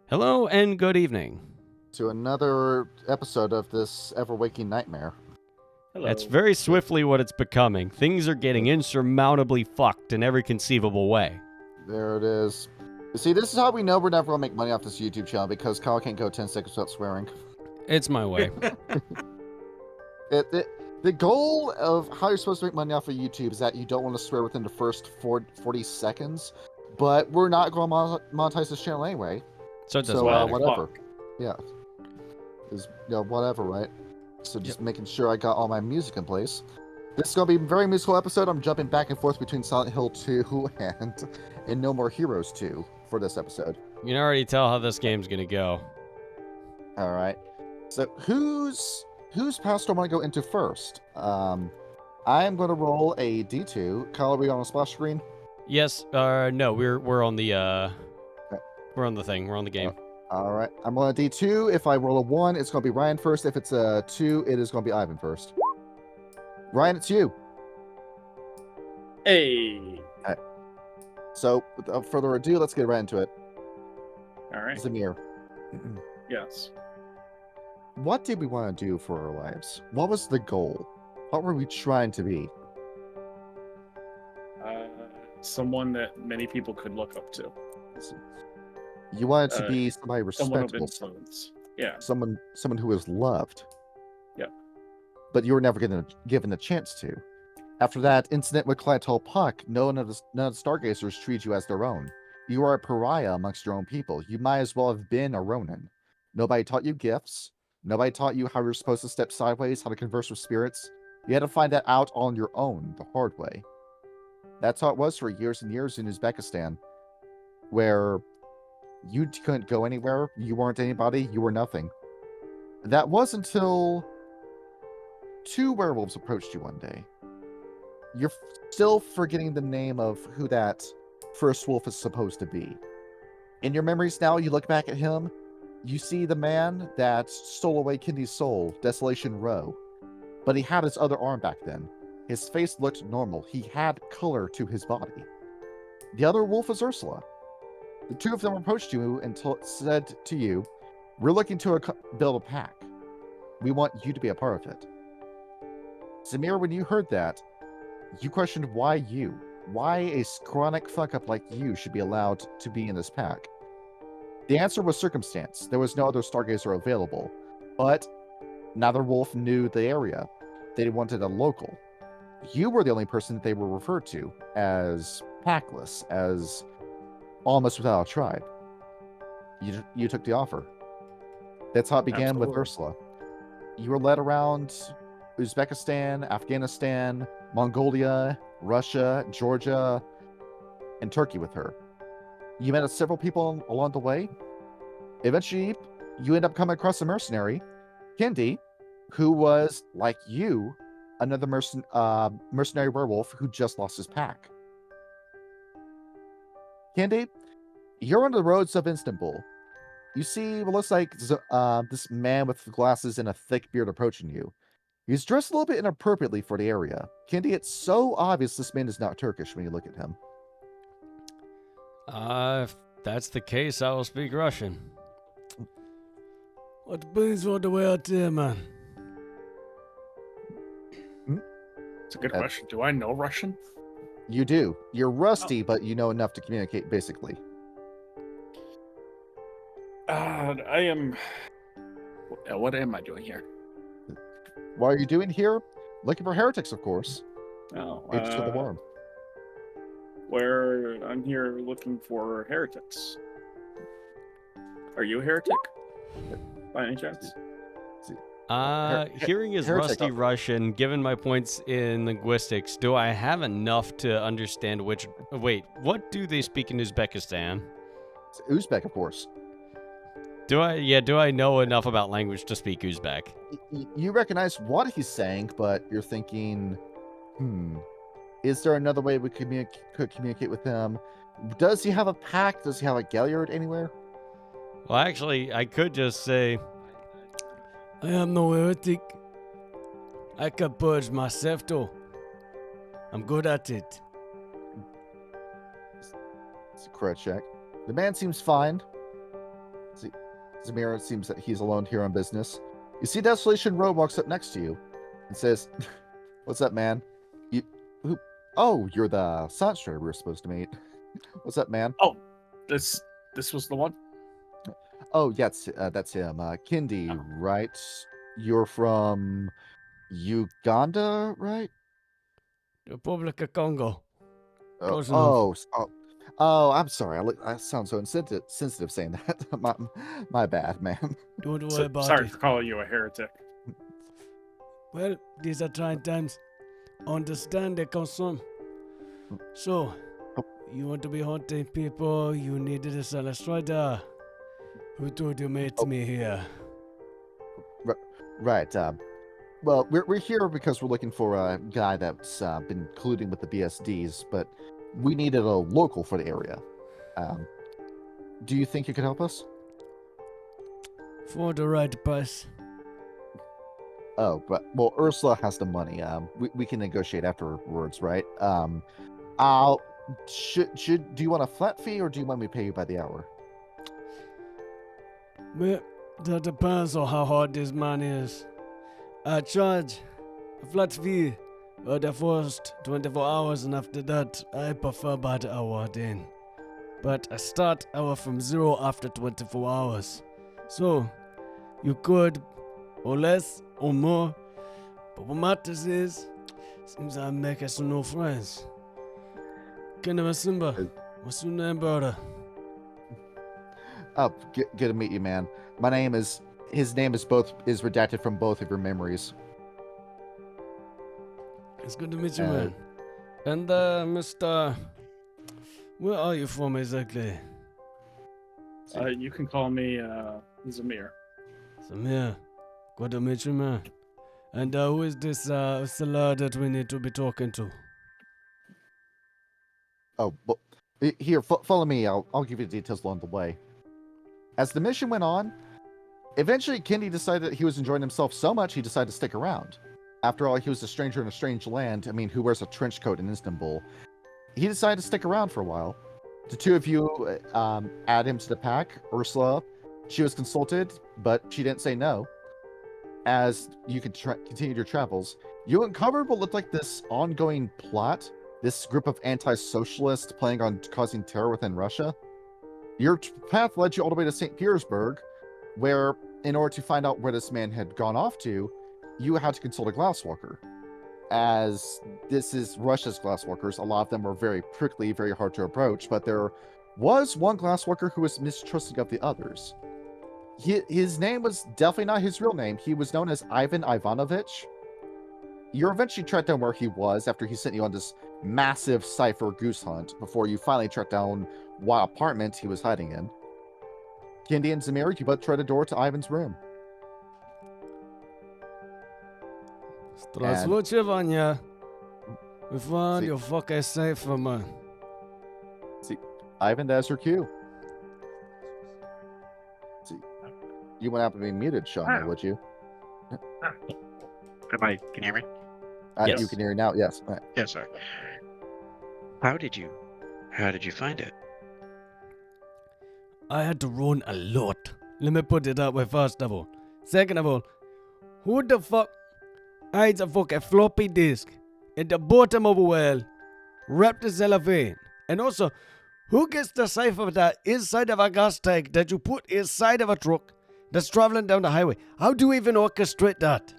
Hello and good evening. To another episode of this ever-waking nightmare. That's Hello. very swiftly what it's becoming. Things are getting insurmountably fucked in every conceivable way. There it is. See, this is how we know we're never going to make money off this YouTube channel, because Kyle can't go 10 seconds without swearing. It's my way. The goal of how you're supposed to make money off of YouTube is that you don't want to swear within the first 40 seconds, but we're not going to monetize this channel anyway. So it doesn't So, matter. whatever. Yeah. Is whatever, right? So just making sure I got all my music in place. This is going to be a very musical episode. I'm jumping back and forth between Silent Hill 2 and No More Heroes 2 for this episode. You can already tell how this game's gonna go. All right. So whose past do I want to go into first? I am going to roll a D2. Kyle, are we on a splash screen? Yes. No. We're on the We're on the thing. We're on the game. All right. I'm on a D2. If I roll a 1, it's going to be Ryan first. If it's a 2, it is going to be Ivan first. Ryan, it's you. Hey. So, without further ado, let's get right into it. All right. Zamir, Yes. what did we want to do for our lives? What was the goal? What were we trying to be? Someone that many people could look up to. You wanted to be somebody Someone of respectable, influence. Yeah. someone who was loved. Yep. But you were never given the chance to. After that incident with Clyde Puck, none of the Stargazers treat you as their own. You are a pariah amongst your own people. You might as well have been a Ronin. Nobody taught you gifts. Nobody taught you how you're supposed to step sideways, how to converse with spirits. You had to find that out on your own, the hard way. That's how it was for years and years in Uzbekistan, where you couldn't go anywhere, you weren't anybody, you were nothing. That was until 2 werewolves approached you one day. You're still forgetting the name of who that first wolf is supposed to be. In your memories now, you look back at him, you see the man that stole away Kindy's soul, Desolation Row. But he had his other arm back then. His face looked normal. He had color to his body. The other wolf was Ursula. The 2 of them approached you and said to you, "We're looking to build a pack. We want you to be a part of it." Zamir, when you heard that, you questioned why you. Why a chronic fuck-up like you should be allowed to be in this pack. The answer was circumstance. There was no other Stargazer available. But neither wolf knew the area. They wanted a local. You were the only person that they were referred to as packless, as almost without a tribe. You took the offer. That's how it began with Absolutely. Ursula. You were led around Uzbekistan, Afghanistan, Mongolia, Russia, Georgia, and Turkey with her. You met several people along the way. Eventually, you end up coming across a mercenary, Kindy, who was, like you, another mercenary werewolf who just lost his pack. Kindy, you're on the roads of Istanbul. You see what looks like this man with glasses and a thick beard approaching you. He's dressed a little bit inappropriately for the area. Kindy, it's so obvious this man is not Turkish when you look at him. If that's the case, I will speak Russian. What brings all the way out there, man? It's a good question. Do I know Russian? You do. You're rusty, but you know enough to communicate, basically. I am. What am I doing here? What are you doing here? Looking for heretics, of course. Oh, H to the worm. Where I'm here looking for heretics. Are you a heretic? By any chance? Hearing is heretic rusty of- Russian, given my points in linguistics, do I have enough to understand which... Wait, what do they speak in Uzbekistan? It's Uzbek, of course. Do I know enough about language to speak Uzbek? You recognize what he's saying, but you're thinking, is there another way we could communicate with him? Does he have a pack? Does he have a galliard anywhere? Well, actually, I could just say, I am no heretic. I can purge myself, though. I'm good at it. It's a credit check. The man seems fine. Zamir seems that he's alone here on business. You see Desolation Road walks up next to you and says, "What's up, man? You who? Oh, you're the Sanstray we were supposed to meet. What's up, man? Oh, this was the one. Oh, yeah, that's him. Kindi, right? You're from Uganda, right? Republic of Congo. Oh, Close enough. I'm sorry. I sound so sensitive saying that. my bad, man. Don't worry So, about sorry it. for calling you a heretic. Well, these are trying times. Understand they consume. So, you want to be hunting people, you needed a Salastrada. Who told you meet Oh. me here? Right. Well, we're here because we're looking for a guy that's been colluding with the BSDs, but we needed a local for the area. Do you think you could help us? For the right price. Oh, but well, Ursula has the money. We can negotiate afterwards, right? Do you want a flat fee or do you want me to pay you by the hour? Well, that depends on how hard this man is. I charge a flat fee for the first 24 hours, and after that, I prefer by the hour then. But I start hour from 0 after 24 hours. So, you could, or less, or more. But what matters is, seems I'm making some new friends. Kenema Simba, what's your name, brother? Oh, good to meet you, man. His name is redacted from both of your memories. It's good to meet you, man. And, Mr. Where are you from exactly? You can call me Zamir. Samir, good to meet you, man. And who is this seller that we need to be talking to? Oh, well, here, follow me. I'll give you the details along the way. As the mission went on, eventually Kendi decided that he was enjoying himself so much he decided to stick around. After all, he was a stranger in a strange land. I mean, who wears a trench coat in Istanbul? He decided to stick around for a while. The two of you add him to the pack. Ursula, she was consulted, but she didn't say no. As you could continue your travels, you uncovered what looked like this ongoing plot. This group of anti-socialists planning on causing terror within Russia. Your path led you all the way to St. Petersburg, where, in order to find out where this man had gone off to, you had to consult a glasswalker. As this is Russia's glasswalkers, a lot of them were very prickly, very hard to approach, but there was one glasswalker who was mistrusting of the others. His name was definitely not his real name. He was known as Ivan Ivanovich. You eventually tracked down where he was after he sent you on this massive cipher goose hunt before you finally tracked down what apartment he was hiding in. Kendi and Zamir, you both tried the door to Ivan's room. Здравствуйте, Vanya. We found your fucking cipher, man. See, Ivan, that's your cue. See, you wouldn't have to be muted, Shauna, would you? Can you hear me? Yes. You can hear me now. Yes. Right. Yes, sir. How did you find it? I had to run a lot. Let me put it that way, first of all. Second of all, who the fuck hides a fucking floppy disk in the bottom of a well, wrapped in cellophane? And also, who gets the cipher that inside of a gas tank that you put inside of a truck that's traveling down the highway? How do you even orchestrate that?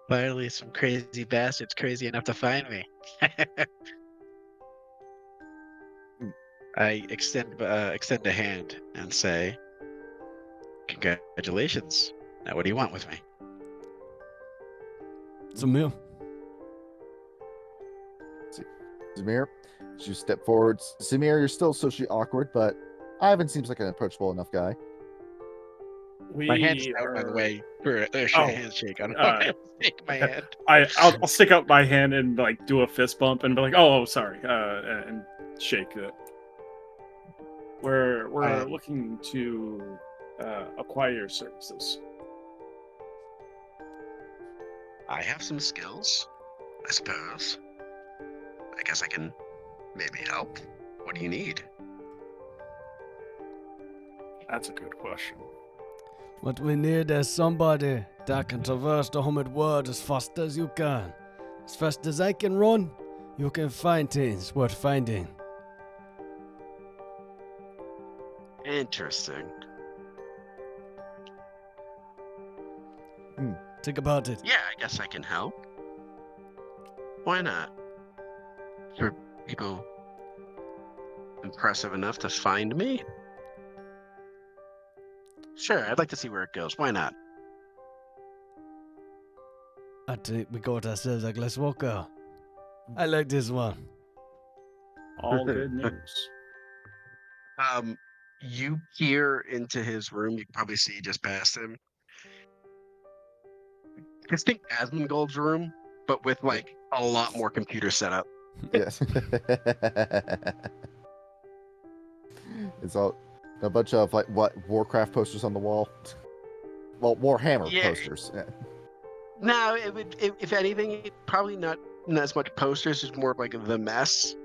Finally, some crazy bastards crazy enough to find me. I extend a hand and say, "Congratulations. Now, what do you want with me?" Samir. Zamir, as you step forward. Zamir, you're still socially awkward, but Ivan seems like an approachable enough guy. My hand's out, by the way, for a handshake. I don't want to shake my hand. I'll stick out my hand and like do a fist bump and be like, "Oh, sorry," and shake it. We're looking to acquire your services. I have some skills, I suppose. I guess I can maybe help. What do you need? That's a good question. What we need is somebody that can traverse the humid world as fast as you can. As fast as I can run, you can find things worth finding. Interesting. Think about it. Yeah, I guess I can help. Why not? For people impressive enough to find me? Sure, I'd like to see where it goes. Why not? I think we got ourselves a glass walker. I like this one. All good news. You peer into his room. You can probably see just past him. Just think Asmongold's room, but with like a lot more computer setup. Yes. It's all a bunch of like what Warcraft posters on the wall. Well, Warhammer Yeah. posters. Yeah. No, it would. If anything, probably not as much posters. It's more of like the mess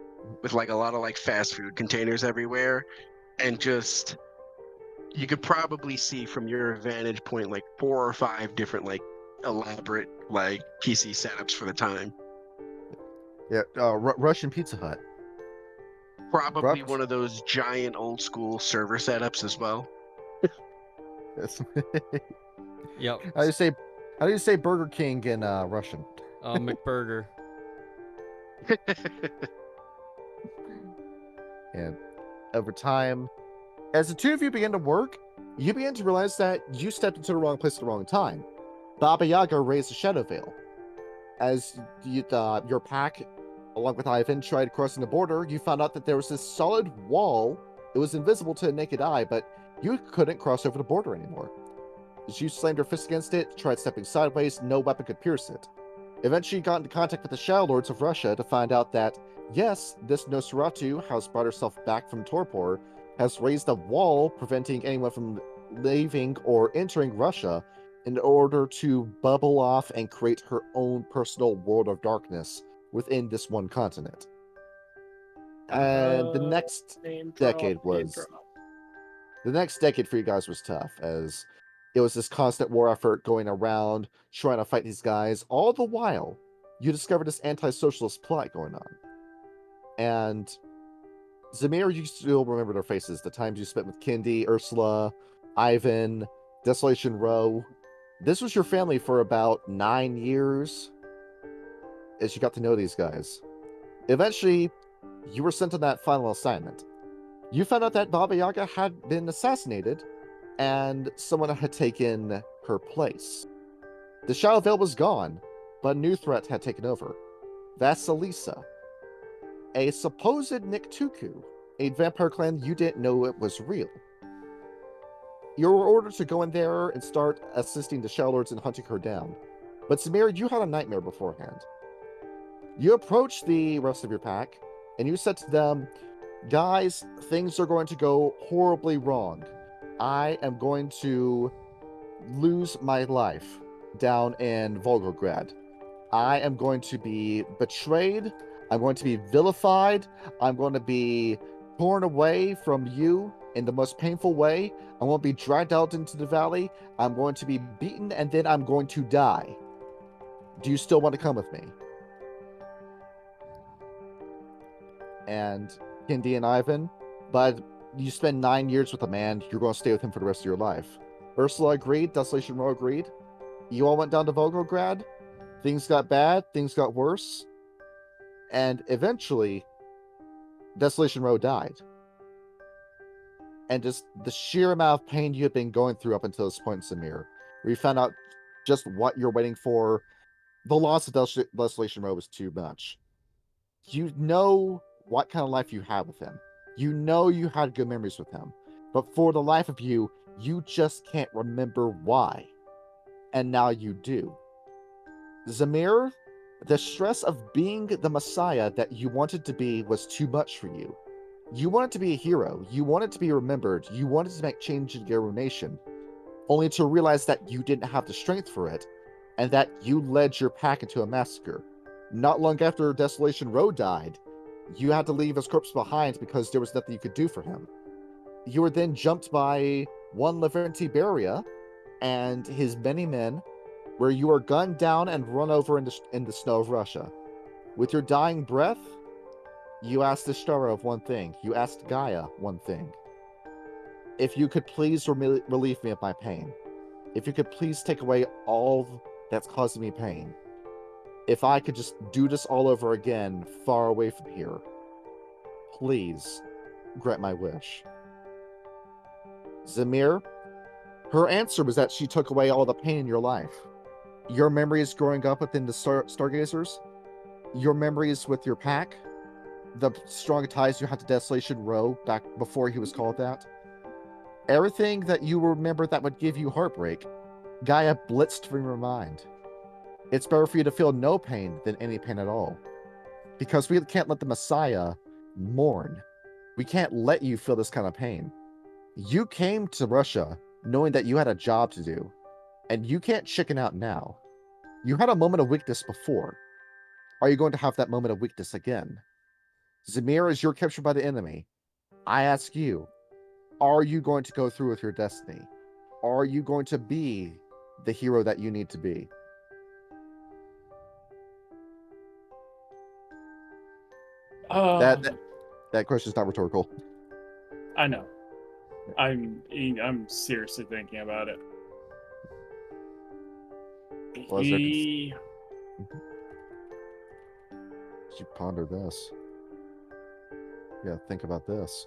with like a lot of like fast food containers everywhere, and just you could probably see from your vantage point like 4 or 5 different like elaborate like PC setups for the time. Yeah. Russian Pizza Hut. Probably Perhaps- one of those giant old school server setups as well. Yes. Yep. How do you say Burger King in Russian? McBurger. And over time, as the two of you begin to work, you begin to realize that you stepped into the wrong place at the wrong time. Baba Yaga raised a shadow veil. As your pack, along with Ivan, tried crossing the border, you found out that there was this solid wall. It was invisible to the naked eye, but you couldn't cross over the border anymore. As you slammed your fist against it, tried stepping sideways, no weapon could pierce it. Eventually, you got into contact with the Shadow Lords of Russia to find out that, yes, this Nosferatu has brought herself back from torpor, has raised a wall preventing anyone from leaving or entering Russia in order to bubble off and create her own personal world of darkness within this one continent. And the next decade for you guys was tough, as it was this constant war effort going around trying to fight these guys. All the while, you discovered this anti-socialist plot going on. And Zamir, you still remember their faces, the times you spent with Kindy, Ursula, Ivan, Desolation Row. This was your family for about 9 years as you got to know these guys. Eventually, you were sent on that final assignment. You found out that Baba Yaga had been assassinated and someone had taken her place. The Shadow Veil was gone, but a new threat had taken over. Vasilisa, a supposed Niktuku, a vampire clan you didn't know it was real. You were ordered to go in there and start assisting the Shadow Lords in hunting her down. But Samir, you had a nightmare beforehand. You approached the rest of your pack, and you said to them, guys, things are going to go horribly wrong. I am going to lose my life down in Volgograd. I am going to be betrayed. I'm going to be vilified. I'm going to be torn away from you in the most painful way. I'm going to be dragged out into the valley. I'm going to be beaten, and then I'm going to die. Do you still want to come with me? And Kindy and Ivan, but you spend 9 years with a man, you're going to stay with him for the rest of your life. Ursula agreed, Desolation Row agreed. You all went down to Volgograd. Things got bad, things got worse. And eventually, Desolation Row died. And just the sheer amount of pain you had been going through up until this point, Samir, where you found out just what you're waiting for, the loss of Desolation Row was too much. You know what kind of life you had with him. You know you had good memories with him. But for the life of you, you just can't remember why. And now you do. Zamir, the stress of being the Messiah that you wanted to be was too much for you. You wanted to be a hero. You wanted to be remembered. You wanted to make change in your nation. Only to realize that you didn't have the strength for it, and that you led your pack into a massacre. Not long after Desolation Row died, you had to leave his corpse behind because there was nothing you could do for him. You were then jumped by one Lavrenti Beria and his many men, where you are gunned down and run over in the snow of Russia. With your dying breath, you asked Ishtara of one thing. You asked Gaia one thing. If you could please relieve me of my pain. If you could please take away all that's causing me pain. If I could just do this all over again, far away from here. Please grant my wish. Zamir, her answer was that she took away all the pain in your life. Your memories growing up within the Stargazers, your memories with your pack, the strong ties you had to Desolation Row back before he was called that. Everything that you remember that would give you heartbreak, Gaia blitzed from your mind. It's better for you to feel no pain than any pain at all. Because we can't let the Messiah mourn. We can't let you feel this kind of pain. You came to Russia knowing that you had a job to do, and you can't chicken out now. You had a moment of weakness before. Are you going to have that moment of weakness again? Zamir, as you're captured by the enemy, I ask you, are you going to go through with your destiny? Are you going to be the hero that you need to be? That question is not rhetorical. I know. I'm seriously thinking about it. Well, as you ponder this. Yeah, think about this.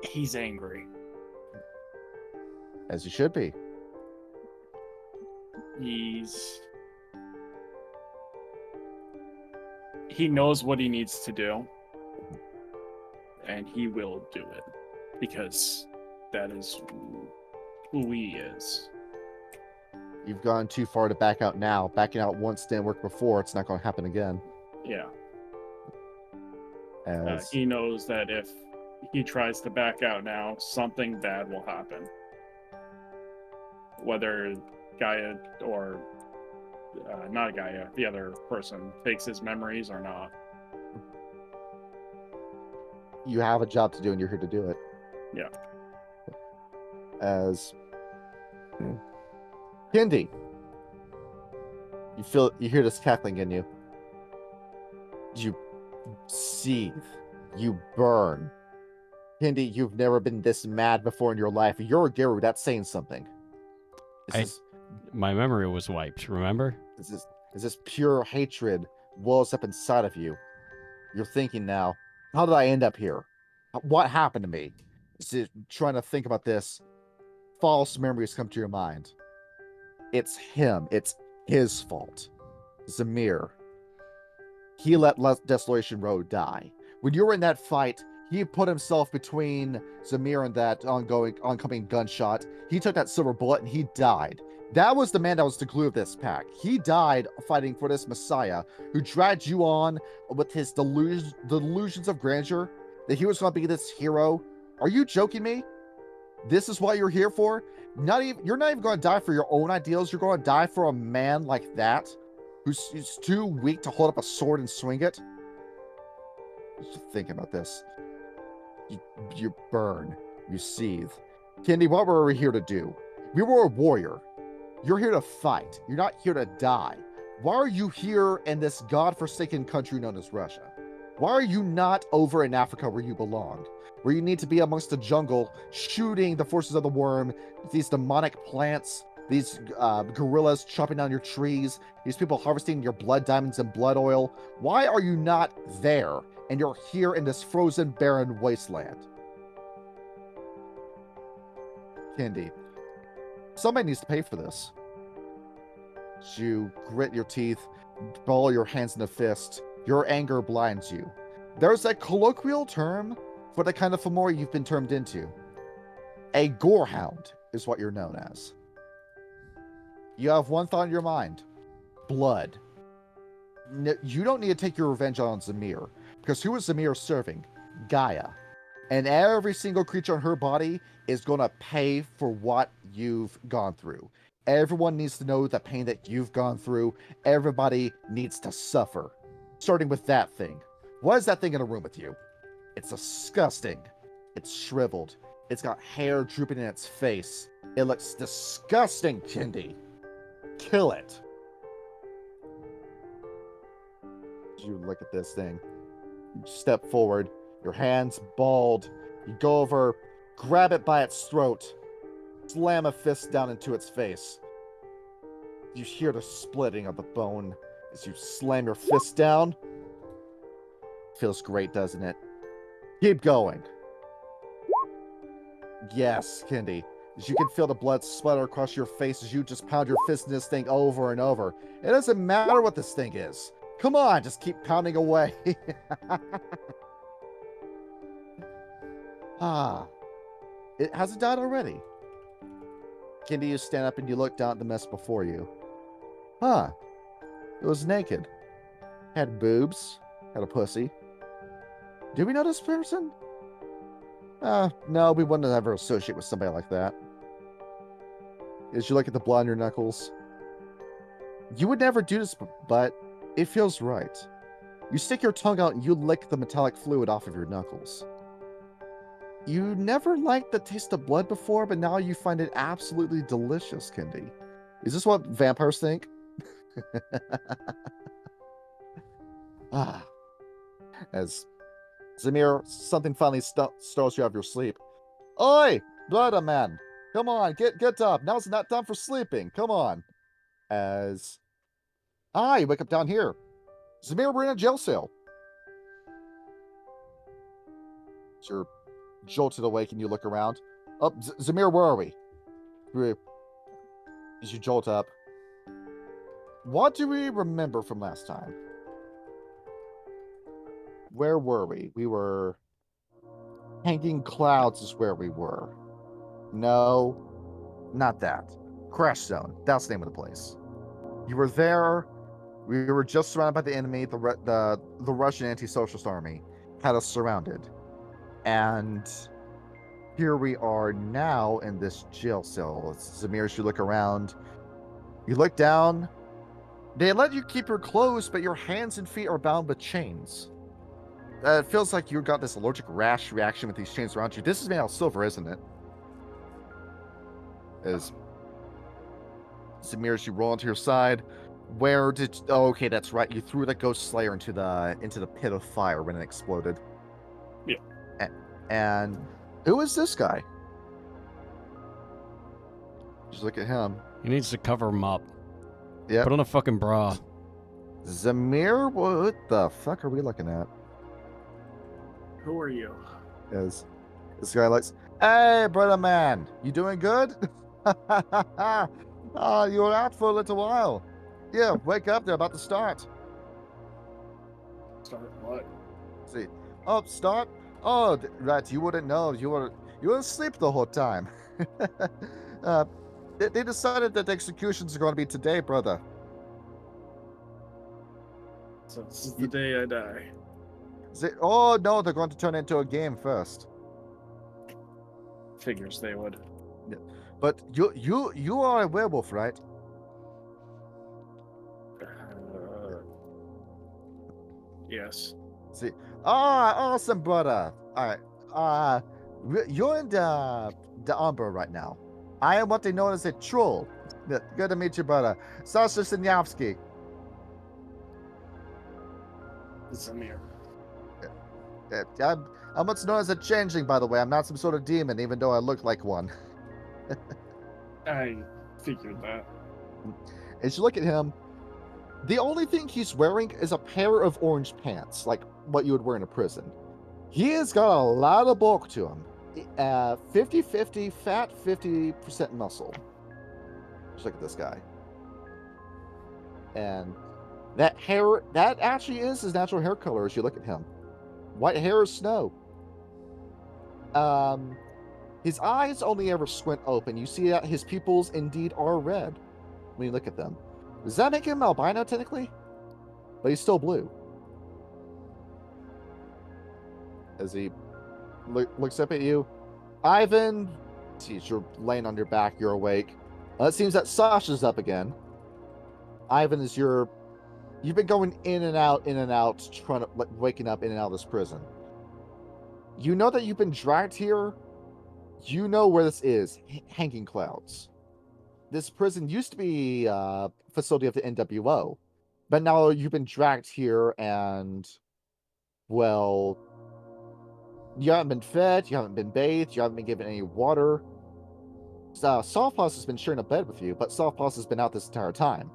He's angry. As you should be. He knows what he needs to do, and he will do it, because that is who he is. You've gone too far to back out now. Backing out once didn't work before. It's not going to happen again. Yeah. As he knows that if he tries to back out now, something bad will happen. Whether Gaia or not Gaia, the other person takes his memories or not. You have a job to do and you're here to do it. Yeah. As Kendi, you hear this cackling in you. You seethe. You burn. Kendi, you've never been this mad before in your life. You're a Geru, that's saying something. My memory was wiped, remember? This pure hatred wells up inside of you. You're thinking now, how did I end up here? What happened to me? Trying to think about this. False memories come to your mind. It's him. It's his fault. Zamir. He let Desolation Road die. When you were in that fight, he put himself between Zamir and that oncoming gunshot. He took that silver bullet and he died. That was the man that was the glue of this pack. He died fighting for this Messiah who dragged you on with his delusions of grandeur, that he was going to be this hero. Are you joking me? This is what you're here for? You're not even going to die for your own ideals. You're going to die for a man like that who's too weak to hold up a sword and swing it. Just think about this. You burn. You seethe. Kendi, what were we here to do? We were a warrior. You're here to fight. You're not here to die. Why are you here in this godforsaken country known as Russia? Why are you not over in Africa where you belong? Where you need to be amongst the jungle, shooting the forces of the worm, these demonic plants, these gorillas chopping down your trees, these people harvesting your blood diamonds and blood oil. Why are you not there? And you're here in this frozen, barren wasteland. Kendi, somebody needs to pay for this. You grit your teeth, ball your hands in a fist. Your anger blinds you. There's a colloquial term for the kind of Fomori you've been turned into. A gorehound is what you're known as. You have one thought in your mind. Blood. You don't need to take your revenge on Zamir, because who is Zamir serving? Gaia. And every single creature on her body is going to pay for what you've gone through. Everyone needs to know the pain that you've gone through. Everybody needs to suffer. Starting with that thing. What is that thing in a room with you? It's disgusting. It's shriveled. It's got hair drooping in its face. It looks disgusting, Kindy. Kill it. You look at this thing. You step forward. Your hand's balled. You go over, grab it by its throat, slam a fist down into its face. You hear the splitting of the bone as you slam your fist down. Feels great, doesn't it? Keep going. Yes, Kindy. As you can feel the blood splatter across your face as you just pound your fist in this thing over and over. It doesn't matter what this thing is. Come on, just keep pounding away. It hasn't died already. Kindy, you stand up and you look down at the mess before you. It was naked. Had boobs. Had a pussy. Do we know this person? No, we wouldn't ever associate with somebody like that. As you look at the blood on your knuckles. You would never do this, but it feels right. You stick your tongue out and you lick the metallic fluid off of your knuckles. You never liked the taste of blood before, but now you find it absolutely delicious, Kindy. Is this what vampires think? As Zamir, something finally starts you out of your sleep. Oi, brother man, come on, get up. Now's not time for sleeping. Come on. As you wake up down here. Zamir, we're in a jail cell. So you're jolted awake and you look around. Oh, Zamir, where are we? As you jolt up. What do we remember from last time? Where were we? We were... Hanging Clouds is where we were. No, not that. Crash Zone. That's the name of the place. You were there. We were just surrounded by the enemy. The Russian anti-socialist army had us surrounded. And here we are now in this jail cell. Zamir, as you look around, you look down. They let you keep your clothes, but your hands and feet are bound with chains. It feels like you got this allergic rash reaction with these chains around you. This is made out of silver, isn't it? As Zamir, as you roll onto your side, where did? Oh, okay, that's right. You threw the Ghost Slayer into the pit of fire when it exploded. Yeah. And who is this guy? Just look at him. He needs to cover him up. Yeah. Put on a fucking bra. Zamir, what the fuck are we looking at? Who are you? As this guy looks, hey, brother man, you doing good? You were out for a little while. Yeah, wake up, they're about to start. Start what? See, oh, start? Oh, right, you wouldn't know. You were asleep the whole time. They decided that the executions are going to be today, brother. So this is the day I die. Oh no, they're going to turn it into a game first. Figures they would. Yeah. But you are a werewolf, right? Yes. See, awesome, brother. All right, you're in the Umbra right now. I am what they know as a troll. Good to meet you, brother. Sasha Sinyavsky. Zamir. I'm what's known as a changeling, by the way. I'm not some sort of demon, even though I look like one. I figured that. As you look at him, the only thing he's wearing is a pair of orange pants, like what you would wear in a prison. He has got a lot of bulk to him. 50-50 fat, 50% muscle. Just look at this guy. And that hair, that actually is his natural hair color as you look at him. White hair is snow. His eyes only ever squint open. You see that his pupils indeed are red when you look at them. Does that make him albino technically? But he's still blue. As he looks up at you. Ivan, geez, you're laying on your back, you're awake. It seems that Sasha's up again. Ivan is you've been going in and out, trying to, waking up in and out of this prison. You know that you've been dragged here. You know where this is. Hanging Clouds. This prison used to be a facility of the NWO. But now you've been dragged here and, well, you haven't been fed, you haven't been bathed, you haven't been given any water. Softpaws has been sharing a bed with you, but Softpaws has been out this entire time.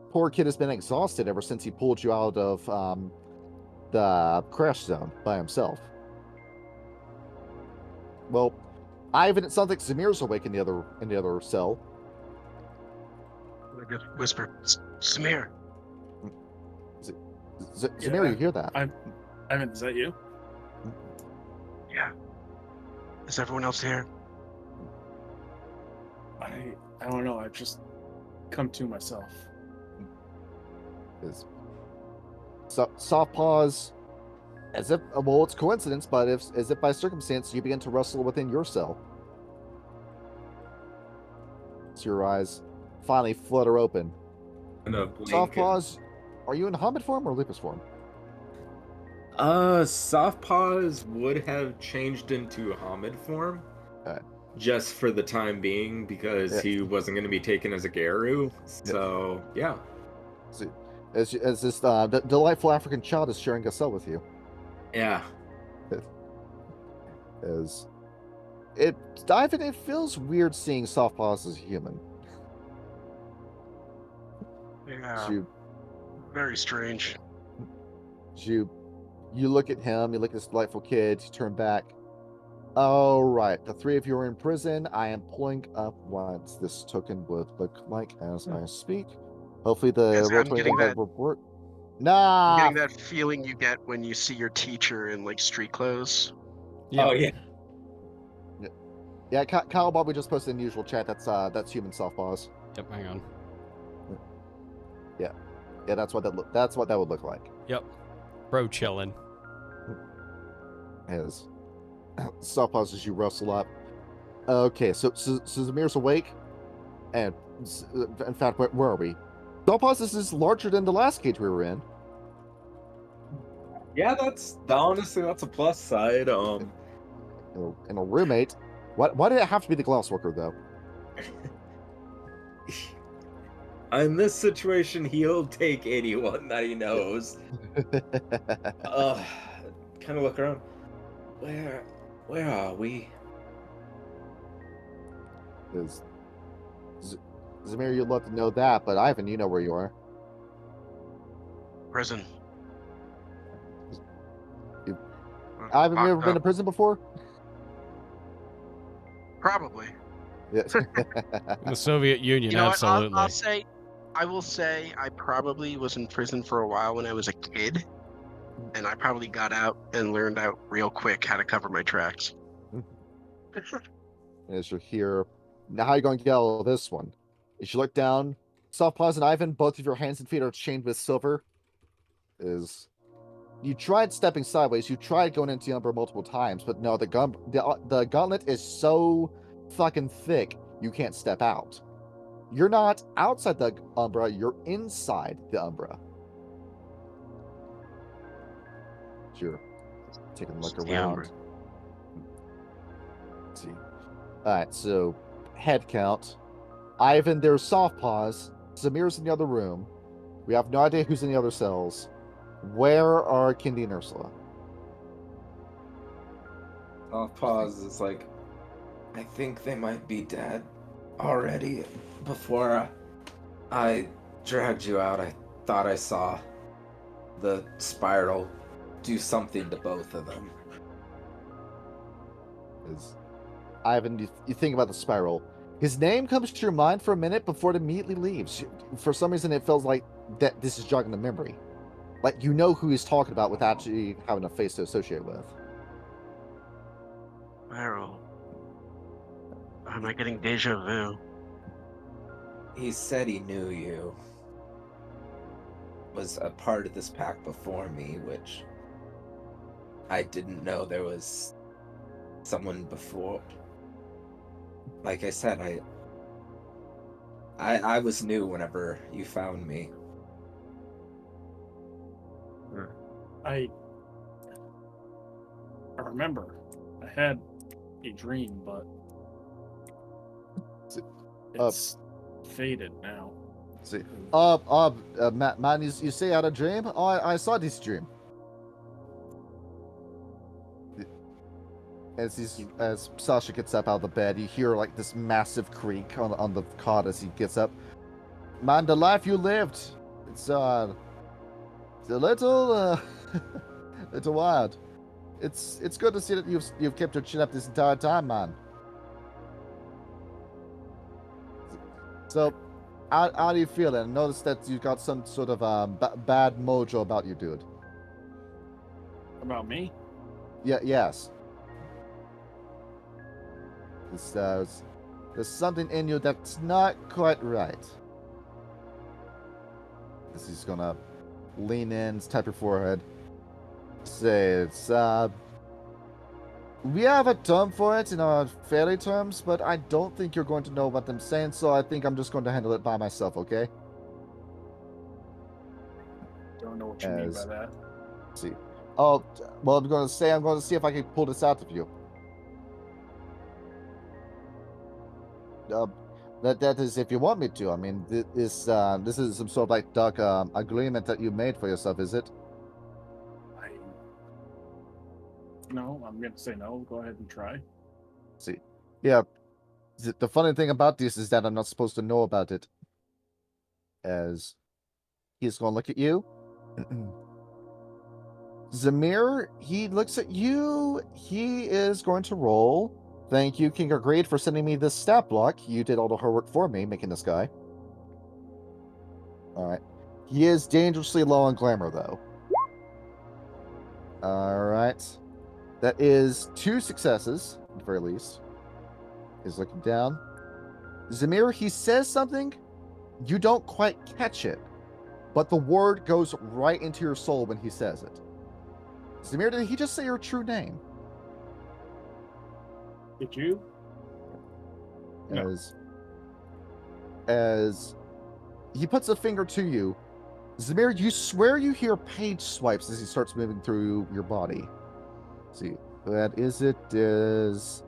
Poor kid has been exhausted ever since he pulled you out of the crash zone by himself. Well, Ivan, it sounds like Zamir's awake in the other cell. I just whisper, Samir. Zamir, you hear that? Ivan, is that you? Yeah. Is everyone else here? I don't know. I've just come to myself. Soft pause, as if, well, it's coincidence, but as if by circumstance, you begin to wrestle within your cell. So your eyes finally flutter open. Soft pause, are you in Hobbit form or Lupus form? Soft Paws would have changed into Hamid form. Just for the time being, because he wasn't going to be taken as a Garu. So, yeah. So, as this delightful African child is sharing a cell with you. Yeah. Ivan, it feels weird seeing Soft Paws as a human. Yeah. Very strange. You look at him, you look at this delightful kid, you turn back. All right, the three of you are in prison. I am pulling up what this token would look like as I speak. Hopefully the roll report. Nah. I'm getting that feeling you get when you see your teacher in like street clothes. Oh yeah. Yeah, Kyle Bobby just posted in the usual chat. That's human Softpaws. Yep, hang on. Yeah, that's what that would look like. Yep, bro, chilling. As Softpaws as you rustle up. Okay, so Zamir's awake, and in fact, where are we? Softpaws, this is larger than the last cage we were in. Yeah, honestly that's a plus side. And a roommate. Why did it have to be the glassworker though? In this situation, he'll take anyone that he knows. Kind of look around. Where are we? Zamir, you'd love to know that, but Ivan, you know where you are. Prison. Ivan, have you ever been to prison before? Probably. Yeah. In the Soviet Union, You know absolutely. what? I will say I probably was in prison for a while when I was a kid, and I probably got out and learned out real quick how to cover my tracks. As you're here, now how are you going to get out of this one? As you look down, Softpaws and Ivan, both of your hands and feet are chained with silver. You tried stepping sideways, you tried going into the Umbra multiple times, but no, the gauntlet is so fucking thick, you can't step out. You're not outside the Umbra, you're inside the Umbra. Sure. Taking a look around. Let's see. Alright, so head count. Ivan, there's Softpaws. Zamir's in the other room. We have no idea who's in the other cells. Where are Kindy and Ursula? Softpaws is like, I think they might be dead already. Before I dragged you out, I thought I saw the spiral do something to both of them. Ivan, you think about the spiral. His name comes to your mind for a minute before it immediately leaves. For some reason, it feels like that this is jogging the memory. Like you know who he's talking about without actually having a face to associate with. Spiral. Am I getting deja vu? He said he knew you. Was a part of this pack before me, which I didn't know there was someone before. Like I said, I was new whenever you found me. I remember had a dream, but it's faded now. See, man, you say I had a dream? Oh, I saw this dream. As Sasha gets up out of the bed, you hear like this massive creak on the cot as he gets up. Man, the life you lived, it's a little little wild. It's good to see that you've kept your chin up this entire time, man. So, how do you feel? And notice that you got some sort of bad mojo about you, dude. About me? Yeah. Yes. There's something in you that's not quite right. He's gonna lean in, tap your forehead. Say it's we have a term for it in our fairy terms, but I don't think you're going to know what I'm saying, so I think I'm just going to handle it by myself, okay? Don't know what you mean by that. See. Oh, well, I'm going to see if I can pull this out of you. That is if you want me to. I mean, this is some sort of like dark agreement that you made for yourself, is it? No, I'm going to say no. Go ahead and try. See. Yeah. The funny thing about this is that I'm not supposed to know about it. As he's going to look at you. Zamir, he looks at you. He is going to roll. Thank you, King Agreed, for sending me this stat block. You did all the hard work for me, making this guy. Alright. He is dangerously low on glamour, though. Alright. That is 2 successes, at the very least. He's looking down. Zamir, he says something. You don't quite catch it. But the word goes right into your soul when he says it. Zamir, did he just say your true name? Did you? No. As he puts a finger to you, Zamir, you swear you hear page swipes as he starts moving through your body. See, that is it is...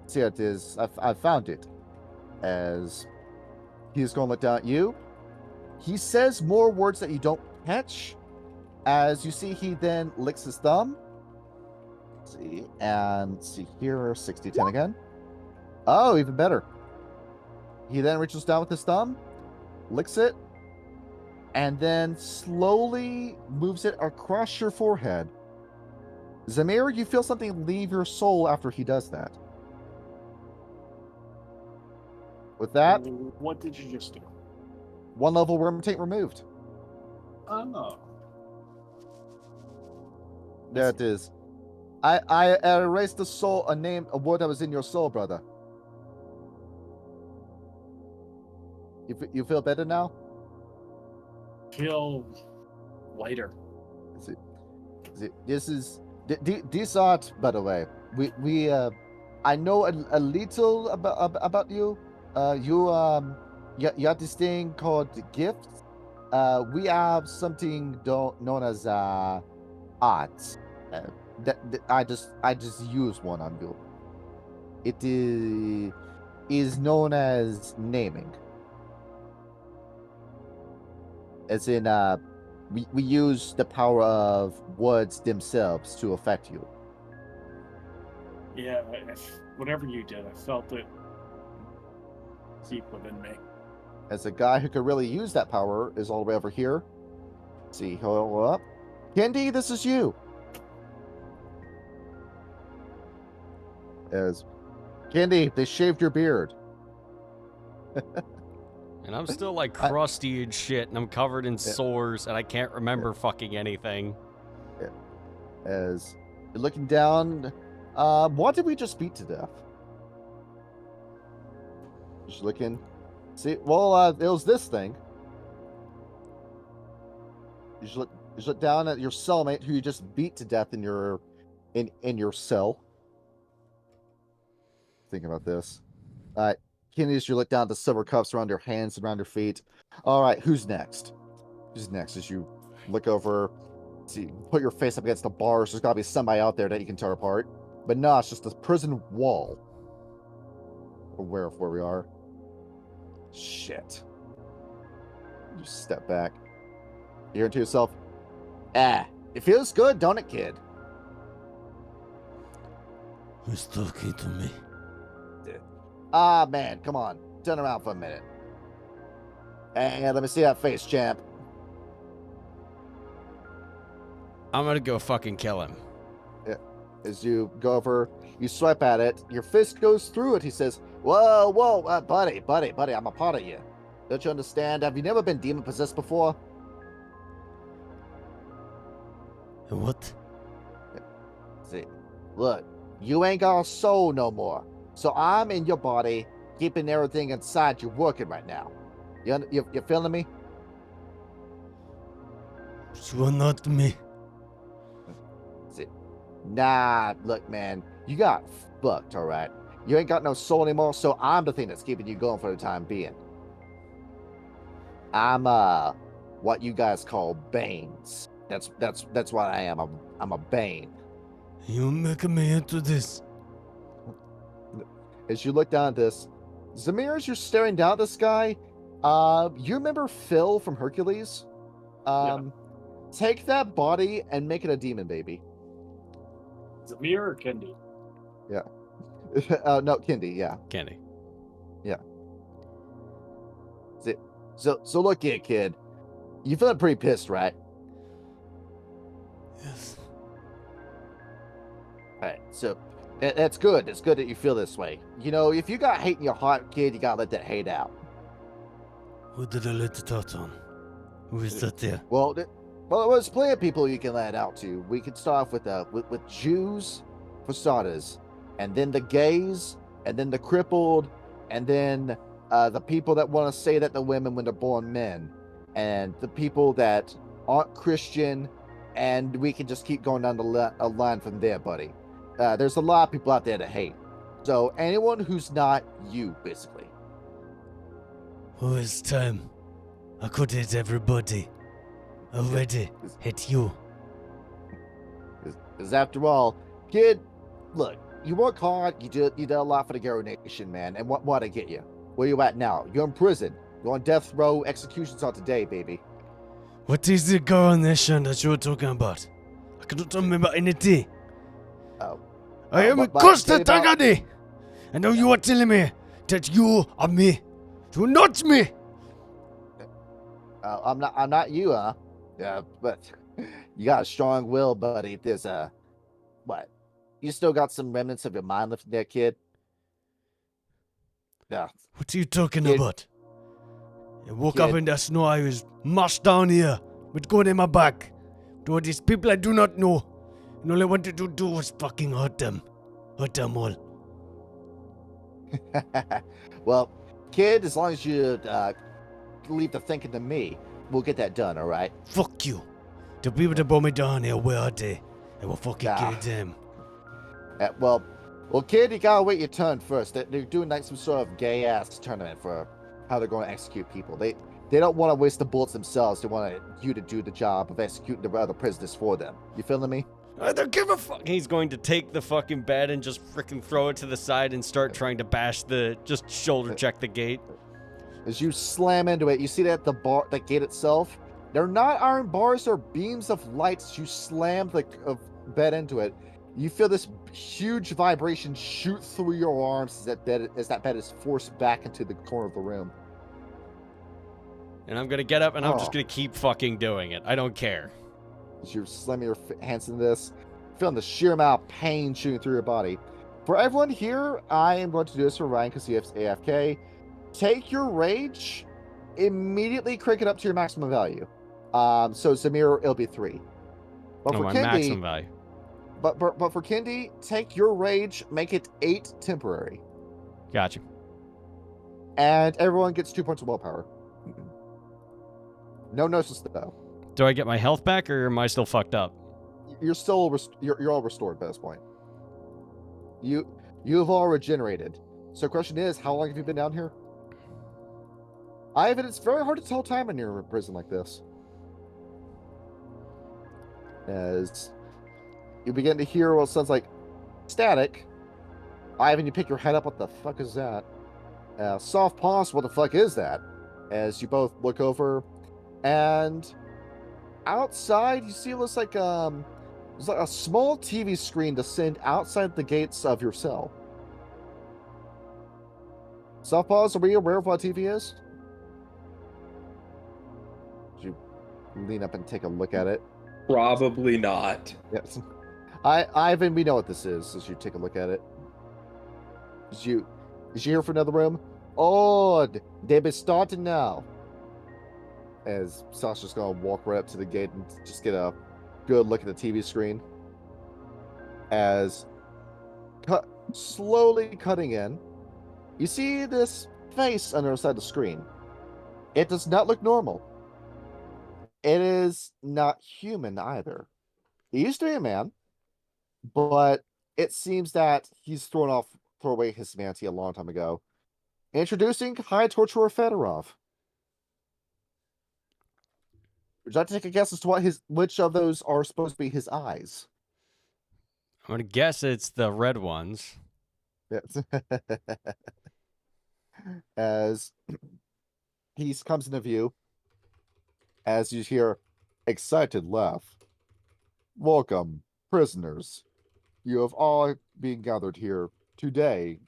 see it is. I found it. As he's going to look down at you. He says more words that you don't catch. As you see, he then licks his thumb. See, and see here, 60-10 again. Oh, even better. He then reaches down with his thumb, licks it, and then slowly moves it across your forehead. Zamir, you feel something leave your soul after he does that. With that... What did you just do? 1 level worm taint removed. Oh. There it is. I erased the soul, a word that was in your soul, brother. You feel better now? Feel lighter. This art, by the way. We I know a little about you. You have this thing called gifts. We have something known as art. I just use one on you. It is known as naming. As in, we use the power of words themselves to affect you. Yeah, whatever you did, I felt it deep within me. As a guy who could really use that power is all the way over here. See, hold up. Kendi, this is you. As Kendi, they shaved your beard. And I'm still like crusty and shit, and I'm covered in sores, and I can't remember fucking anything. As you're looking down, what did we just beat to death? Just looking. See, well, it was this thing. You just look down at your cellmate who you just beat to death in your cell. Thinking about this. All right, Kenny, as you look down at the silver cups around your hands and around your feet. All right, who's next? Who's next? As you look over, see, put your face up against the bars. There's got to be somebody out there that you can tear apart. But no, it's just a prison wall. Aware of where we are. Shit. You step back. You hear to yourself, it feels good, don't it, kid? Who's talking to me? Ah, man, come on. Turn around for a minute. And let me see that face, champ. I'm gonna go fucking kill him. As you go over, you swipe at it. Your fist goes through it. He says, whoa, buddy, I'm a part of you. Don't you understand? Have you never been demon-possessed before? What? See, look, you ain't got a soul no more. So I'm in your body, keeping everything inside you working right now. You feeling me? You are not me. See, nah, look, man, you got fucked, all right? You ain't got no soul anymore, so I'm the thing that's keeping you going for the time being. I'm what you guys call Banes. That's what I am. I'm a Bane. You make me into this. As you look down at this, Zamir, as you're staring down at this guy, you remember Phil from Hercules? Take that body and make it a demon baby. Zamir or Kendi? Yeah. No, Kendi, yeah. Candy. Yeah. So look here, kid. You feeling pretty pissed, right? Yes. Alright, so that's good. It's good that you feel this way. You know, if you got hate in your heart, kid, you gotta let that hate out. Who did I let it out on? Who is that there? Well, there's plenty of people you can let it out to. We could start off with Jews, for starters, and then the gays, and then the crippled, and then the people that want to say that the women when they're born men, and the people that aren't Christian, and we can just keep going down a line from there, buddy. There's a lot of people out there to hate. So anyone who's not you, basically. Who is time? I could hate everybody. Already hate you. Because after all, kid, look, you work hard, you did a lot for the Garo Nation, man, and what I get you? Where you at now? You're in prison. You're on death row. Executions are today, baby. What is the coronation that you're talking about? I cannot remember anything. Oh. I am a Costa Tagadi! And now you are telling me that you are me. You're not me! I'm not you, huh? Yeah, but you got a strong will, buddy. There's what? You still got some remnants of your mind left there, kid? Yeah. What are you talking Kid. about? I woke up Kid. in the snow. I was mashed down here with gun in my back. To all these people I do not know. And all I wanted to do was fucking hurt them. Hurt them all. Well, kid, as long as you leave the thinking to me, we'll get that done, all right? Fuck you. The people that brought me down here, where are they? I will fucking Nah. kill them. Well, kid, you gotta wait your turn first. They're doing like some sort of gay ass tournament for how they're going to execute people. They don't want to waste the bullets themselves. They want you to do the job of executing the other prisoners for them. You feeling me? I don't give a fuck. He's going to take the fucking bed and just freaking throw it to the side and start trying to bash just shoulder check the gate. As you slam into it, you see that the gate itself, they're not iron bars, they're beams of lights. You slam the bed into it. You feel this huge vibration shoot through your arms as that bed is forced back into the corner of the room. And I'm gonna get up and I'm just gonna keep fucking doing it. I don't care. As you're slamming your hands into this, feeling the sheer amount of pain shooting through your body. For everyone here, I am going to do this for Ryan because he has AFK. Take your rage, immediately crank it up to your maximum value. So Zamir, it'll be 3. But for my Kendi, maximum value. But for Kendi, take your rage, make it 8 temporary. Gotcha. And everyone gets 2 points of willpower. No gnosis though. Do I get my health back or am I still fucked up? You're still you're all restored by this point. You've all regenerated. So the question is, how long have you been down here? Ivan, it's very hard to tell time in your prison like this. As you begin to hear what sounds like Static. Ivan, you pick your head up. What the fuck is that? Soft pause. What the fuck is that? As you both look over, and outside you see it looks like there's like a small TV screen to send outside the gates of your cell. Soft pause. Are we aware of what TV is? Did you lean up and take a look at it? Probably not. Yes. Ivan, we know what this is as you take a look at it. Did you hear from another room? Oh, they be starting now. As Sasha's gonna walk right up to the gate and just get a good look at the TV screen. As slowly cutting in, you see this face on the other side of the screen. It does not look normal. It is not human either. He used to be a man, but it seems that he's thrown away his humanity a long time ago. Introducing High Torturer Fedorov. Would you like to take a guess as to which of those are supposed to be his eyes? I'm gonna guess it's the red ones. Yes. As he comes into view, as you hear excited laugh. Welcome, prisoners. You have all been gathered here today.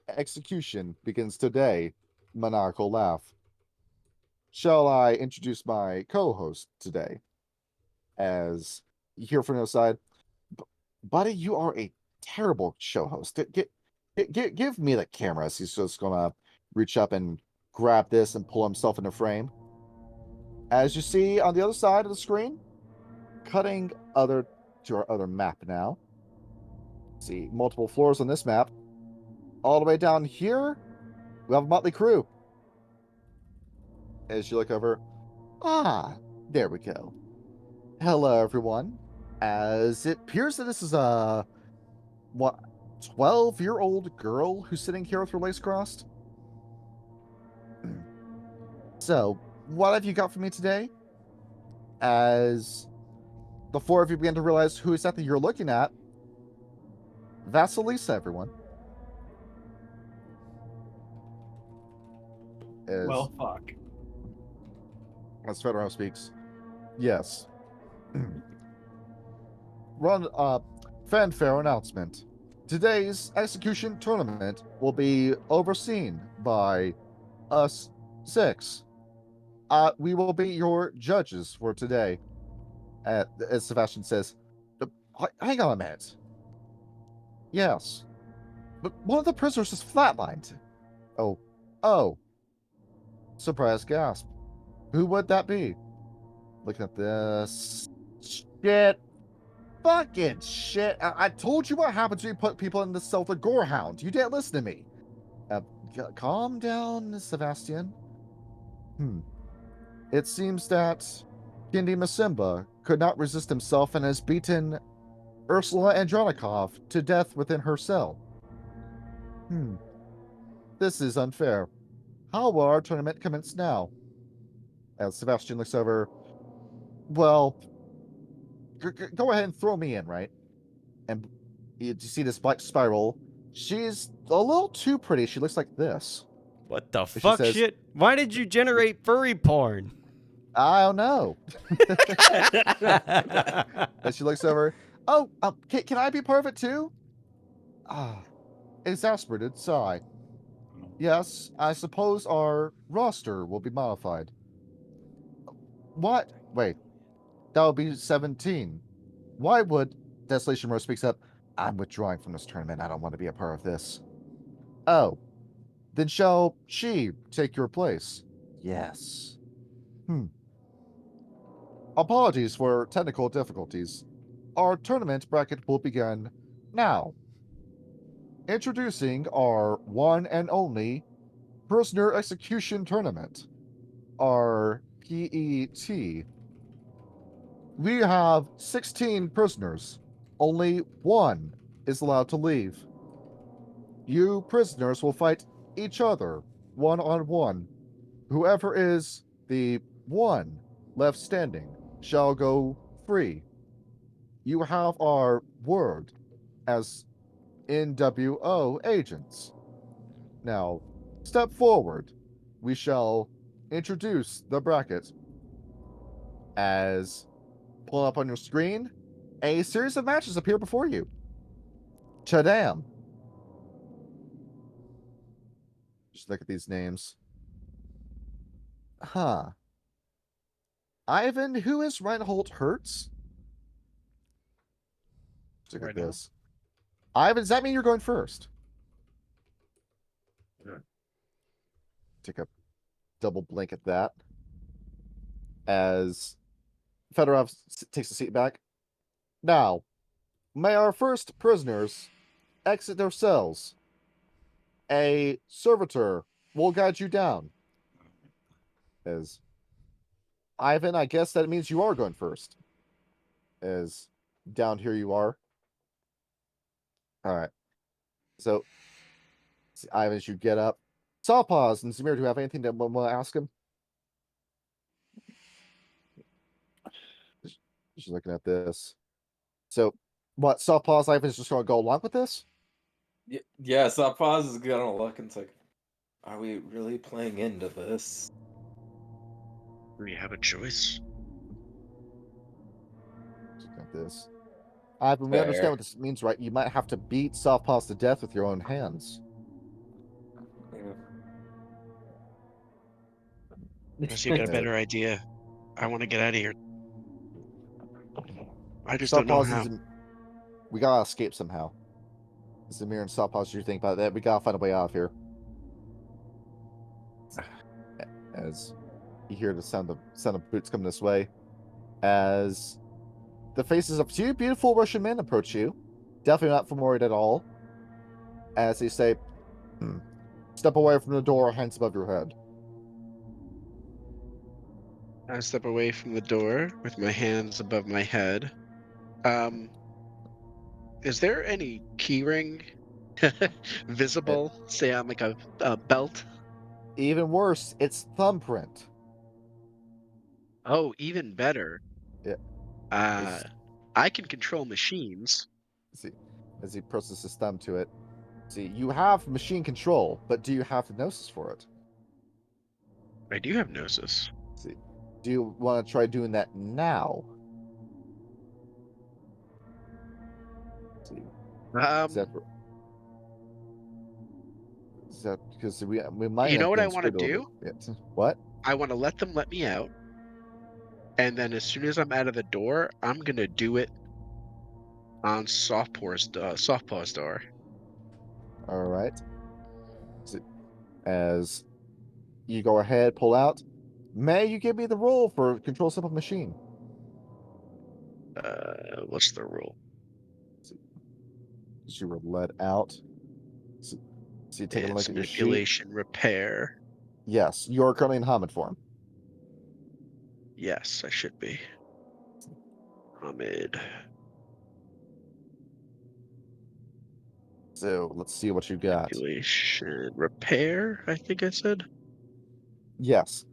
Execution begins today. Maniacal laugh. Shall I introduce my co-host today? As you hear from the other side, buddy, you are a terrible show host. Give me the camera. As he's just gonna reach up and grab this and pull himself into frame. As you see on the other side of the screen, cutting to our other map now. See multiple floors on this map. All the way down here, we have a motley crew. As you look over, there we go. Hello, everyone. As it appears that this is a 12-year-old girl who's sitting here with her legs crossed. So, what have you got for me today? As the four of you begin to realize who exactly you're looking at, that's Elisa, everyone. Well, fuck. As Fedorov speaks, yes. Fanfare announcement. Today's execution tournament will be overseen by us 6. We will be your judges for today. As Sebastian says, hang on a minute. Yes. But one of the prisoners is flatlined. Oh. Surprise gasp. Who would that be? Looking at this. Shit. Fucking shit. I told you what happens when you put people in the cell with a gorehound. You didn't listen to me. Calm down, Sebastian. It seems that Kindy Masimba could not resist himself and has beaten Ursula Andronikov to death within her cell. This is unfair. How will our tournament commence now? As Sebastian looks over, well, go ahead and throw me in, right? And you see this black spiral. She's a little too pretty. She looks like this. What the fuck says, shit? Why did you generate furry porn? I don't know. And she looks over. Can I be part of it too? Exasperated sigh. Yes, I suppose our roster will be modified. What? Wait. That would be 17. Why would... Desolation Rose speaks up. I'm withdrawing from this tournament. I don't want to be a part of this. Oh. Then shall she take your place? Yes. Apologies for technical difficulties. Our tournament bracket will begin now. Introducing our one and only Prisoner Execution Tournament, our PET. We have 16 prisoners. Only one is allowed to leave. You prisoners will fight each other one-on-one. Whoever is the one left standing shall go free. You have our word as NWO agents. Now, step forward. We shall introduce the bracket as pull up on your screen. A series of matches appear before you. Chadam. Just look at these names. Huh. Ivan, who is Reinhold Hertz? Look at this. Ivan, does that mean you're going first? Yeah. Take a double blink at that. As Fedorov takes a seat back. Now, may our first prisoners exit their cells. A servitor will guide you down. As Ivan, I guess that means you are going first. As down here you are. All right. So, Ivan, as you get up, Sawpaws and Zamir, do you have anything to want to ask him? Just looking at this. So, what, Sawpaws, Ivan is just going to go along with this? Yeah, Sawpaws is gonna look and it's like, are we really playing into this? Do we have a choice? Just looking at this. Ivan, we Fair. understand what this means, right? You might have to beat Softpaws to death with your own hands. Unless you got a better idea. I want to get out of here. I just don't know Softpaws how. we gotta escape somehow. Zamir and Softpaws, you think about that? We gotta find a way out of here. As you hear the sound of boots coming this way, as the faces of two beautiful Russian men approach you, definitely not worried at all. As they say, step away from the door, hands above your head. I step away from the door with my hands above my head. Is there any keyring visible, say on like a belt? Even worse, it's thumbprint. Oh, even better. Yeah. I can control machines. See, as he presses his thumb to it. See, you have machine control, but do you have the gnosis for it? I do have gnosis. See, do you want to try doing that now? See, is that because we might You know have what I been want to screwed a do? little bit. What? I want to let them let me out, and then as soon as I'm out of the door, I'm gonna do it on Softpaw's door. All right. See, as you go ahead, pull out. May you give me the roll for control simple machine? What's the rule? You were let out. So you taking a look It's at your sheet. manipulation repair. Yes, you are currently in Hamid form. Yes, I should be. Hamid. So let's see what you got. Manipulation repair, I think I said. Yes.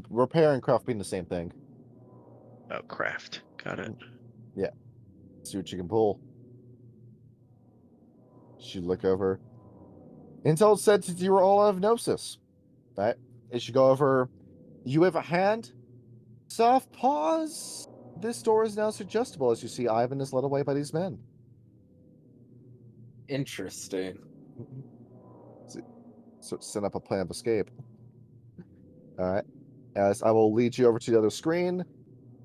Repair and craft being the same thing. Oh, craft. Got it. Yeah. See what you can pull. Should look over. Intel said that you were all out of gnosis. Right? It should go over. You have a hand. Soft pause. This door is now suggestible as you see Ivan is led away by these men. Interesting. So set up a plan of escape. All right. As I will lead you over to the other screen.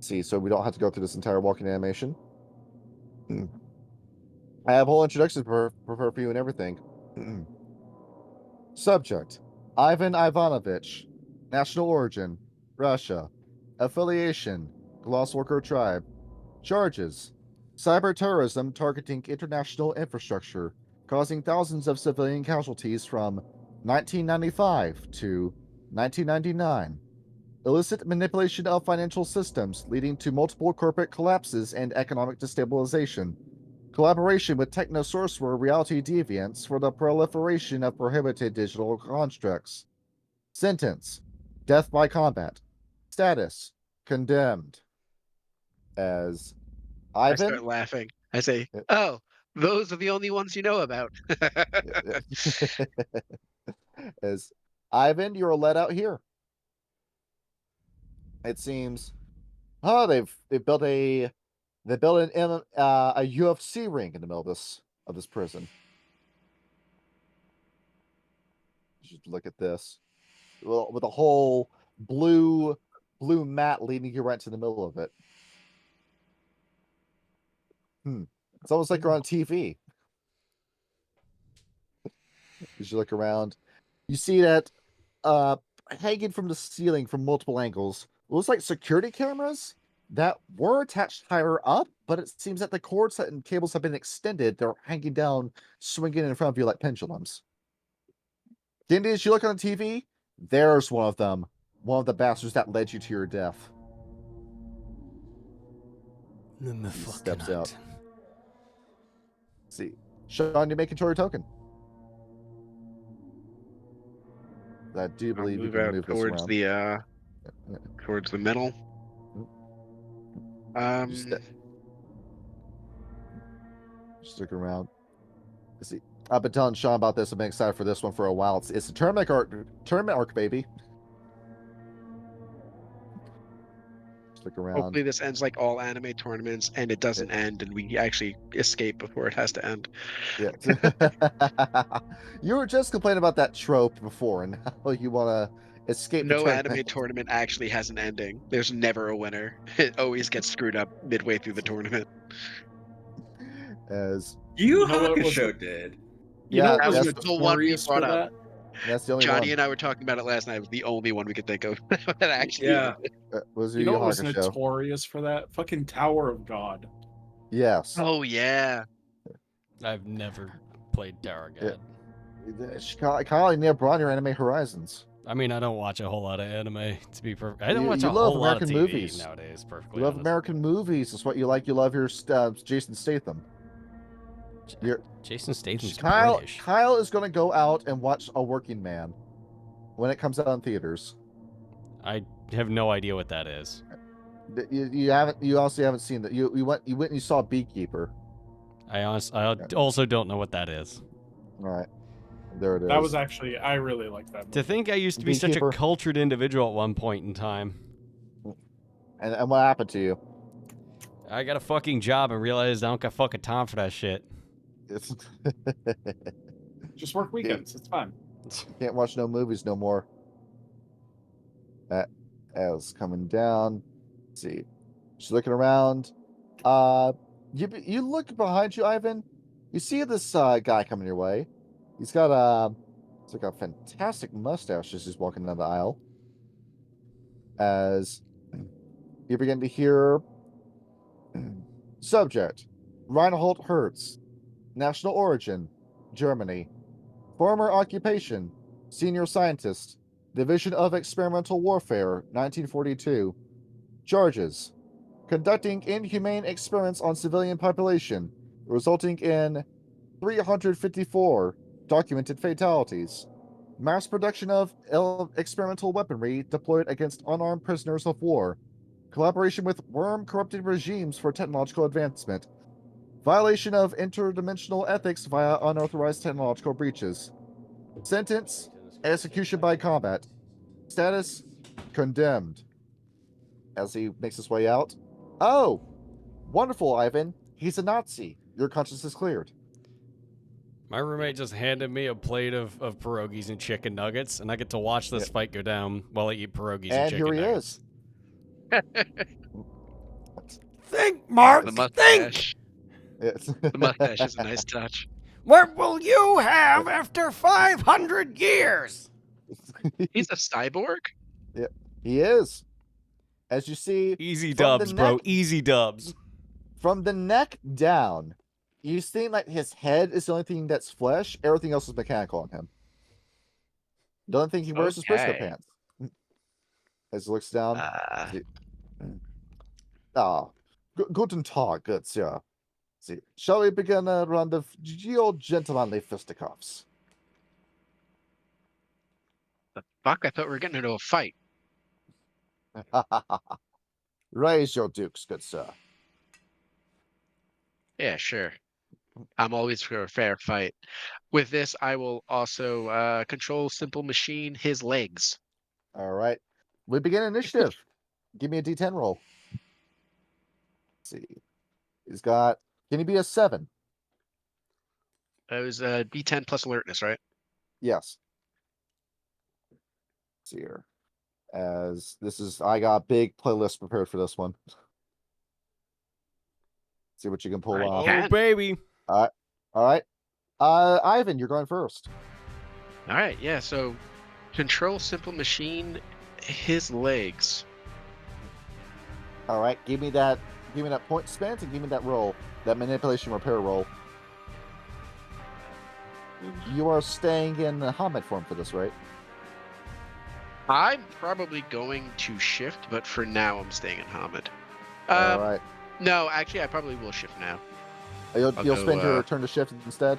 See, so we don't have to go through this entire walking animation. I have whole introductions for you and everything. Subject: Ivan Ivanovich. National origin: Russia. Affiliation: Glossworker tribe. Charges: cyber terrorism targeting international infrastructure, causing thousands of civilian casualties from 1995 to 1999. Illicit manipulation of financial systems leading to multiple corporate collapses and economic destabilization. Collaboration with techno-sorcerer reality deviants for the proliferation of prohibited digital constructs. Sentence: death by combat. Status: condemned. As I Ivan? start laughing. I say, "Oh, Those are the only ones you know about. As Ivan, you're let out here. It seems, they've built a a UFC ring in the middle of this prison. You should look at this. Well, with a whole blue mat leading you right to the middle of it. It's almost like you're on TV. As you look around, you see that hanging from the ceiling from multiple angles looks like security cameras that were attached higher up, but it seems that the cords and cables have been extended. They're hanging down, swinging in front of you like pendulums. Indy, as you look on the TV, there's one of them. One of the bastards that led you to your death. He Steps out. See, Sean, you make a Tory token. I do I'll believe you move can out move this towards around. towards the middle. Just look around. See, I've been telling Sean about this. I've been excited for this one for a while. It's a tournament arc, baby. Just look around. Hopefully this ends like all anime tournaments and it doesn't end and we actually escape before it has to end. Yeah. You were just complaining about that trope before and how you want to escape the No tournament. anime tournament actually has an ending. There's never a winner. It always gets screwed up midway through the tournament. As You know what was Hakusho did. You know Yeah, what was that's the one we notorious brought for up. that? that's the only Johnny one. and I were talking about it last night. It was the only one we could think of that actually. Yeah. Was You know what was Hakusho? notorious for that? Fucking Tower of God. Yes. Oh yeah. I've never played Tower God. Kyle, you need to broaden your anime horizons. I mean, I don't watch a whole lot of anime. To be perfect, I don't You- watch you a love whole lot of American TV movies. nowadays. Perfectly You love honest. American movies. That's what you like. You love your Jason Statham. Jason Statham's Kyle British. is going to go out and watch A Working Man when it comes out in theaters. I have no idea what that is. You also haven't seen that. You went and you saw Beekeeper. I also don't know what that is. All right, there it is. That was actually, I really liked that movie. To think I used to be such a Beekeeper. cultured individual at one point in time. And what happened to you? I got a fucking job and realized I don't got fucking time for that shit. It's Just work weekends. It's fine. can't watch no movies no more. As coming down. Let's see, just looking around. You look behind you, Ivan. You see this guy coming your way. He's got it's like a fantastic mustache as he's walking down the aisle. As you begin to hear subject: Reinhold Hertz, national origin, Germany, former occupation, senior scientist, Division of Experimental Warfare, 1942. Charges: conducting inhumane experiments on civilian population, resulting in 354 documented fatalities. Mass production of experimental weaponry deployed against unarmed prisoners of war. Collaboration with worm-corrupted regimes for technological advancement. Violation of interdimensional ethics via unauthorized technological breaches. Sentence: execution by combat. Status: condemned. As he makes his way out. Oh, wonderful, Ivan. He's a Nazi. Your conscience is cleared. My roommate just handed me a plate of pierogies and chicken nuggets, and I get to watch this fight go down while I eat pierogies and And chicken here he nuggets. is. Think, Mark. The Think. mustache. Yes. The mustache is a nice touch. What will you have after 500 years? He's a cyborg? He is. As you see, Easy from the dubs, bro. neck- Easy dubs. from the neck down, you think like his head is the only thing that's flesh. Everything else is mechanical on him. The only thing he wears is Briscoe Okay. pants. As he looks down. Guten Tag, good sir. See, shall we begin a round of gentlemanly fisticuffs? The fuck? I thought we were getting into a fight. Raise your dukes, good sir. Yeah, sure. I'm always for a fair fight. With this, I will also control simple machine his legs. All right. We begin initiative. Give me a D10 roll. Let's see. He's got. Can he be a 7? It was a D10 plus alertness, right? Yes. Let's see here. As this is, I got a big playlist prepared for this one. See what you can pull Right. off. Oh, Can. baby. All right. Ivan, you're going first. All right, yeah. So, control simple machine his legs. All right. Give me that point spent and give me that roll. That manipulation repair roll. You are staying in the Hamid form for this, right? I'm probably going to shift, but for now, I'm staying in Hamid. All right. No, actually, I probably will shift now. You'll I'll spend go, your turn to shift instead.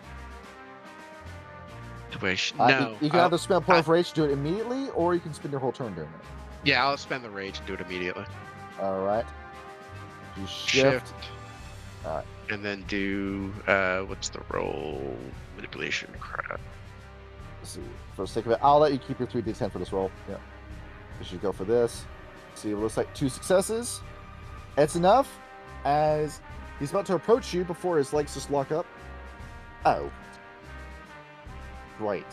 No, You can either spend a point of rage to do it immediately, or you can spend your whole turn doing it. yeah, I'll spend the rage and do it immediately. All right. You shift. All right. And then do what's the roll? Manipulation crap. Let's see. For the sake of it, I'll let you keep your 3d10 for this roll. Yeah. You should go for this. See, it looks like 2 successes. It's enough, as he's about to approach you before his legs just lock up. Oh. Right.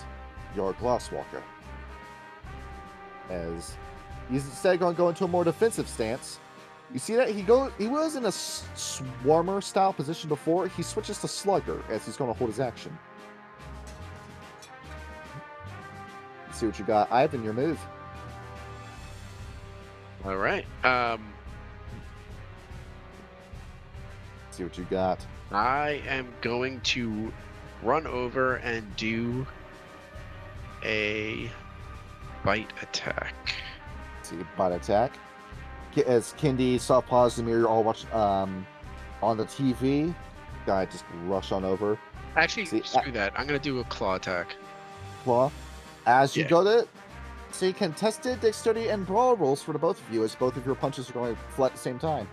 You're a Glasswalker. As he's instead going to go into a more defensive stance. You see that he was in a swarmer style position before. He switches to Slugger as he's going to hold his action. Let's see what you got, Ivan. Your move. All right. See what you got. I am going to run over and do a bite attack. Let's see, bite attack. As Kendi, Soft Pause, and you're all watching on the TV. Guy just rush on over. Actually, See, screw that. I'm gonna do a claw attack. Claw. As you Yeah. go to see contested dexterity and brawl rolls for the both of you, as both of your punches are going flat at the same time.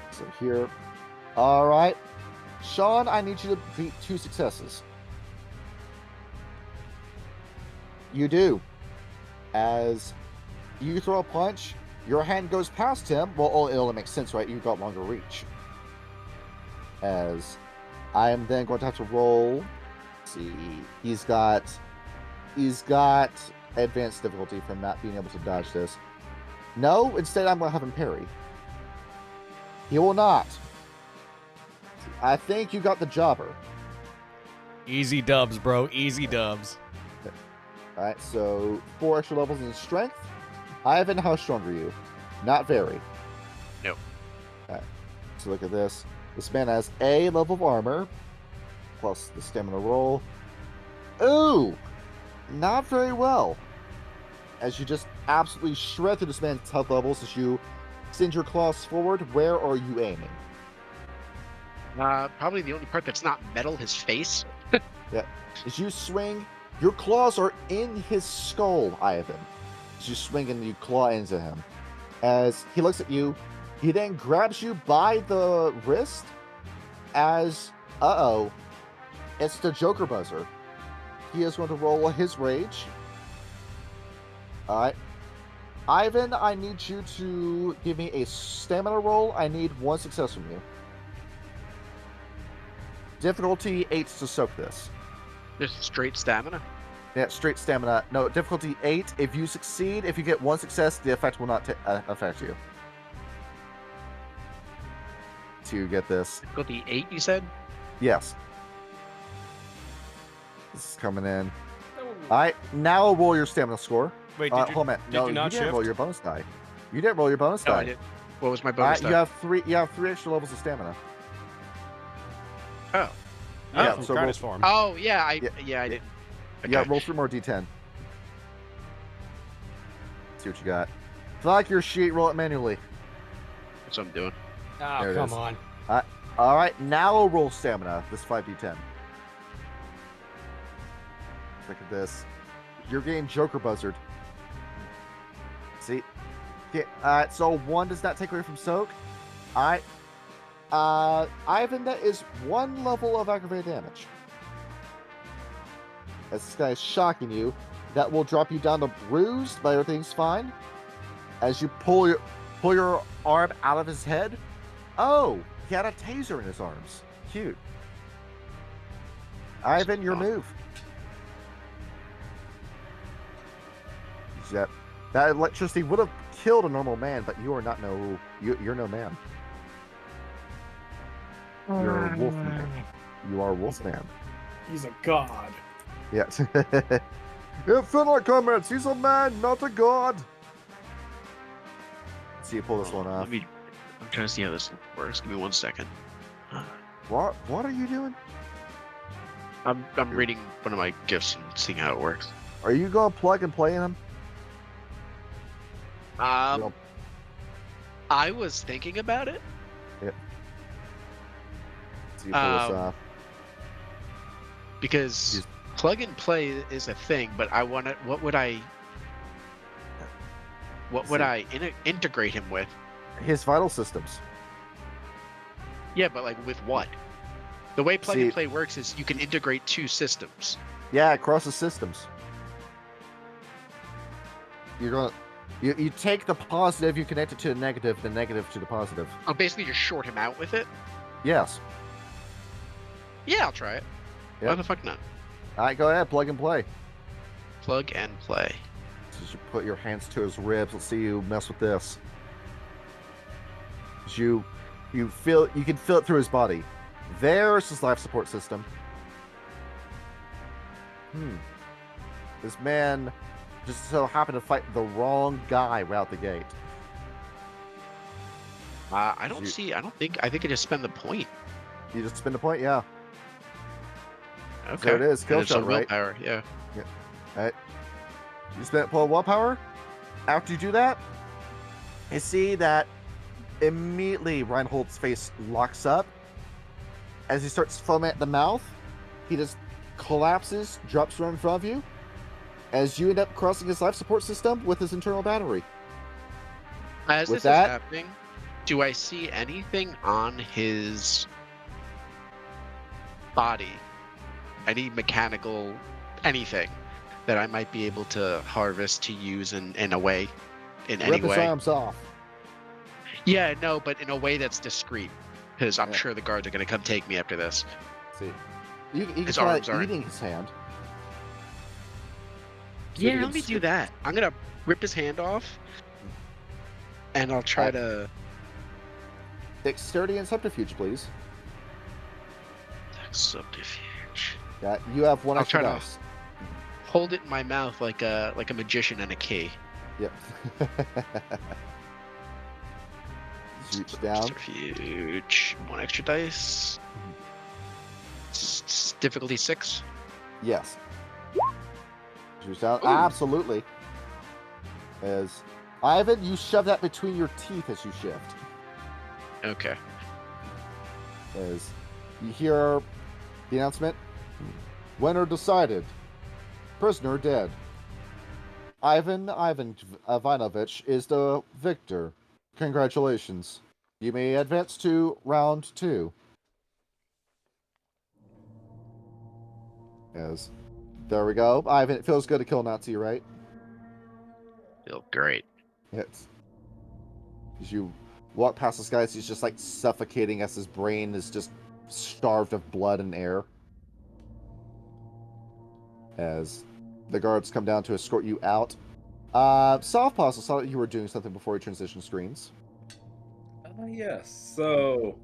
So here. All right. Sean, I need you to beat 2 successes. You do. As you throw a punch, your hand goes past him. Well, it only makes sense, right? You've got longer reach. As I am then going to have to roll. Let's see, he's got advanced difficulty from not being able to dodge this. No, instead I'm going to have him parry. He will not. I think you got the jobber. Easy dubs, bro. Easy dubs. All right, so 4 extra levels in strength. Ivan, how strong are you? Not very. Nope. All right, so look at this. This man has a level of armor, plus the stamina roll. Ooh, not very well. As you just absolutely shred through this man's health levels as you send your claws forward. Where are you aiming? Probably the only part that's not metal, his face. Yeah. As you swing, your claws are in his skull, Ivan. As you swing and you claw into him. As he looks at you, he then grabs you by the wrist as, it's the Joker buzzer. He is going to roll his rage. All right. Ivan, I need you to give me a stamina roll. I need 1 success from you. Difficulty 8 to soak this. Just straight stamina. Yeah, straight stamina. No, difficulty 8. If you succeed, if you get 1 success, the effect will not affect you. To get this. Difficulty 8, you said? Yes. This is coming in. All right, now roll your stamina score. Wait, Hold on. did No, you not didn't roll shift? your bonus die. You didn't roll your bonus No, die. I did. What was my All bonus right, you have 3. You have 3 extra levels of stamina. Oh. Yeah, from so Kratos roll- form. Oh, yeah, I Yeah. did. Yeah, Okay. roll 3 more d10. See what you got. Feel like your sheet, roll it manually. That's what I'm doing. Oh, There it come is. on. All right, now I'll roll stamina. This 5d10. Look at this. You're getting Joker buzzard. See? Okay, all right, so 1 does not take away from soak. All right. Ivan, that is 1 level of aggravated damage. As this guy is shocking you, that will drop you down to bruised, but everything's fine. As you pull your arm out of his head. Oh, he had a taser in his arms. Cute. Ivan, your move. Yep. That electricity would have killed a normal man, but you are not you're no man. You're a wolf man. You are a wolf man. He's a god. Yes. Infinite comments. He's a man, not a god. See you pull this one off. I'm trying to see how this works. Give me 1 second. What are you doing? I'm reading one of my gifts and seeing how it works. Are you going to plug and play in him? I was thinking about it. Yep. So you pull this off. Because plug and play is a thing, but what would I integrate him with? His vital systems. Yeah, but like with what? The way plug and play works is you can integrate 2 systems. Yeah, it crosses systems. You take the positive, you connect it to the negative to the positive. Oh, basically just short him out with it? Yes. Yeah, I'll try it. Yep. Why the fuck not? Alright, go ahead, plug and play. Plug and play. So you put your hands to his ribs. Let's see you mess with this. You can feel it through his body. There's his life support system. This man just so happened to fight the wrong guy right out the gate. I think I just spend the point. You just spend a point, yeah. Okay. There it is, kill shot, right? Willpower, yeah. Alright. You spend pull willpower. After you do that, you see that immediately Reinhold's face locks up. As he starts foaming at the mouth, he just collapses, drops right in front of you, as you end up crossing his life support system with his internal battery. As With this that- is happening, do I see anything on his body? Any mechanical anything that I might be able to harvest to use in any way? Rip his arms off. Yeah, no, but in a way that's discreet. Because I'm Yeah. sure the guards are going to come take me after this. See, you can His try arms aren't- eating his hand. Yeah, let me do that. I'm going to rip his hand off. And I'll try to... Dexterity and subterfuge, please. Subterfuge. Yeah, you have 1 I'll extra try to- dice. Hold it in my mouth like a magician and a key. Yep. Reach down. Subterfuge. 1 extra dice. Difficulty 6. Yes. Reach down. Ooh. Absolutely. As Ivan, you shove that between your teeth as you shift. Okay. As you hear the announcement, winner decided. Prisoner dead. Ivan Ivanovich is the victor. Congratulations. You may advance to round 2. As there we go. Ivan, it feels good to kill a Nazi, right? Feel great. Yes. As you walk past this guy, he's just like suffocating as his brain is just starved of blood and air. As the guards come down to escort you out. Softpaws, I saw that you were doing something before you transition screens. Yes. So,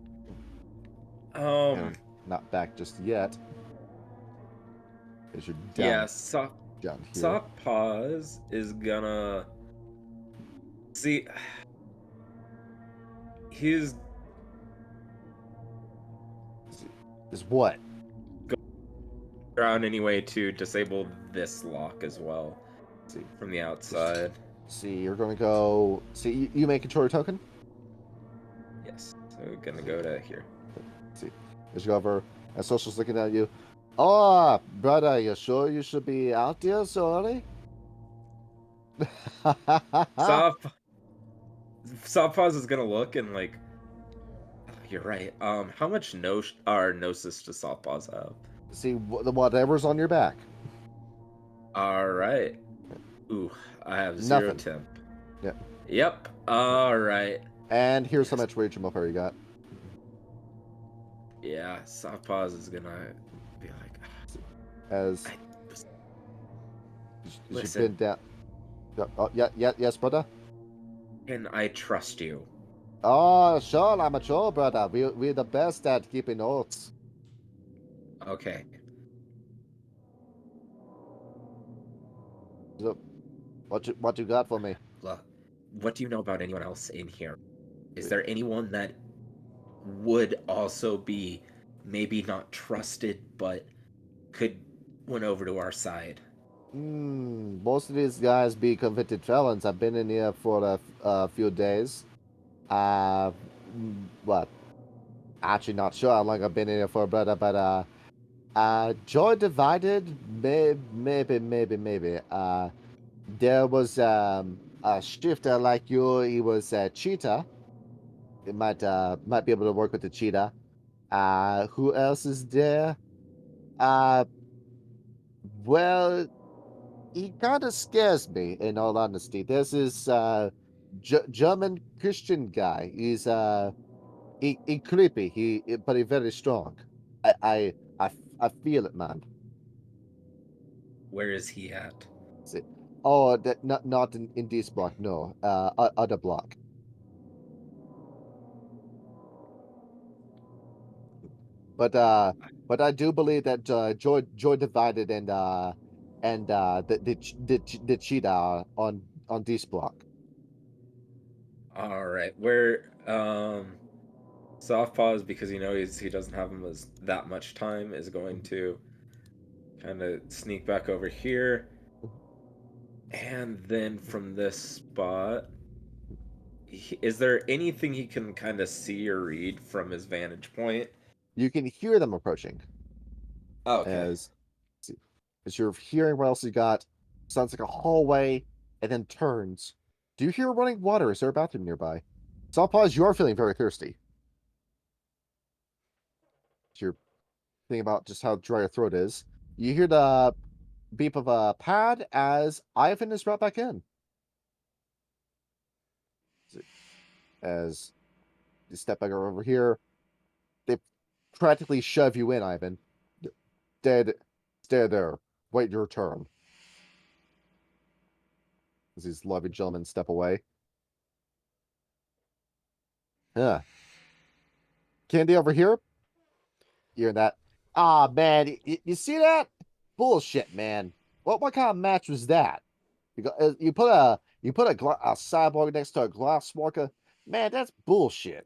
Not back just yet. As you're down, yeah, down here. Softpaws is gonna see his Is what? around anyway to disable this lock as well. See from the outside. See, you're going to go. See, you may control your token. Yes. So we're gonna go to here. See, as you go over, and Social's looking at you. Oh, brother, you sure you should be out there so early? Softpaws is gonna look and like you're right. How much our gnosis does Softpaws have? See whatever's on your back. All right. Ooh, I have 0 Nothing. temp. Yeah. Yep. All right. And here's how Yes. much rage and willpower you got. Yeah, Softpaws is gonna be like, As I- you've listen. been down. Oh, yes, brother. Can I trust you? Oh, sure, I'm a sure, brother. We're the best at keeping oaths. Okay. So, what you got for me? Look, what do you know about anyone else in here? Is there anyone that would also be maybe not trusted, but could win over to our side? Most of these guys be convicted felons. I've been in here for a few days. What? Actually, not sure how long I've been in here for, brother, but Joy Divided, maybe. There was a shifter like you. He was a cheetah. It might be able to work with the cheetah. Who else is there? Uh, well, he kind of scares me, in all honesty. There's this German Christian guy. He's he creepy. But he very strong. I I I feel it, man. Where is he at? See. Oh, that not in this block. No, other block. But I do believe that Joy Divided and the cheetah are on this block. All right. Where Softpaws, because he doesn't have him as that much time, is going to kind of sneak back over here, and then from this spot, is there anything he can kind of see or read from his vantage point? You can hear them approaching. Oh, okay. As you're hearing what else you got. Sounds like a hallway, and then turns. Do you hear running water? Is there a bathroom nearby? Softpaws, you are feeling very thirsty. You're thinking about just how dry your throat is. You hear the beep of a pad as Ivan is brought back in. As you step back over here, they practically shove you in, Ivan. Dead. Stay there. Wait your turn. As these lovely gentlemen step away. Yeah. Candy over here. You're that. Ah, man. You see that? Bullshit, man. What kind of match was that? You put a cyborg next to a glass walker. Man, that's bullshit.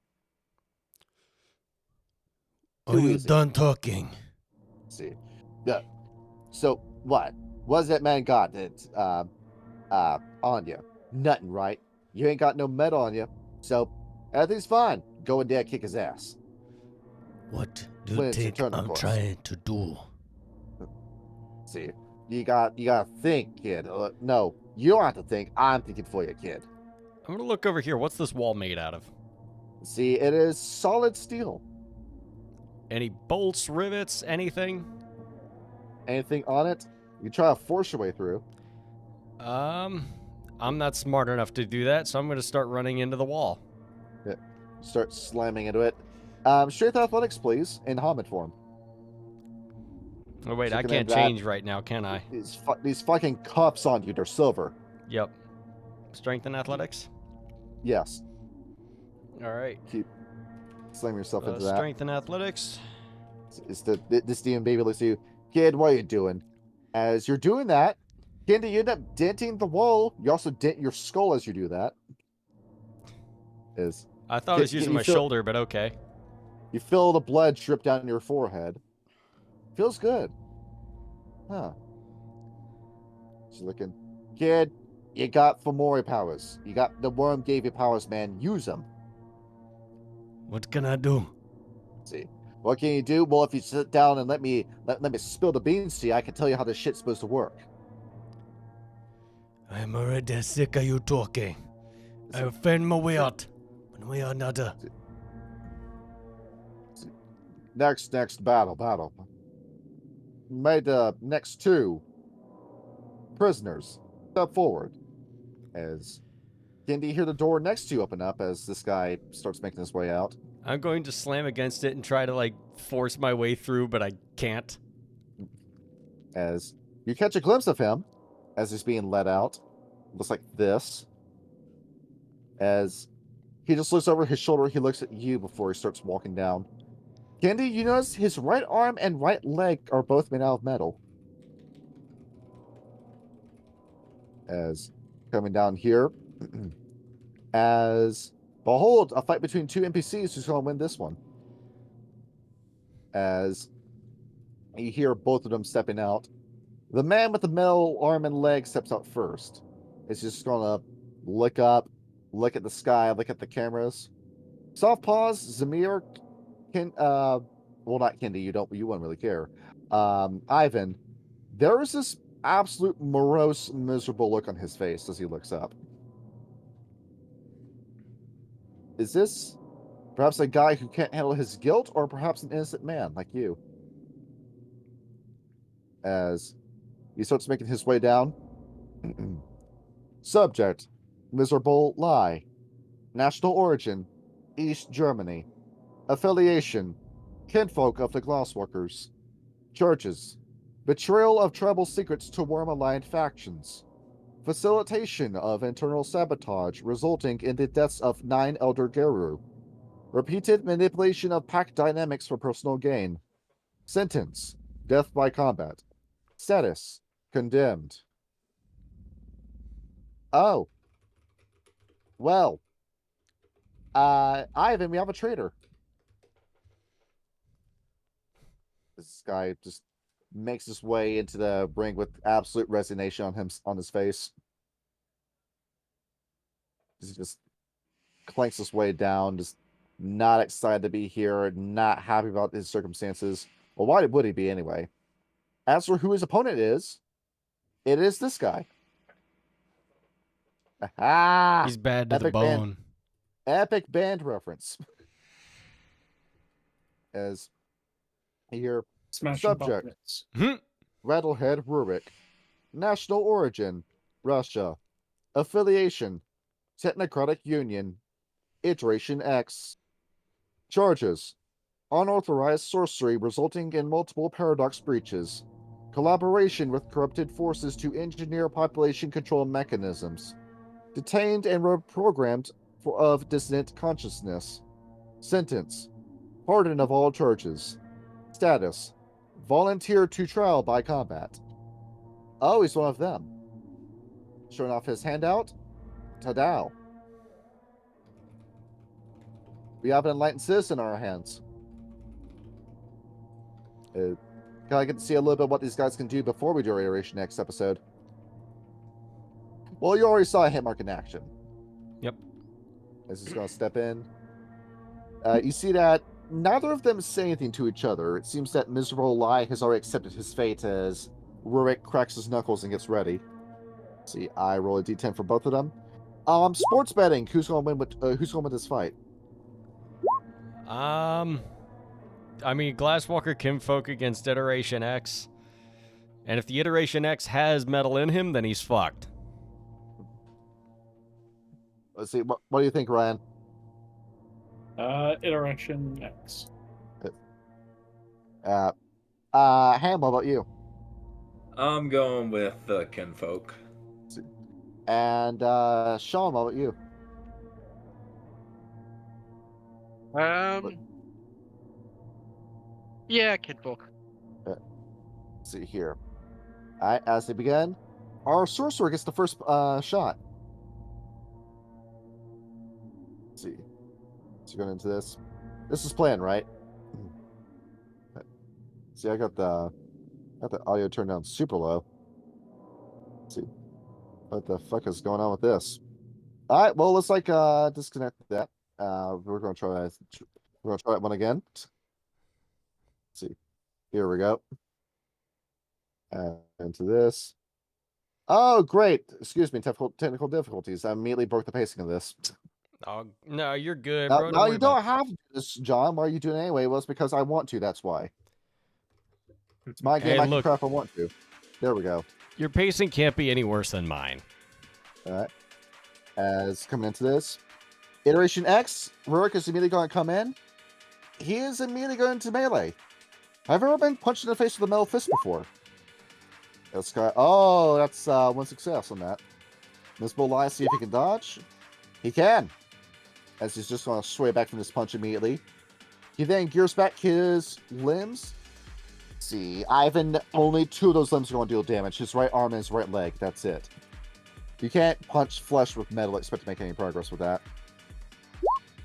Are you done talking? Let's see. Yeah. So what? What's that man got that's on you? Nothing, right? You ain't got no metal on you. So everything's fine. Go in there, kick his ass. What do you When it's your think turn, of I'm course. trying to do? See, you gotta think, kid. No, you don't have to think. I'm thinking for you, kid. I'm gonna look over here. What's this wall made out of? See, it is solid steel. Any bolts, rivets, anything? Anything on it, you try to force your way through. I'm not smart enough to do that, so I'm gonna start running into the wall. Yeah. Start slamming into it. Strength athletics, please, in Hobbit form. Oh wait, So I can can't have that. change right now, can I? These fucking cups on you, they're silver. Yep. Strength and athletics? Yes. Alright. Keep slamming yourself into that. Strength and athletics. This demon baby looks at you. Kid, what are you doing? As you're doing that, Candy, you end up denting the wall. You also dent your skull as you do that. I thought I was using my shoulder, but okay. You feel the blood drip down your forehead. Feels good. Huh. She's looking. Kid, you got Fomori powers. You got the worm gave you powers, man. Use them. What can I do? See. What can you do? Well, if you sit down and let me spill the beans to you, I can tell you how this shit's supposed to work. I'm already sick of you talking. I'll find my way out. One way or another. Next battle. Made the next 2 prisoners step forward. As Kendi hear the door next to you open up as this guy starts making his way out. I'm going to slam against it and try to like force my way through, but I can't. As you catch a glimpse of him as he's being let out. Looks like this. As he just looks over his shoulder, he looks at you before he starts walking down. Kendi, you notice his right arm and right leg are both made out of metal. As coming down here, as behold, a fight between 2 NPCs who's going to win this one. As you hear both of them stepping out. The man with the metal arm and leg steps out first. He's just going to look up, look at the sky, look at the cameras. Soft pause, Zamir, well, not Kendi, you wouldn't really care. Ivan, there is this absolute morose, miserable look on his face as he looks up. Is this perhaps a guy who can't handle his guilt, or perhaps an innocent man like you? As he starts making his way down. Subject, miserable lie. National origin, East Germany. Affiliation, kinfolk of the Glasswalkers. Charges, betrayal of tribal secrets to worm-aligned factions. Facilitation of internal sabotage resulting in the deaths of 9 Elder Geru. Repeated manipulation of pack dynamics for personal gain. Sentence, death by combat. Status, condemned. Oh. Well. Ivan, we have a traitor. This guy just makes his way into the ring with absolute resignation on his face. He just clanks his way down, just not excited to be here, not happy about his circumstances. Well, why would he be anyway? As for who his opponent is, it is this guy. Aha! He's bad to the bone. Epic band reference. As here, Smashing subject, pumpkins. Rattlehead Rurik. National origin, Russia. Affiliation, Technocratic Union. Iteration X. Charges, unauthorized sorcery resulting in multiple paradox breaches. Collaboration with corrupted forces to engineer population control mechanisms. Detained and reprogrammed of dissonant consciousness. Sentence, pardon of all charges. Status, volunteer to trial by combat. Oh, he's one of them. Showing off his handout. Ta-dow. We have an enlightened citizen on our hands. Can I get to see a little bit what these guys can do before we do Iteration next episode? Well, you already saw a hit mark in action. Yep. This is going to step in. You see that neither of them say anything to each other. It seems that Miserable Lie has already accepted his fate as Rurik cracks his knuckles and gets ready. Let's see, I roll a d10 for both of them. Sports betting. Who's going to win this fight? I mean, Glasswalker Kinfolk against Iteration X. And if the Iteration X has metal in him, then he's fucked. Let's see. What do you think, Ryan? Iteration X. Ham, how about you? I'm going with the kinfolk. And Sean, how about you? Yeah, kinfolk. Let's see here. All right, as they begin, our sorcerer gets the first shot. Let's see. So going into this. This is planned, right? See, I got the audio turned down super low. Let's see. What the fuck is going on with this? All right, well, let's disconnect that. We're gonna try that one again. Let's see. Here we go. Into this. Oh, great. Excuse me, technical difficulties. I immediately broke the pacing of this. Oh, no, you're good, Now, bro. Don't now worry you about don't have to do this, John. Why are you doing it anyway? Well, it's because I want to. That's why. It's my game. Hey, I can look. craft if I want to. There we go. Your pacing can't be any worse than mine. All right. As coming into this, Iteration X, Rurik is immediately going to come in. He is immediately going to melee. Have you ever been punched in the face with a metal fist before? Let's go. Oh, that's one success on that. Miserable Lie, see if he can dodge. He can. As he's just going to sway back from this punch immediately. He then gears back his limbs. Let's see, Ivan, only 2 of those limbs are going to deal damage. His right arm and his right leg. That's it. You can't punch flesh with metal, expect to make any progress with that.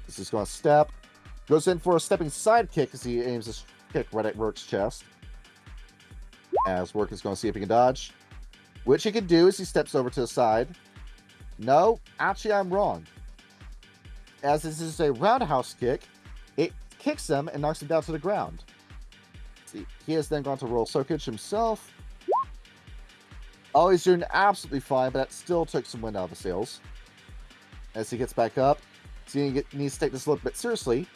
This is going to step. Goes in for a stepping side kick as he aims his kick right at Rourke's chest. As Rourke is going to see if he can dodge. Which he can do as he steps over to the side. No, actually I'm wrong. As this is a roundhouse kick, it kicks him and knocks him down to the ground. See, he has then gone to roll Soakage himself. Oh, he's doing absolutely fine, but that still took some wind out of the sails. As he gets back up, so he needs to take this a little bit seriously.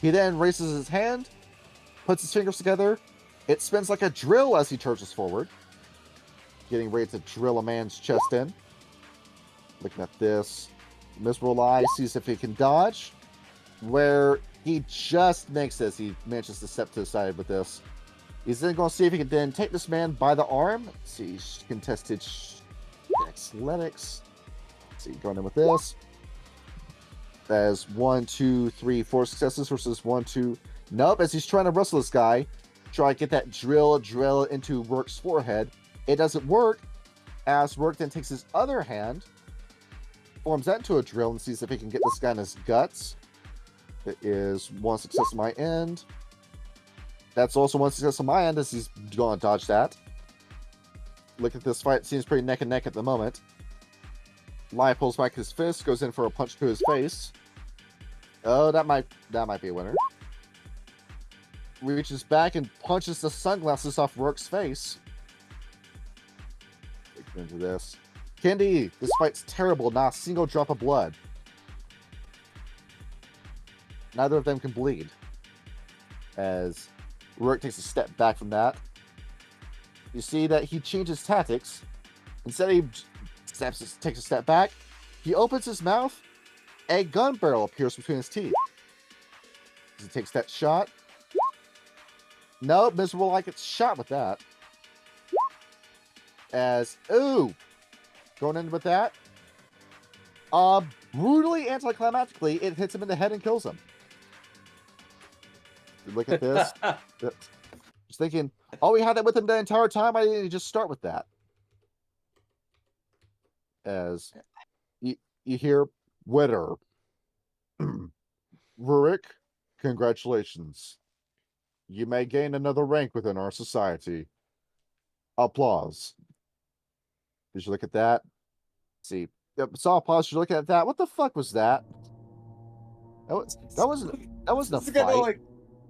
He then raises his hand, puts his fingers together. It spins like a drill as he charges forward, getting ready to drill a man's chest in. Looking at this, Miserable Eye sees if he can dodge, where he just makes this. He manages to step to the side with this. He's then going to see if he can then take this man by the arm. Let's see, contested athletics. Let's see, going in with this. As 1, 2, 3, 4 successes versus 1, 2. Nope, as he's trying to wrestle this guy, try to get that drill into Rourke's forehead. It doesn't work, as Rourke then takes his other hand, forms that into a drill, and sees if he can get this guy in his guts. It is 1 success on my end. That's also 1 success on my end, as he's going to dodge that. Look at this fight. It seems pretty neck and neck at the moment. Lai pulls back his fist, goes in for a punch to his face. Oh, that might be a winner. Reaches back and punches the sunglasses off Rourke's face. Get into this. Kendi, this fight's terrible. Not a single drop of blood. Neither of them can bleed. As Rourke takes a step back from that. You see that he changes tactics. Instead he takes a step back. He opens his mouth. A gun barrel appears between his teeth. As he takes that shot. No, Miserable Eye gets shot with that. As, ooh, going in with that. Brutally anticlimactically, it hits him in the head and kills him. Look at this. Just thinking, oh, we had that with him the entire time. Why didn't he just start with that? As you hear, Witter. Rurik, congratulations. You may gain another rank within our society. Applause. Did you look at that? See, saw applause. You look at that. What the fuck was that? That wasn't a Just gonna, fight. like,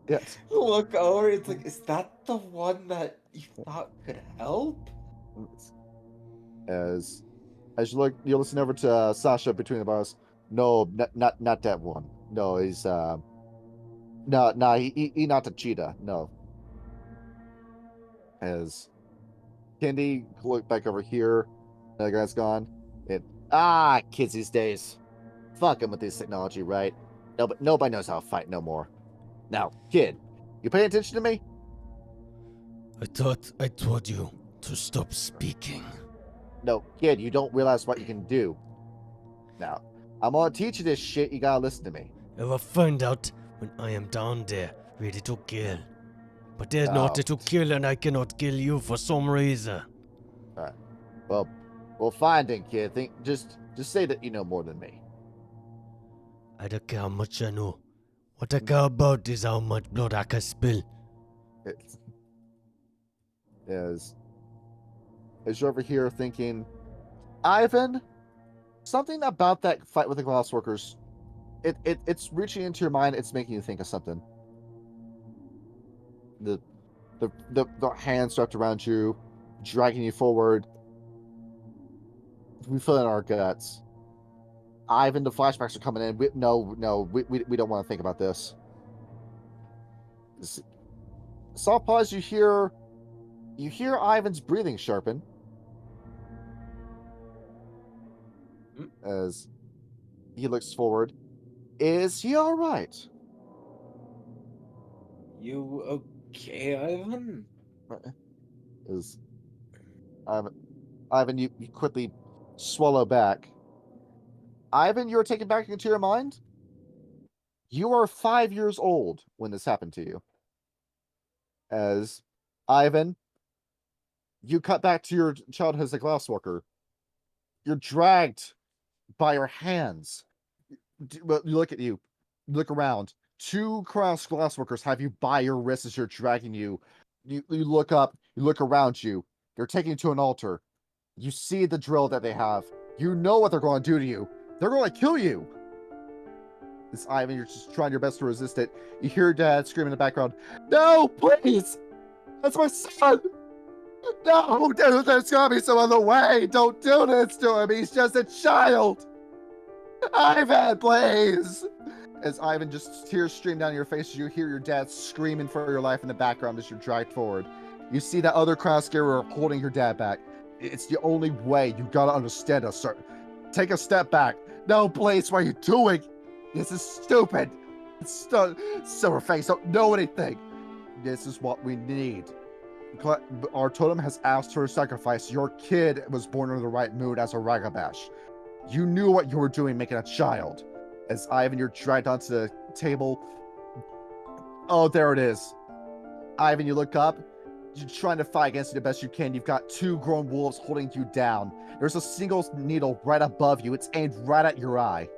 Yes. look over. It's like, is that the one that you thought could help? As you look, you listen over to Sasha between the bars. No, not that one. No, he's no, he not the cheetah. No. As Kendi look back over here, that guy's gone. Kids these days, fucking with this technology, right? Nobody knows how to fight no more. Now, kid, you paying attention to me? I thought I told you to stop speaking. No, kid, you don't realize what you can do. Now, I'm gonna teach you this shit. You gotta listen to me. I will find out when I am down there, ready to kill. But there's Oh. not to kill, and I cannot kill you for some reason. All right. Well, fine then, kid. Just say that you know more than me. I don't care how much I know. What I care about is how much blood I can spill. It's as you're over here thinking, Ivan, something about that fight with the glassworkers, it's reaching into your mind. It's making you think of something. The hands wrapped around you, dragging you forward. We feel in our guts. Ivan, the flashbacks are coming in. We don't want to think about this. Soft pause. You hear Ivan's breathing sharpen as he looks forward. Is he all right? You okay, Ivan? Is Ivan, you quickly swallow back. Ivan, you're taken back into your mind. You are 5 years old when this happened to you. As Ivan, you cut back to your childhood as a glasswalker. You're dragged by your hands. You look at you. Look around. 2 cross glassworkers have you by your wrists as you're dragging you. You look up. You look around you. They're taking you to an altar. You see the drill that they have. You know what they're going to do to you. They're going to kill you. This Ivan, you're just trying your best to resist it. You hear Dad screaming in the background, "No, please! That's my son! No, there's got to be some other way! Don't do this to him! He's just a child! Ivan, please!" As Ivan, just tears stream down your face, you hear your dad screaming for your life in the background as you're dragged forward. You see that other cross scarer holding your dad back. It's the only way. You gotta understand us, sir. Take a step back. No, please, what are you doing? This is stupid. It's Silverface don't know anything. This is what we need. Our totem has asked for a sacrifice. Your kid was born in the right mood as a Ragabash. You knew what you were doing making a child. As Ivan, you're dragged onto the table. Oh, there it is. Ivan, you look up. You're trying to fight against it the best you can. You've got 2 grown wolves holding you down. There's a single needle right above you. It's aimed right at your eye.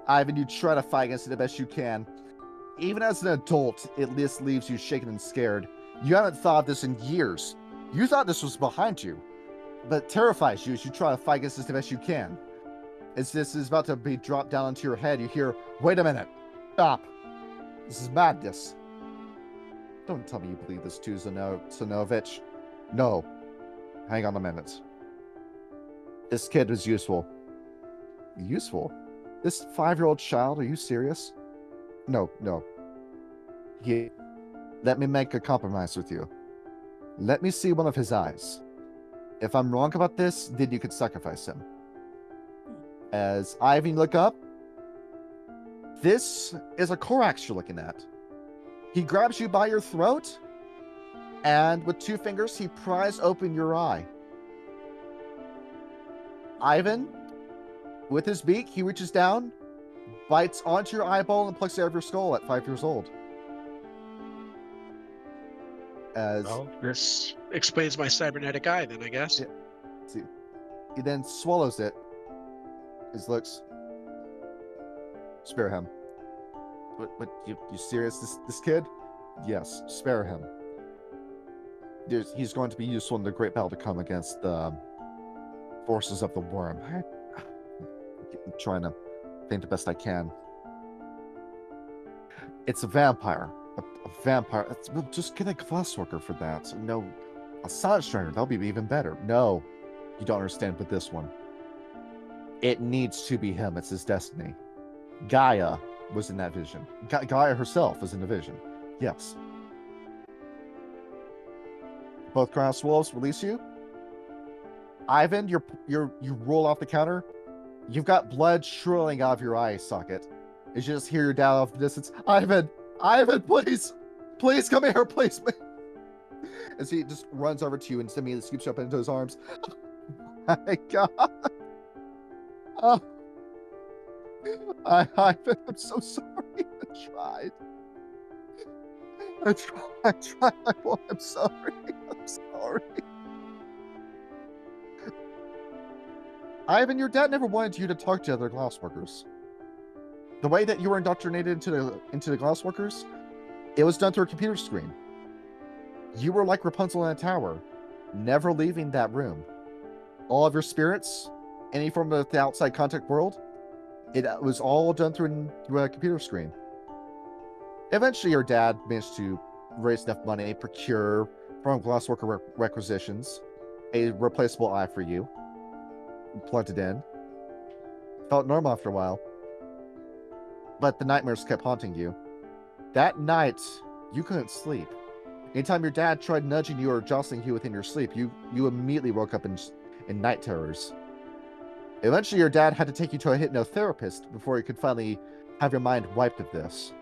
Ivan, you try to fight against it the best you can. Even as an adult, it just leaves you shaken and scared. You haven't thought of this in years. You thought this was behind you. But it terrifies you as you try to fight against this the best you can. As this is about to be dropped down into your head, you hear, "Wait a minute. Stop. This is madness. Don't tell me you believe this too, Zanovich. No. Hang on a minute. This kid was useful." Useful? This 5-year-old child? Are you serious? No. Let me make a compromise with you. Let me see one of his eyes. If I'm wrong about this, then you could sacrifice him. As Ivan, look up. This is a Korax you're looking at. He grabs you by your throat, and with 2 fingers, he pries open your eye. Ivan, with his beak, he reaches down, bites onto your eyeball, and plucks it out of your skull at 5 years old. Well, this explains my cybernetic eye, then, I guess. Yeah. See, he then swallows it. His looks. Spare him. What you serious? This kid? Yes, spare him. He's going to be useful in the great battle to come against the forces of the worm. I'm trying to think the best I can. It's a vampire. A vampire. We'll just get a glassworker for that. No, a sonic strider. That'll be even better. No, you don't understand. But this one, it needs to be him. It's his destiny. Gaia was in that vision. Gaia herself was in the vision. Yes. Both cross wolves release you. Ivan, you roll off the counter. You've got blood swirling out of your eye socket. You just hear your dad off the distance. Ivan, please come here, please. As he just runs over to you and immediately scoops you up into his arms. Oh my God. Oh. Ivan, I'm so sorry. I tried. I'm sorry. I'm sorry. Ivan, your dad never wanted you to talk to other glassworkers. The way that you were indoctrinated into the glassworkers, it was done through a computer screen. You were like Rapunzel in a tower, never leaving that room. All of your spirits, any form of the outside contact world, it was all done through a computer screen. Eventually, your dad managed to raise enough money, procure from glassworker requisitions a replaceable eye for you, plugged it in. Felt normal after a while. But the nightmares kept haunting you. That night, you couldn't sleep. Anytime your dad tried nudging you or jostling you within your sleep, you immediately woke up in night terrors. Eventually, your dad had to take you to a hypnotherapist before he could finally have your mind wiped of this.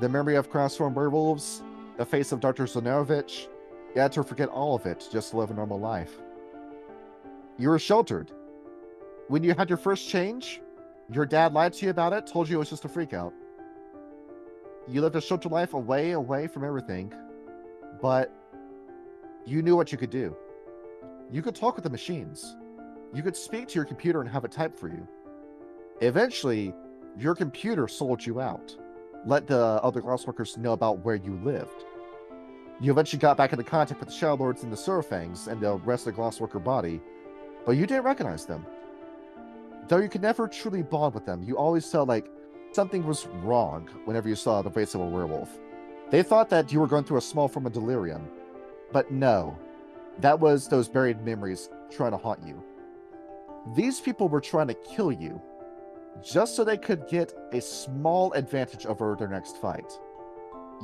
The memory of cross-formed werewolves, the face of Dr. Zonarovich, you had to forget all of it just to live a normal life. You were sheltered. When you had your first change, your dad lied to you about it, told you it was just a freak out. You lived a sheltered life away from everything, but you knew what you could do. You could talk with the machines. You could speak to your computer and have it type for you. Eventually, your computer sold you out. Let the other glassworkers know about where you lived. You eventually got back into contact with the Shadow Lords and the Surfangs and the rest of the glassworker body, but you didn't recognize them. Though you could never truly bond with them, you always felt like something was wrong whenever you saw the face of a werewolf. They thought that you were going through a small form of delirium, but no, that was those buried memories trying to haunt you. These people were trying to kill you, just so they could get a small advantage over their next fight.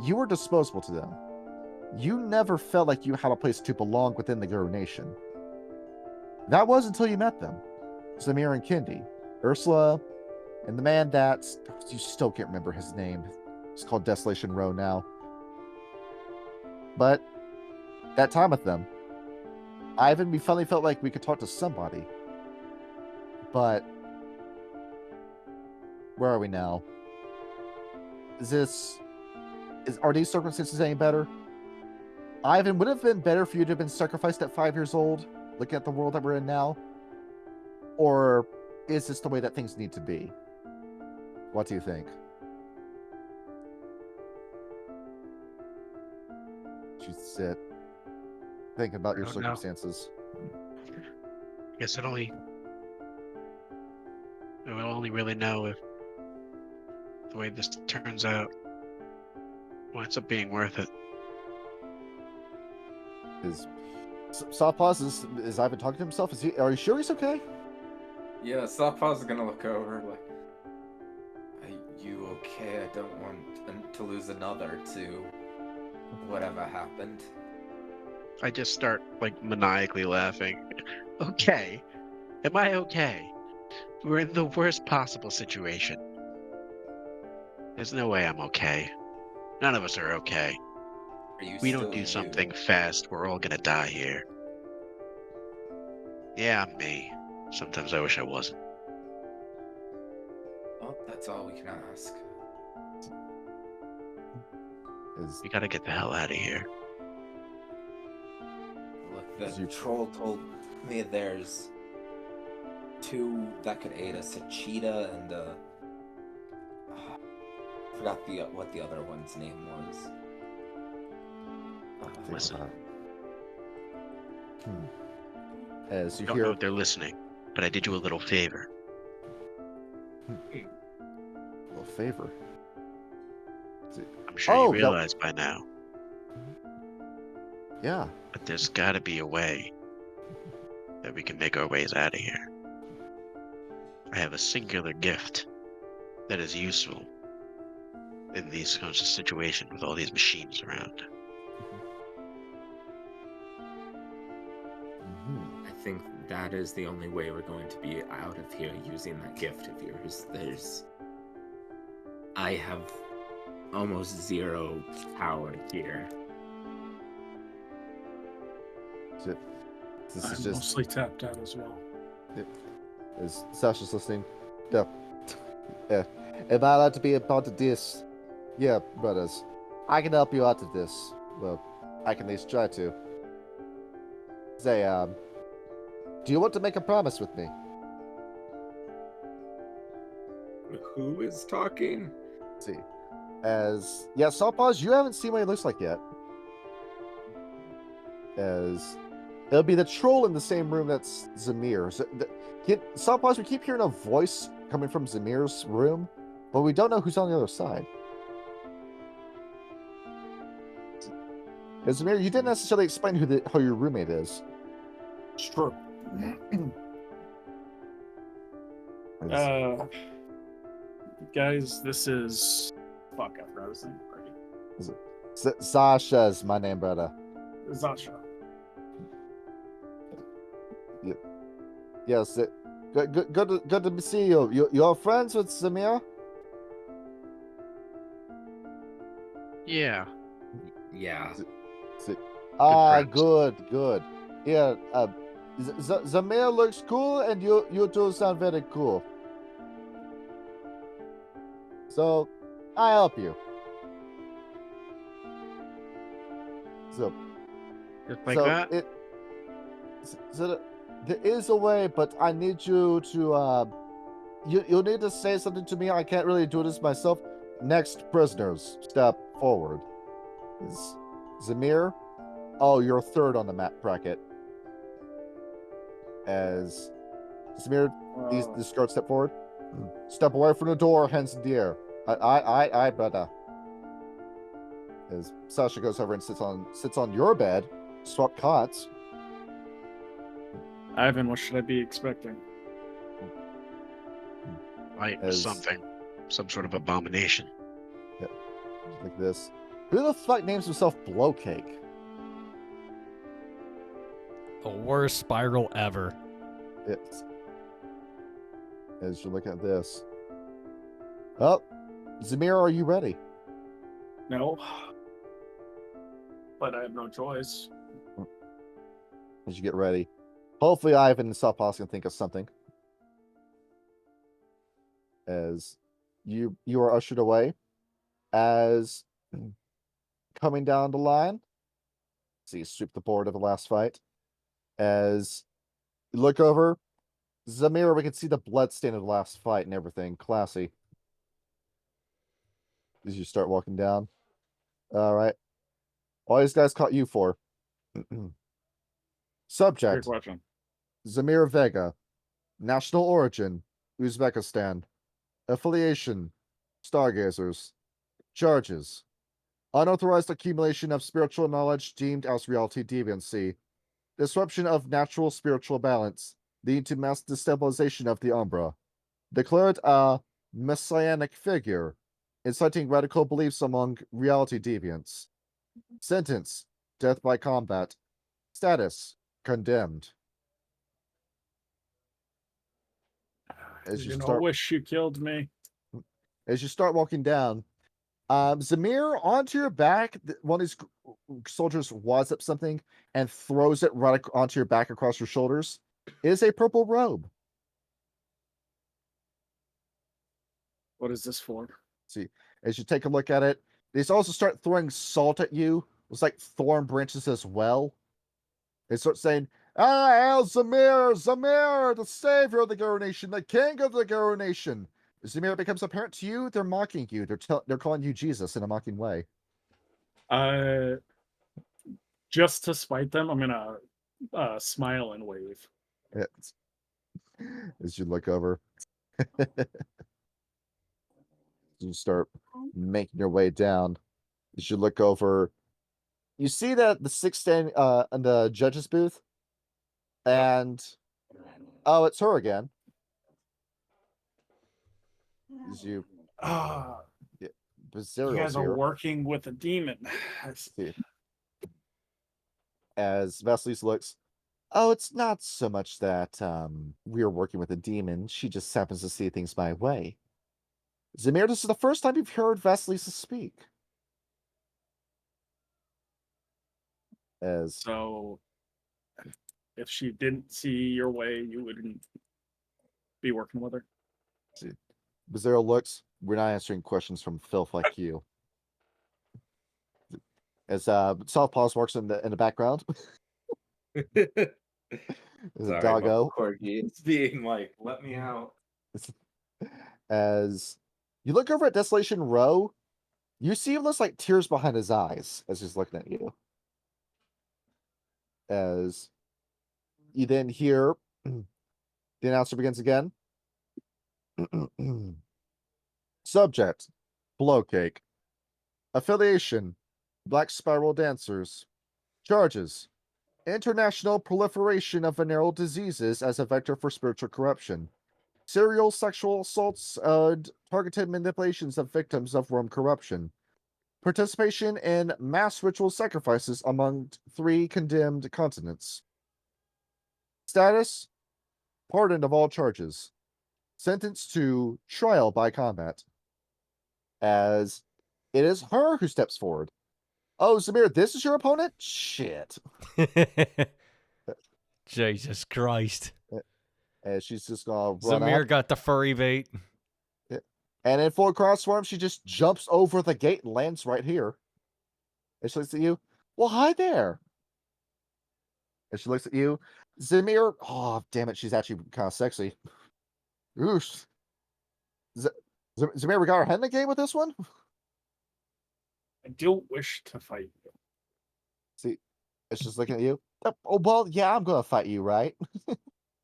You were disposable to them. You never felt like you had a place to belong within the Guru Nation. That was until you met them. Zamir and Kendi, Ursula, and the man that... You still can't remember his name. It's called Desolation Row now. But that time with them, Ivan, we finally felt like we could talk to somebody. But where are we now? Are these circumstances any better? Ivan, would it have been better for you to have been sacrificed at 5 years old, looking at the world that we're in now? Or is this the way that things need to be? What do you think? You sit, thinking about your circumstances. I guess we'll only really know if the way this turns out winds up being worth it. Soft Paws is Ivan talking to himself? Are you sure he's okay? Yeah, Softpaws is gonna look over like, are you okay? I don't want to lose another to whatever happened. I just start like maniacally laughing. Okay. Am I okay? We're in the worst possible situation. There's no way I'm okay. None of us are okay. Are you We still don't do you? something fast, we're all gonna die here. Yeah, I'm me. Sometimes I wish I wasn't. Oh, that's all we can ask. We gotta get the hell out of here. Look, the troll told me there's 2 that could aid us, a cheetah and a... forgot what the other one's name was. Listen. As you Don't hear... know if they're listening, but I did you a little favor. A little favor? I'm sure you realize by now. Yeah. But there's gotta be a way that we can make our ways out of here. I have a singular gift that is useful in these kinds of situations with all these machines around. I think that is the only way we're going to be out of here, using that gift of yours. I have almost 0 power here. I'm mostly tapped out as well. Is Sasha's listening? Yeah. Yeah. Am I allowed to be a part of this? Yeah, brothers. I can help you out of this. Well, I can at least try to. Say, do you want to make a promise with me? Who is talking? Let's see. Sawpaws, you haven't seen what he looks like yet. As it'll be the troll in the same room that's Zamir. Sawpaws, we keep hearing a voice coming from Zamir's room, but we don't know who's on the other side. Zamir, you didn't necessarily explain who your roommate is. It's true. As- Guys, this is fuck. I forgot his name already. Sasha's my name, brother. Zasha. Yes. Good to see you. You're friends with Samir? Yeah. Yeah. friends. Good. Yeah. Zamir looks cool, and you two sound very cool. So, I help you. So, Just like that? There is a way, but I need you to you need to say something to me. I can't really do this myself. Next prisoners, step forward. Is Zamir? Oh, you're third on the map bracket. As Zamir, these guards step forward. Step away from the door, hands in the air. I, brother. As Sasha goes over and sits on your bed, swap cots. Ivan, what should I be expecting? Something. Some sort of abomination. Yeah, like this. Who the fuck names himself Blowcake? The worst spiral ever. It's as you look at this. Oh, Zamir, are you ready? No. But I have no choice. As you get ready. Hopefully Ivan and Salpas can think of something. As you are ushered away. As coming down the line. See, sweep the board of the last fight. As you look over, Zamir, we can see the blood stain of the last fight and everything. Classy. As you start walking down. All right. All these guys caught you for. Good Subject. question. Zamir Vega. National origin. Uzbekistan. Affiliation. Stargazers. Charges. Unauthorized accumulation of spiritual knowledge deemed as reality deviancy. Disruption of natural spiritual balance, leading to mass destabilization of the Umbra. Declared a messianic figure, inciting radical beliefs among reality deviants. Sentence, death by combat. Status, condemned. As you start, wish you killed me. as you start walking down, Zamir, onto your back, one of these soldiers wads up something and throws it right onto your back across your shoulders. It is a purple robe. What is this for? See, as you take a look at it, they also start throwing salt at you. It's like thorn branches as well. They start saying, El Zamir, Zamir, the savior of the Garo Nation, the king of the Garo Nation. As Zamir becomes apparent to you, they're mocking you. They're calling you Jesus in a mocking way. Just to spite them, I'm gonna smile and wave. It's, as you look over, you start making your way down. As you look over, you see that the six stand in the judge's booth, and oh, it's her again. As you, You Bazariel's guys are here. working with a demon. See. As Vesley's looks, oh, it's not so much that we're working with a demon. She just happens to see things my way. Zamir, this is the first time you've heard Vesley's speak. As So, if she didn't see your way, you wouldn't be working with her. Bazariel looks, we're not answering questions from filth like you. As Southpaws works in the background. There's a doggo. Corgi, it's being like, let me out. As you look over at Desolation Row, you see him looks like tears behind his eyes as he's looking at you. As you then hear the announcer begins again. Subject, Blowcake. Affiliation, Black Spiral Dancers. Charges, international proliferation of venereal diseases as a vector for spiritual corruption. serial sexual assaults and targeted manipulations of victims of worm corruption. Participation in mass ritual sacrifices among 3 condemned continents. Status: pardoned of all charges. Sentenced to trial by combat. As it is her who steps forward. Oh, Zamir, this is your opponent? Shit. Jesus Christ. And she's just gonna run Zamir up. got the furry bait. And in full crossform, she just jumps over the gate and lands right here. And she looks at you. Well, hi there. And she looks at you. Zamir. Oh, damn it. She's actually kind of sexy. Oosh. Zamir, we got our head in the game with this one? I don't wish to fight you. See, it's just looking at you. Oh, well, yeah, I'm going to fight you, right?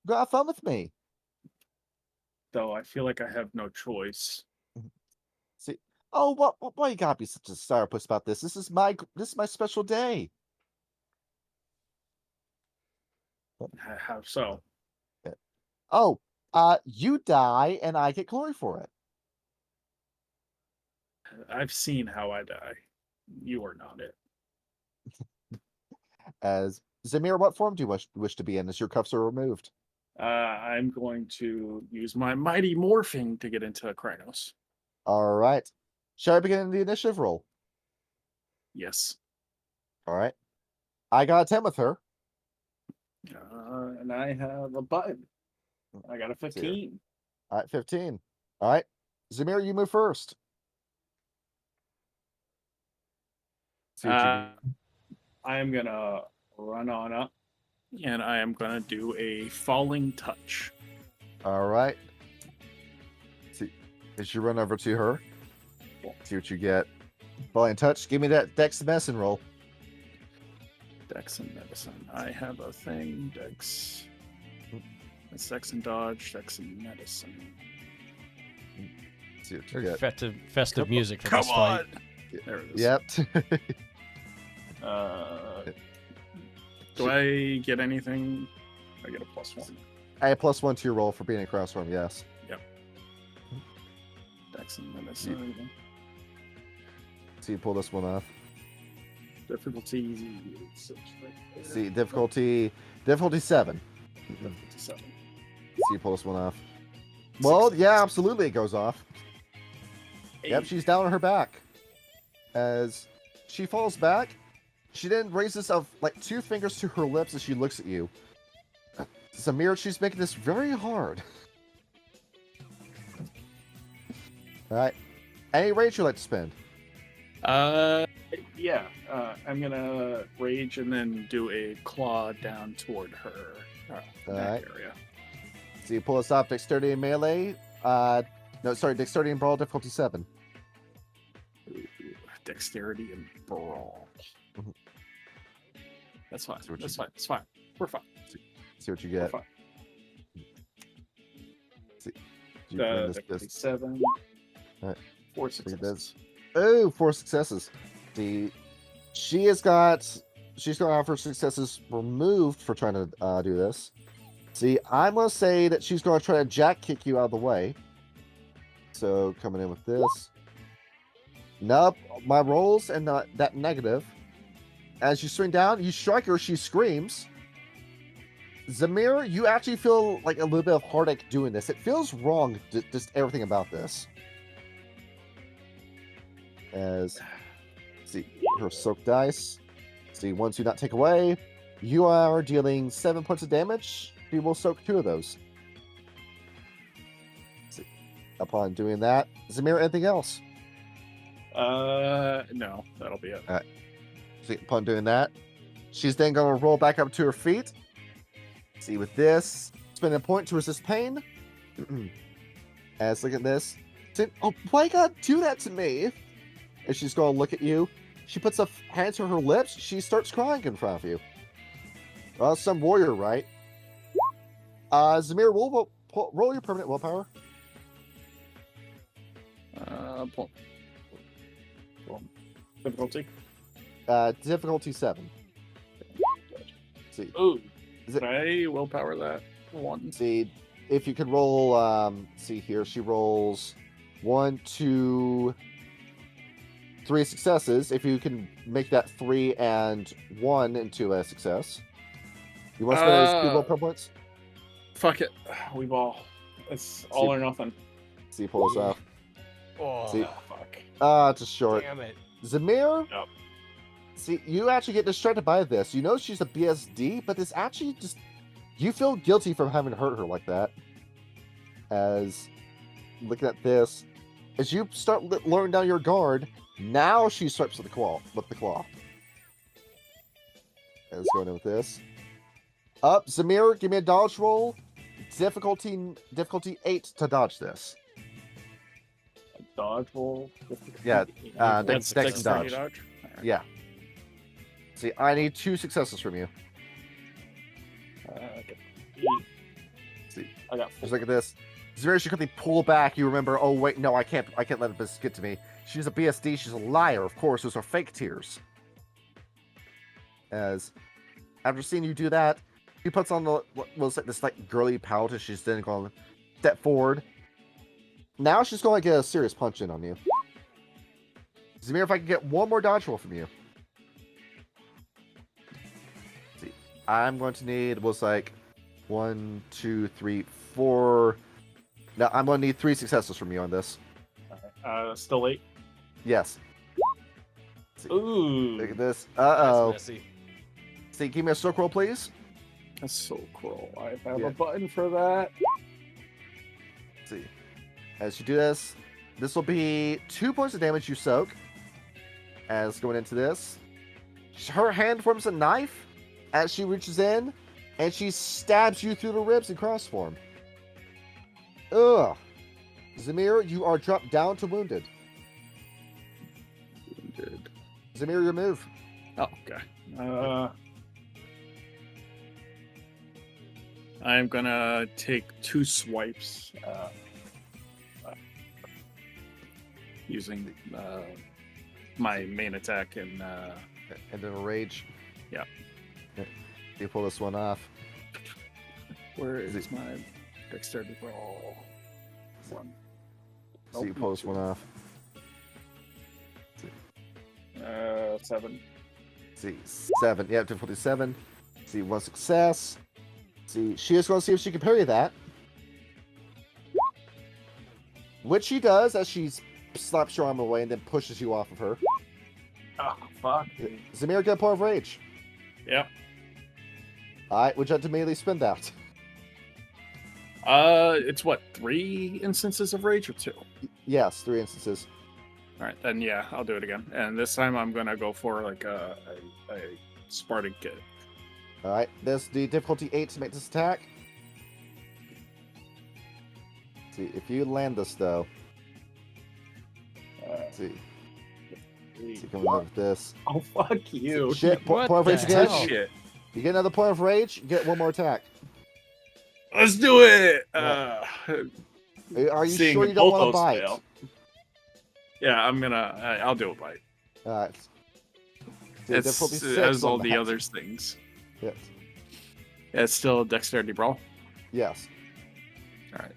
Go have fun with me. Though I feel like I have no choice. See, oh, why you gotta be such a sourpuss about this? This is my special day. How so? Oh, you die and I get glory for it. I've seen how I die. You are not it. As Zamir, what form do you wish to be in as your cuffs are removed? I'm going to use my mighty morphing to get into Krynos. All right. Shall I begin the initiative roll? Yes. All right. I got a 10 with her. And I have a button. I got a 15. All right, 15. All right. Zamir, you move first. See what you I am going to run on up, and I am going to do a falling touch. All right. See, as you run over to her, see what you get. Falling touch. Give me that Dex medicine roll. Dex and medicine. I have a thing. Dex. It's Dex and dodge. Dex and medicine. See what you get. Festive music for Come this on! fight. There it is. Yep. Do I get anything? I get a +1. I have +1 to your roll for being a crossform, yes. Yep. Dex and medicine. So you pull this one off. Difficulty. See, difficulty 7. Difficulty 7. So you pull this one off. Well, yeah, absolutely, it goes off. Yep, she's down on her back. As she falls back, she then raises up like 2 fingers to her lips as she looks at you. Zamir, she's making this very hard. All right. Any rage you'd like to spend? Yeah. I'm gonna rage and then do a claw down toward her. That area. So you pull us off dexterity and melee. Dexterity and brawl, difficulty 7. Dexterity and brawl. Mhm. That's fine. That's fine. We're fine. See what you get. We're fine. See. You bring this- Difficulty 7. Alright. 4 Look at successes. this. Oh, 4 successes. See, she's gonna have her successes removed for trying to do this. See, I'm gonna say that she's gonna try to jack kick you out of the way. So coming in with this. Nope, my rolls and that negative. As you swing down, you strike her, she screams. Zamir, you actually feel like a little bit of heartache doing this. It feels wrong, just everything about this. As, see, her soak dice. See, once you not take away, you are dealing 7 points of damage. You will soak 2 of those. See, upon doing that, Zamir, anything else? No, that'll be it. See, upon doing that, she's then going to roll back up to her feet. See, with this, spend a point to resist pain. As look at this. See, oh, why you gotta do that to me? And she's going to look at you. She puts a hand to her lips. She starts crying in front of you. Well, some warrior, right? Zamir, roll your permanent willpower. Difficulty. Difficulty 7. See, Ooh. Is it- Can I willpower that? 1. see, if you could roll, see here, she rolls 1, 2, 3 successes. If you can make that 3 and 1 into a success. You want to spend those 2 roll pro points? Fuck it. We ball. It's all or nothing. See, pull this off. Oh, See? Fuck. Just short. damn it. Zamir? Yep. See, you actually get distracted by this. You know she's a BSD, but this actually just... You feel guilty from having hurt her like that. As... Looking at this... As you start lowering down your guard, now she swipes with the claw. Let's go in with this. Up, Zamir, give me a dodge roll. Difficulty 8 to dodge this. Dodge roll? Yeah, That's dex dodge. Alright. Yeah. See, I need 2 successes from you. Okay. See, I got just look at this. Zamir, she quickly pull back. You remember? Oh wait, no, I can't let this get to me. She's a BSD. She's a liar. Of course, those are fake tears. As after seeing you do that, she puts on this like girly pout as she's then going to step forward. Now she's going to get a serious punch in on you. Zamir, if I can get one more dodge roll from you. Let's see, I'm going to need 1, 2, 3, 4. Now I'm going to need 3 successes from you on this. Still 8. Yes. Ooh. Look at this. That's messy. See, give me a silk roll, please. That's so cool. I have Yeah. a button for that. Let's see. As you do this, this will be 2 points of damage you soak. As going into this, her hand forms a knife as she reaches in, and she stabs you through the ribs in cross form. Ugh. Zamir, you are dropped down to wounded. Zamir, your move. Oh, okay. I'm gonna take 2 swipes using my main attack and then a rage. Yeah. You pull this one off. Where is my dexterity roll? 1. So you pull this one off. 7. See, 7. Yeah, difficulty 7. See, 1 success. See, she is going to see if she can parry that. Which she does as she slaps your arm away and then pushes you off of her. Oh, fuck. Zamir, get a point of rage. Yep. Alright, would you like to immediately spend that? It's what, 3 instances of rage or 2? Yes, 3 instances. Alright, then yeah, I'll do it again. And this time I'm gonna go for like a Spartan kick. Alright, there's the difficulty 8 to make this attack. See, if you land this though. See, coming up with this. Oh, fuck you. Shit, point of rage again. You get another point of rage, you get 1 more attack. Let's do it! Are you sure you don't want to bite? Fail. Yeah, I'll do a bite. Alright. It's as all the other things. Yes. Yeah, it's still a dexterity brawl. Yes. Alright.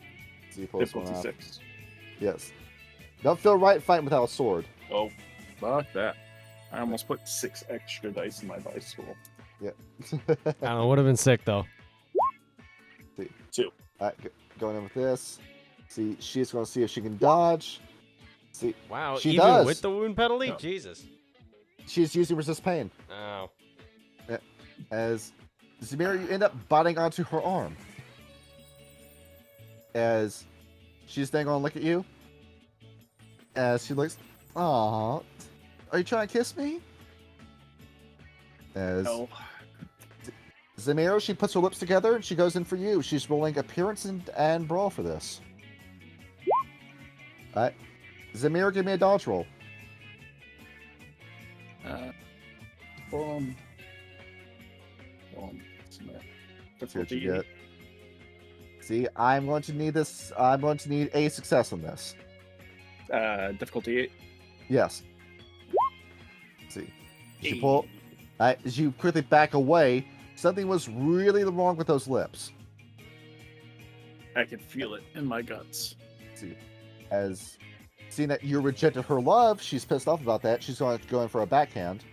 So you pull this one off. 6. Yes. Don't feel right fighting without a sword. Oh, fuck that. I almost put 6 extra dice in my dice roll. Yeah. I don't know. Would have been sick though. See. 2. Alright, going in with this. See, she's going to see if she can dodge. See, Wow, she even does. with the wound penalty? No. Jesus. She's using resist pain. Oh. As Zamir, you end up biting onto her arm. As she's then going to look at you. As she looks, "Aw, are you trying to kiss me?" As No. Zamir, she puts her lips together and she goes in for you. She's rolling appearance and brawl for this. Alright. Zamir, give me a dodge roll. Boom. Let's see what you get. See, I'm going to need this. I'm going to need a success on this. Difficulty 8. Yes. Let's see. She pull. As you quickly back away, something was really wrong with those lips. I can feel it in my guts. See, as seeing that you rejected her love, she's pissed off about that. She's going to go in for a backhand.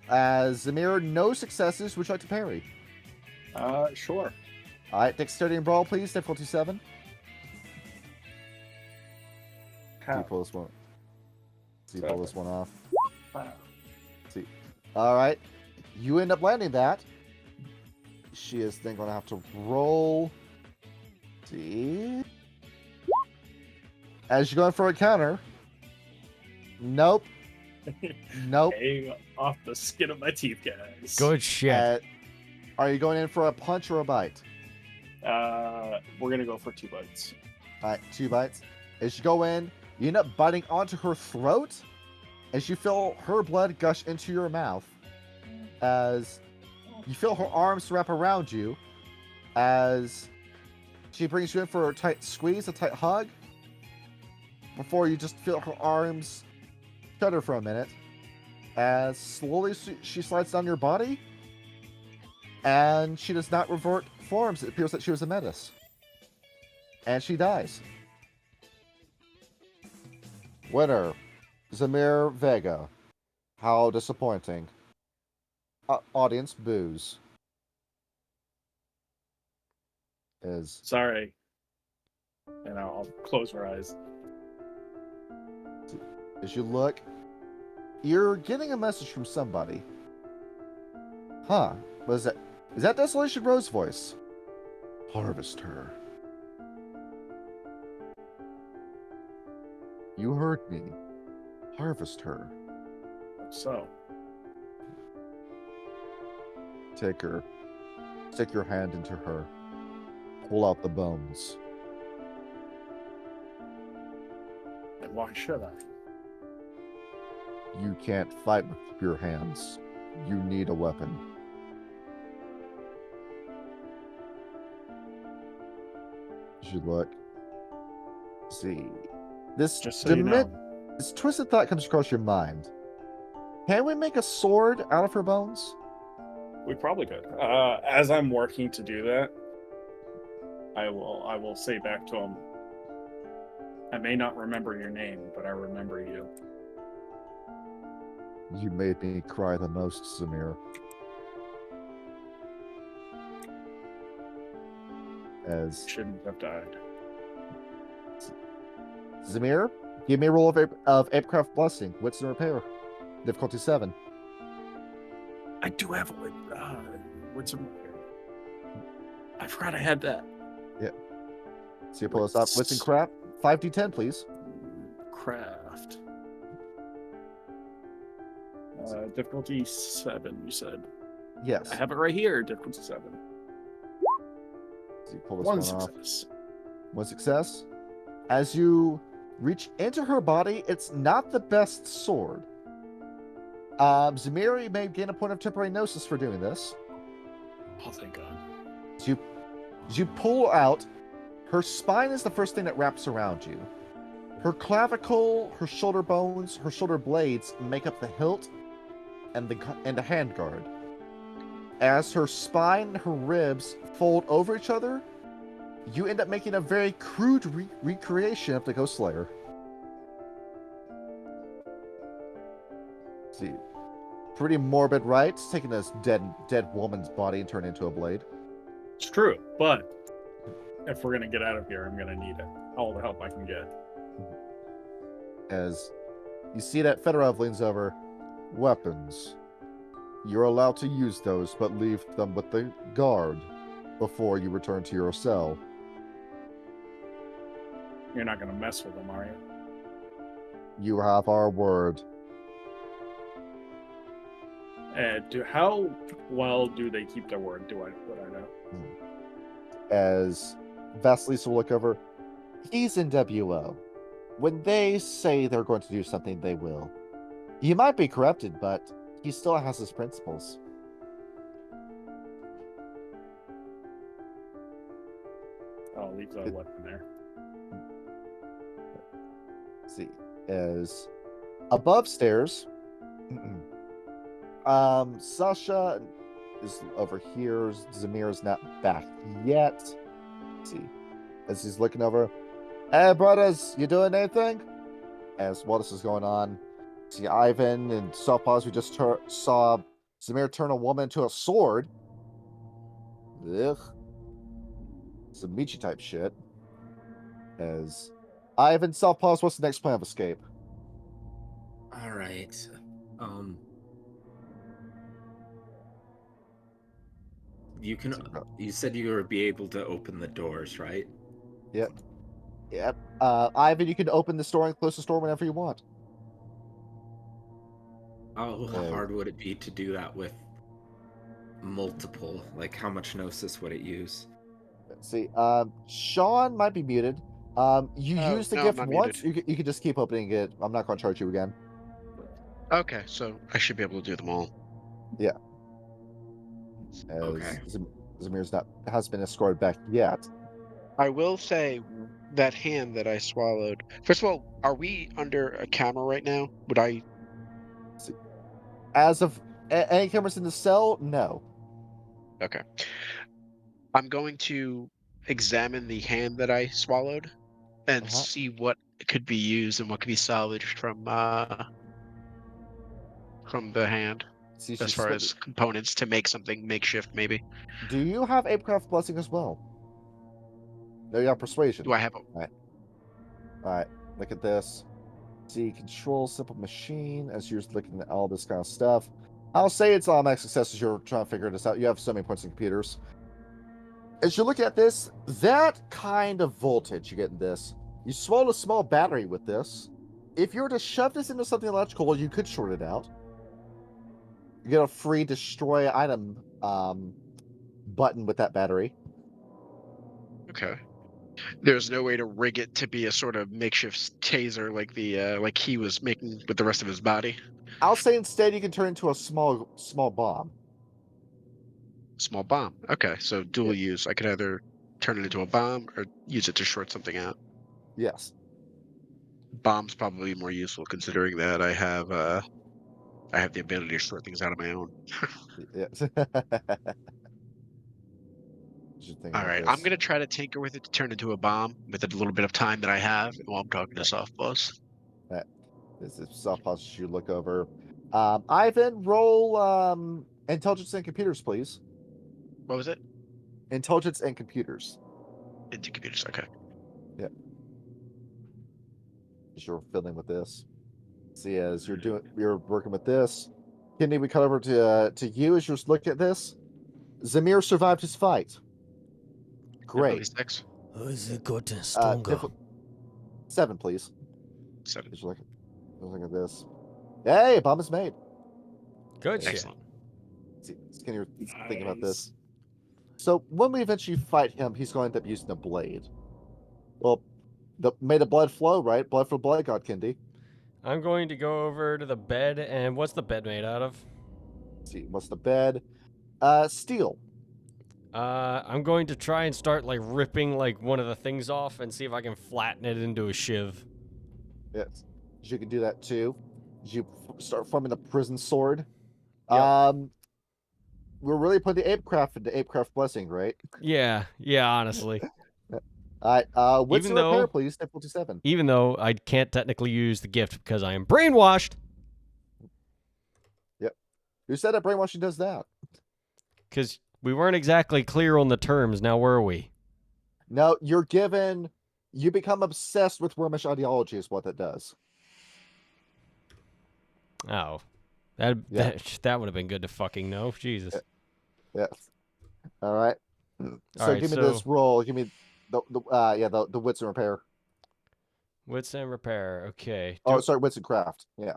As Zamir, no successes. Would you like to parry? Sure. All right, dexterity and brawl, please. Difficulty 7. How? You pull this one. So you pull this one off. Wow. See. All right. You end up landing that. She is then going to have to roll. See. As you're going for a counter. Nope. Nope. Hang off the skin of my teeth, guys. Good shit. Are you going in for a punch or a bite? We're gonna go for 2 bites. All right, 2 bites. As you go in, you end up biting onto her throat as you feel her blood gush into your mouth. As you feel her arms wrap around you, as she brings you in for a tight squeeze, a tight hug, before you just feel her arms shudder for a minute. As slowly she slides down your body, and she does not revert forms. It appears that she was a menace. And she dies. Winner, Zamir Vega. How disappointing. Audience boos. Sorry. And I'll close her eyes. As you look, you're getting a message from somebody. Huh. What is that? Is that Desolation Rose voice? Harvest her. You heard me. Harvest her. So, Take her. Stick your hand into her. Pull out the bones. and why should I? You can't fight with your hands. You need a weapon. You should look. See. This Just so you know. This twisted thought comes across your mind. Can we make a sword out of her bones? We probably could. As I'm working to do that, I will say back to him, I may not remember your name, but I remember you. You made me cry the most, Samir. As Shouldn't have died. Zamir, give me a roll of Apecraft Blessing. Wits and Repair. Difficulty 7. I do have a what's a I forgot I had that. So you pull this up. Wits and Craft. 5d10, please. Craft. Difficulty 7, you said. Yes. I have it right here. Difficulty 7. So you pull this One one off. success. One success. As you reach into her body, it's not the best sword. Zamiri may gain a point of temporary gnosis for doing this. Oh, thank God. As you pull out, her spine is the first thing that wraps around you. Her clavicle, her shoulder bones, her shoulder blades make up the hilt and the handguard. As her spine and her ribs fold over each other, you end up making a very crude recreation of the Ghost Slayer. See, pretty morbid, right? Taking this dead woman's body and turning it into a blade. It's true, but if we're gonna get out of here, I'm gonna need it. All the help I can get. As you see that Fedorov leans over. Weapons. You're allowed to use those, but leave them with the guard before you return to your cell. You're not gonna mess with them, are you? You have our word. How well do they keep their word? Would I know? As Vasilisa will look over. He's in WO. When they say they're going to do something, they will. He might be corrupted, but he still has his principles. I'll leave the weapon there. See, as above stairs, Sasha is over here. Zamir is not back yet. See, as he's looking over, hey brothers, you doing anything? As while this is going on, see Ivan and Softpaws. We just saw Zamir turn a woman into a sword. Ugh, some Michi type shit. As Ivan, Softpaws, what's the next plan of escape? All right. You can. You said you would be able to open the doors, right? Yep. Yep. Ivan, you can open the store and close the store whenever you want. How hard would it be to do that with multiple? Like, how much gnosis would it use? Let's see. Sean might be muted. You used the no, I'm gift not once. muted. You could just keep opening it. I'm not going to charge you again. Okay, so I should be able to do them all. Yeah. As Okay. Zamir's not has been escorted back yet. I will say that hand that I swallowed. First of all, are we under a camera right now? Would I? See, as of any cameras in the cell, no. Okay. I'm going to examine the hand that I swallowed and see what could be used and what could be salvaged from the hand, See, as far as components to make something makeshift, maybe. Do you have Apecraft Blessing as well? No, you have Persuasion. Do I have a? All right. Look at this. See, control simple machine as you're looking at all this kind of stuff. I'll say it's automatic success as you're trying to figure this out. You have so many points in computers. As you look at this, that kind of voltage you get in this, you swallow a small battery with this. If you were to shove this into something electrical, you could short it out. You get a free destroy item button with that battery. Okay. There's no way to rig it to be a sort of makeshift taser like he was making with the rest of his body. I'll say instead you can turn into a small bomb. Small bomb. Okay, so dual use. I could either turn it into a bomb or use it to short something out. Yes. Bomb's probably more useful considering that I have the ability to short things out of my own. Yes. All right, I'm gonna try to tinker with it to turn into a bomb with a little bit of time that I have while I'm talking to Softboss. This is Softboss. You look over. Ivan, roll intelligence and computers, please. What was it? Intelligence and computers. Into computers. Okay. Yeah. As you're fiddling with this. See, as you're working with this. Kidney, we cut over to you as you're looking at this. Zamir survived his fight. Great. 6. Has he gotten stronger? 7, please. 7. As you're looking at this. Hey, bomb is made. Good shit. Excellent. See, Skinner thinking about this. So when we eventually fight him, he's going to end up using a blade. Well, made of blood flow, right? Blood for blood god, Kendi. I'm going to go over to the bed, and what's the bed made out of? Let's see, what's the bed? Steel. I'm going to try and start, like, ripping, like, one of the things off and see if I can flatten it into a shiv. Yes. You can do that, too. You start forming a prison sword. Yep. We're really putting the Apecraft into Apecraft Blessing, right? Yeah, honestly. All right, wits and repair, please. Difficulty 7. Even though I can't technically use the gift because I am brainwashed. Yep. Who said that brainwashing does that? Because we weren't exactly clear on the terms, now were we? No, you become obsessed with wormish ideology is what that does. Oh. That would have been good to fucking know. Jesus. Yes. All right. So All right, give me this roll. Give me the wits and repair. Wits and repair. Okay. Sorry, wits and craft. Yeah.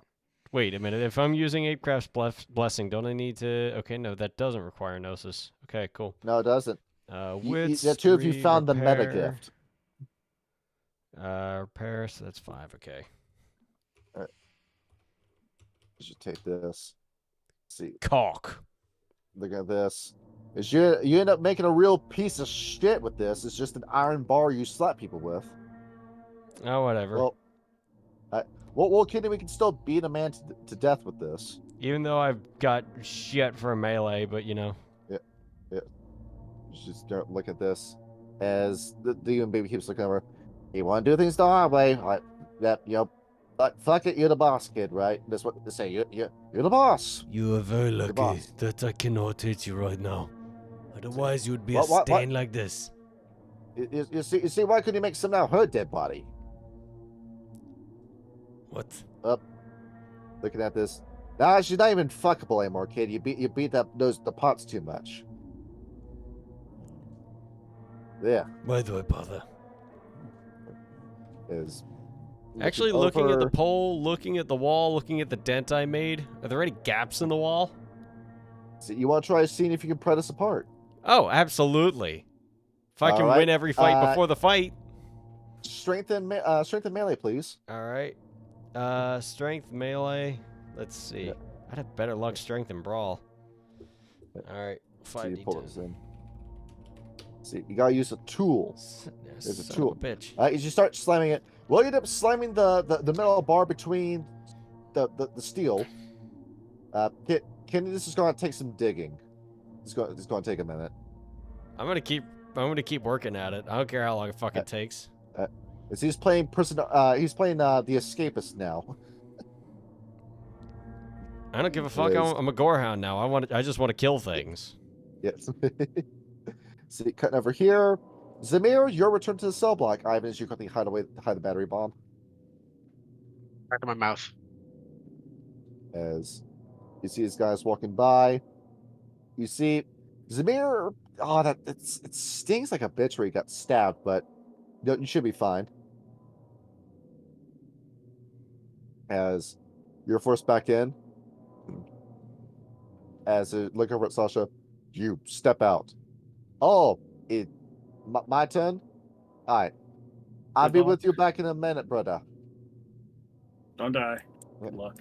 Wait a minute. If I'm using Apecraft's Blessing, don't I need to... Okay, no, that doesn't require Gnosis. Okay, cool. No, it doesn't. Wits, the two of you found repair, the meta gift. Repair, so that's 5. Okay. All right. You should take this. Let's see. Cock. Look at this. You end up making a real piece of shit with this. It's just an iron bar you slap people with. Oh, whatever. Well, Kenny, we can still beat a man to death with this. Even though I've got shit for a melee, but you know. Yeah. Just look at this. As the human baby keeps looking over. You want to do things the hard way? Like, that, but fuck it, you're the boss, kid, right? That's what they say. You're the boss. You are very lucky boss. that I cannot hit you right now. Otherwise, you'd be a What? stain like this. You see, why couldn't you make some out of her dead body? What? Up, looking at this. Nah, she's not even fuckable anymore, kid. You beat the pots too much. Yeah. Why do I bother? Is Actually, looking at the over- pole, looking at the wall, looking at the dent I made, are there any gaps in the wall? So you want to try seeing if you can pry us apart? Oh, absolutely. If I All can right, win every fight before the fight. Strength and melee, please. All right. Strength, melee. Let's see. Yeah. I'd have better luck strength and brawl. All right. So you 5d10. pull this in. See, you gotta use a tool. There's a tool. Bitch. As you start slamming it, well, you end up slamming the metal bar between the steel. Kenny, this is going to take some digging. It's going to take a minute. I'm gonna keep working at it. I don't care how long it fucking takes. As he's playing he's playing the escapist now. I don't give a fuck. I'm a gorehound now. I just want to kill things. Yes. See, cutting over here. Zamir, your return to the cell block. Ivan, as you quickly hide the battery bomb. Back to my mouth. As you see these guys walking by, you see Zamir. Oh, it stings like a bitch where he got stabbed, but you should be fine. As you're forced back in, as you look over at Sasha, you step out. Oh, my turn. All right, I'll be with you back in a minute, brother. Don't die. Good luck.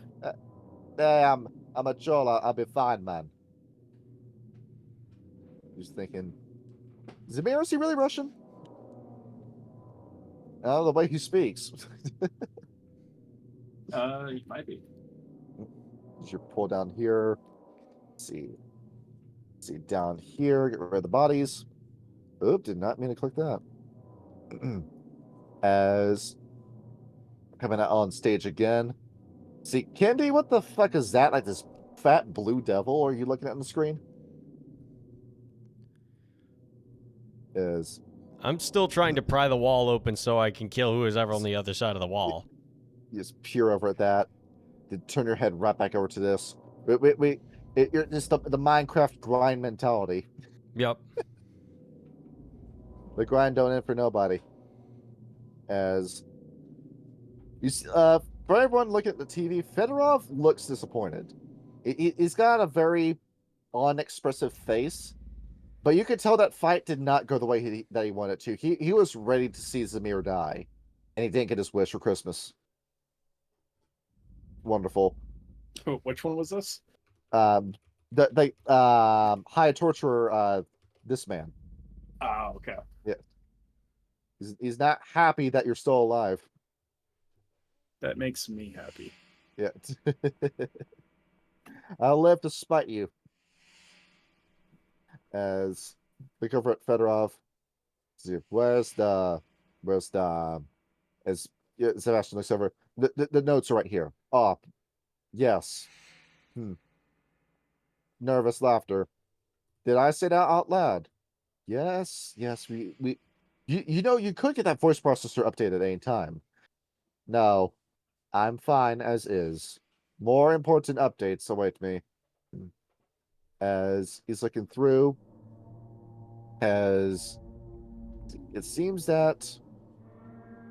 I'm a Jola. I'll be fine, man. Just thinking, Zamir, is he really Russian? Oh, the way he speaks. He might be. As you pull down here, see down here, get rid of the bodies. Oop, did not mean to click that. As coming out on stage again. See, Kendi, what the fuck is that? Like this fat blue devil are you looking at on the screen? I'm still trying to pry the wall open so I can kill who is ever on the other side of the wall. You just peer over at that. Then turn your head right back over to this. You're just the Minecraft grind mentality. Yep. The grind don't end for nobody. As you see, for everyone looking at the TV, Fedorov looks disappointed. He's got a very unexpressive face, but you could tell that fight did not go the way that he wanted to. He was ready to see Zamir die, and he didn't get his wish for Christmas. Wonderful. Which one was this? The high torturer, this man. Oh, okay. Yeah. He's not happy that you're still alive. That makes me happy. Yeah. I'll live to spite you. As look over at Fedorov. See, where's the as Sebastian looks over. The notes are right here. Oh, yes. Nervous laughter. Did I say that out loud? Yes. We you could get that voice processor updated at any time. No, I'm fine as is. More important updates await me. As he's looking through, as it seems that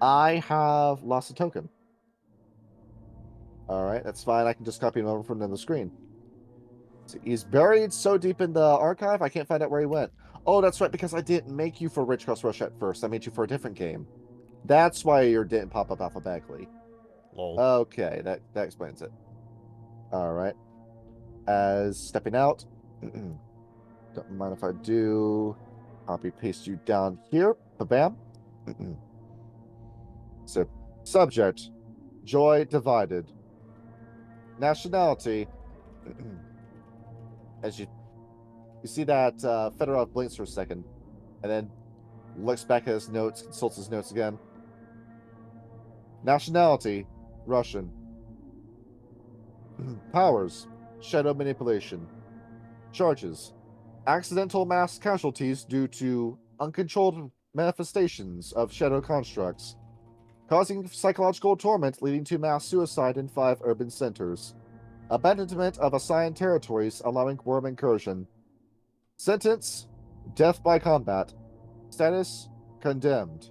I have lost a token. All right, that's fine. I can just copy him over from the screen. So he's buried so deep in the archive, I can't find out where he went. Oh, that's right, because I didn't make you for Rich Cross Rush at first. I made you for a different game. That's why your didn't pop up alphabetically. Lol. Okay, that explains it. All right. As stepping out, don't mind if I do copy paste you down here. Bam. So, subject, joy divided. Nationality. As you see that Fedorov blinks for a second, and then Looks back at his notes, consults his notes again. Nationality, Russian. Powers, shadow manipulation. Charges, accidental mass casualties due to uncontrolled manifestations of shadow constructs, causing psychological torment leading to mass suicide in 5 urban centers. Abandonment of assigned territories allowing worm incursion. Sentence, death by combat. Status, condemned.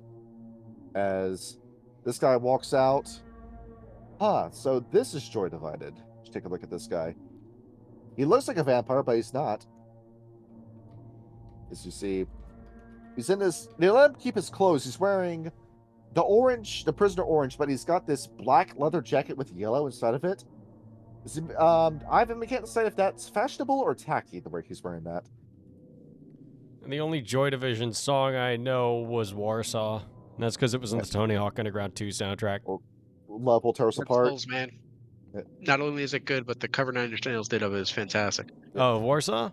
As this guy walks out. So this is Joy Divided. Let's take a look at this guy. He looks like a vampire, but he's not. As you see, he's in this. They let him keep his clothes. He's wearing the orange, the prisoner orange, but he's got this black leather jacket with yellow inside of it. Ivan, we can't decide if that's fashionable or tacky the way he's wearing that. And the only Joy Division song I know was Warsaw. And that's because it was in the Tony Hawk Underground 2 soundtrack. Love will tear us Dead apart. Souls, man. Yeah. Not only is it good, but the cover Nine Inch Nails did of it is fantastic. Oh, Warsaw?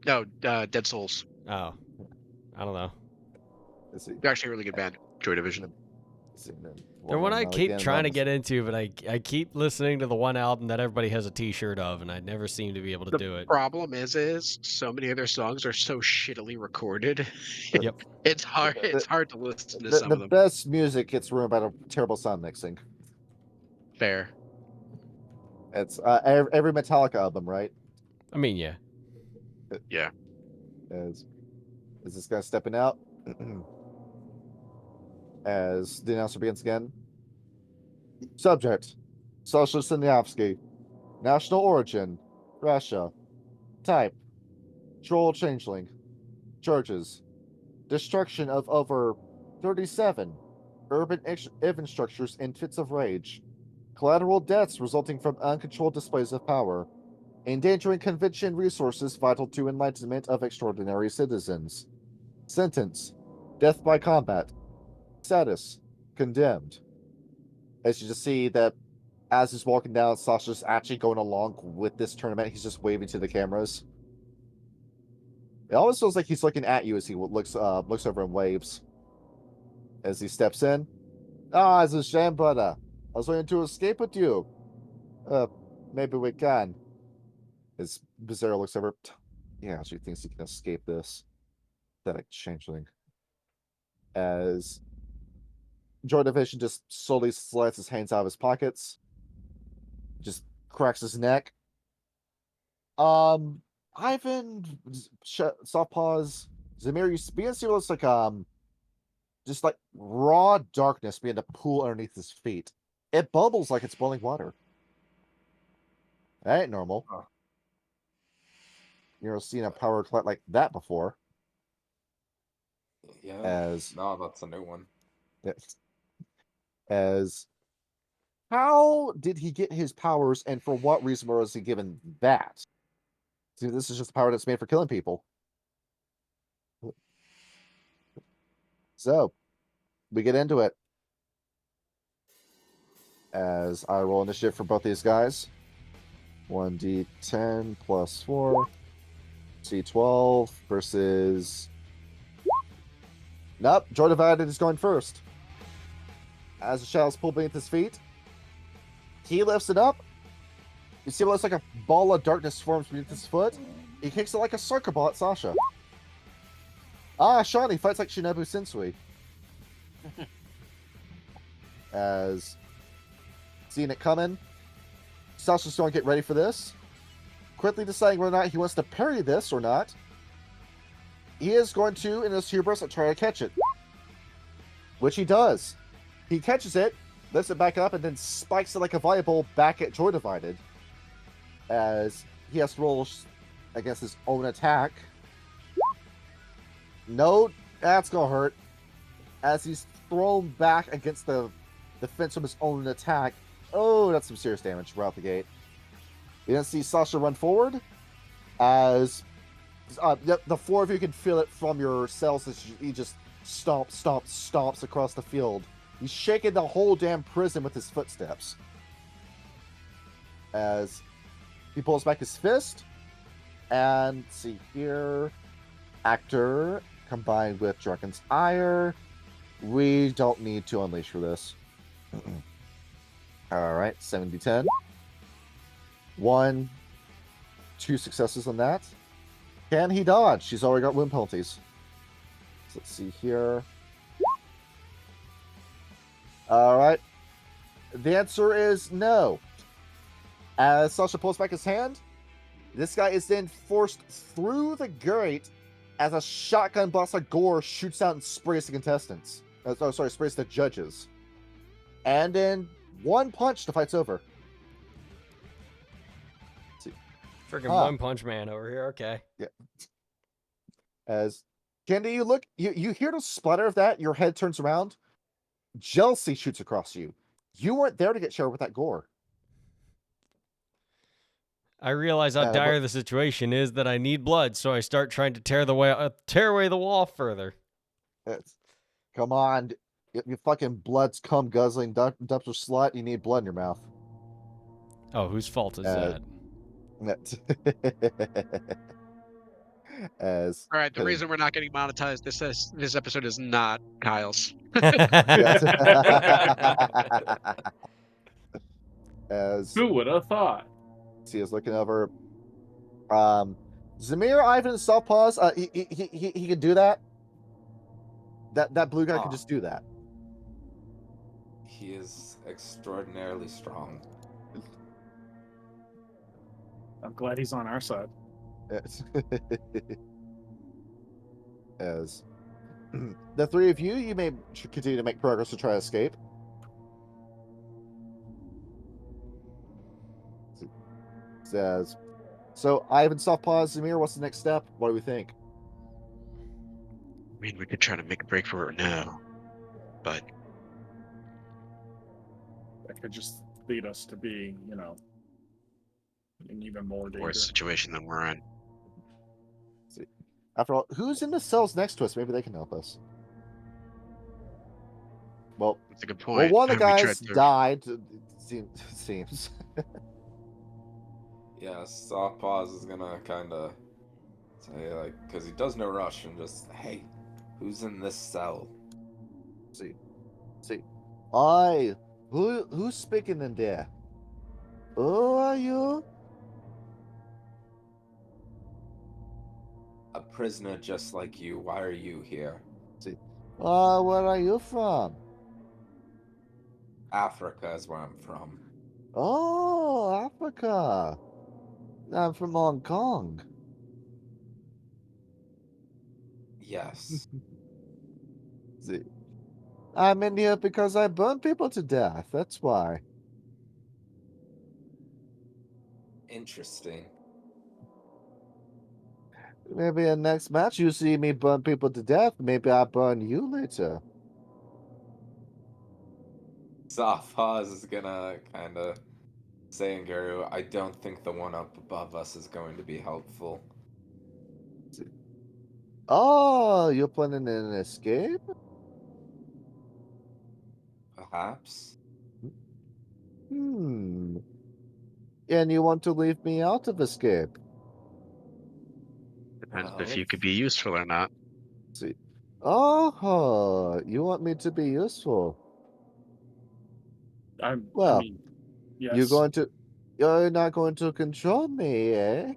No, Dead Souls. Oh. I don't know. Let's see. They're actually a really good band. Joy Division. They're one I keep trying to get into, but I keep listening to the one album that everybody has a T-shirt of, and I never seem to be able to do it. Problem is so many of their songs are so shittily recorded. Yep. It's hard to listen to some of The them. best music gets ruined by the terrible sound mixing. Fair. It's every Metallica album, right? I mean, yeah. Yeah. Is this guy stepping out? As the announcer begins again. Subject, Sasha Sinyavsky. National origin, Russia. Type, troll changeling. Charges, destruction of over 37 urban infrastructures in fits of rage. Collateral deaths resulting from uncontrolled displays of power. Endangering convention resources vital to enlightenment of extraordinary citizens. Sentence, death by combat. Status, condemned. As you just see that as he's walking down, Sasha's actually going along with this tournament. He's just waving to the cameras. It always feels like he's looking at you as he looks over and waves. As he steps in. It's a shame, brother. I was going to escape with you. Maybe we can. As Bizarro looks over. He actually thinks he can escape this. Pathetic changeling. As Joy Division just slowly slides his hands out of his pockets. Just cracks his neck. Ivan, soft pause. Zamir, you begin to see what looks like just like raw darkness begin to pool underneath his feet. It bubbles like it's boiling water. That ain't normal. Huh. You never seen a power collect like that before. Yeah. No, that's a new one. As how did he get his powers, and for what reason was he given that? See, this is just a power that's made for killing people. So, we get into it. As I roll initiative for both these guys. 1d10 plus 4. C12 versus... Nope, Joy Divided is going first. As the shadows pull beneath his feet, he lifts it up. You see what looks like a ball of darkness forms beneath his foot. He kicks it like a soccer ball at Sasha. Shawnee fights like Shinobu Sensui. As seeing it coming, Sasha's going to get ready for this. Quickly deciding whether or not he wants to parry this or not. He is going to, in his hubris, try to catch it. Which he does. He catches it, lifts it back up, and then spikes it like a volleyball back at Joy Divided. As he has to roll against his own attack. No, that's going to hurt. As he's thrown back against the fence from his own attack. Oh, that's some serious damage right out the gate. You then see Sasha run forward. As the four of you can feel it from your cells as he just stomps across the field. He's shaking the whole damn prison with his footsteps. As he pulls back his fist. And let's see here. Actor combined with Drunken's Ire. We don't need to unleash for this. All right, 70-10. 1, 2 successes on that. Can he dodge? She's already got wound penalties. So let's see here. All right. The answer is no. As Sasha pulls back his hand, this guy is then forced through the grate as a shotgun blast of gore shoots out and sprays the contestants. Sprays the judges. And in one punch, the fight's over. Freaking One Punch Man over here. Okay. Yeah. As Candy, you look, you hear the splatter of that. Your head turns around. Jealousy shoots across you. You weren't there to get showered with that gore. I realize how dire the situation is that I need blood, so I start trying to tear away the wall further. Come on, your fucking blood's cum guzzling dumpster slut. You need blood in your mouth. Oh, whose fault is that? All right, the reason we're not getting monetized this episode is not Kyle's. Who would have thought? He is looking over. Zamir, Ivan, soft pause. He can do that. That blue guy can just do that. He is extraordinarily strong. I'm glad he's on our side. As the three of you may continue to make progress to try to escape. Says, so Ivan, soft pause. Zamir, what's the next step? What do we think? I mean, we could try to make a break for it now, but that could just lead us to be, in even more danger. Worse situation than we're in. See, after all, who's in the cells next to us? Maybe they can help us. Well, that's a good point. Well, one of the guys died. It seems. Yeah, soft pause is gonna kind of say because he does no rush and just, hey, who's in this cell? See, who's speaking in there? Who are you? A prisoner just like you. Why are you here? See, where are you from? Africa is where I'm from. Oh, Africa. I'm from Hong Kong. Yes. See, I'm in here because I burn people to death. That's why. Interesting. Maybe in next match you see me burn people to death. Maybe I burn you later. Soft pause is gonna kind of say in Guru, I don't think the one up above us is going to be helpful. Oh, you're planning an escape? Perhaps. And you want to leave me out of escape? Depends if you could be useful or not. See. Oh, you want me to be useful? Yes. You're not going to control me, eh?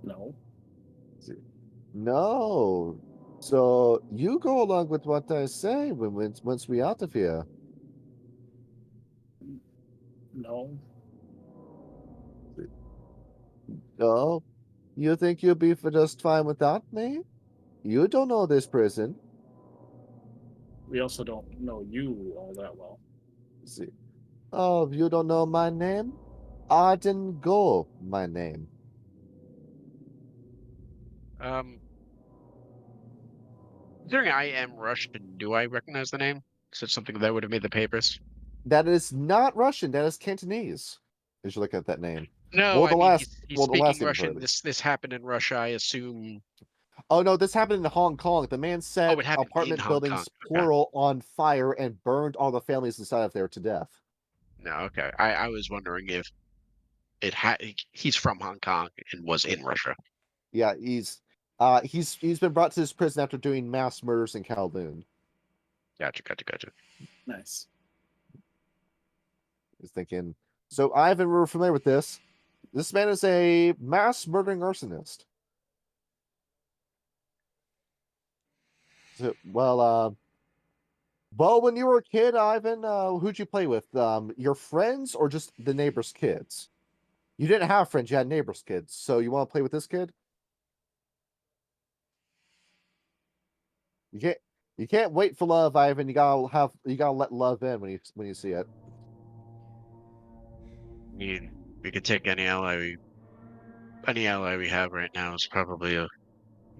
No. No. So you go along with what I say once we out of here. No. Oh, you think you'll be just fine without me? You don't know this prison. We also don't know you all that well. See. Oh, you don't know my name? Arden Go, my name. Considering I am Russian, do I recognize the name? Is it something that would have made the papers? That is not Russian. That is Cantonese. As you look at that name. No, he's speaking name Russian. This happened in Russia, I assume. Oh no, this happened in Hong Kong. The man set apartment buildings plural on fire and burned all the families inside of there to death. No, okay. I was wondering if he's from Hong Kong and was in Russia. Yeah, He's been brought to this prison after doing mass murders in Kowloon. Gotcha. Nice. He's thinking. So Ivan, we're familiar with this. This man is a mass murdering arsonist. So, well, when you were a kid, Ivan, who'd you play with? Your friends or just the neighbors' kids? You didn't have friends; you had neighbors' kids. So you want to play with this kid? You can't wait for love, Ivan. You gotta let love in when you see it. I mean, we could take any ally we have right now is probably a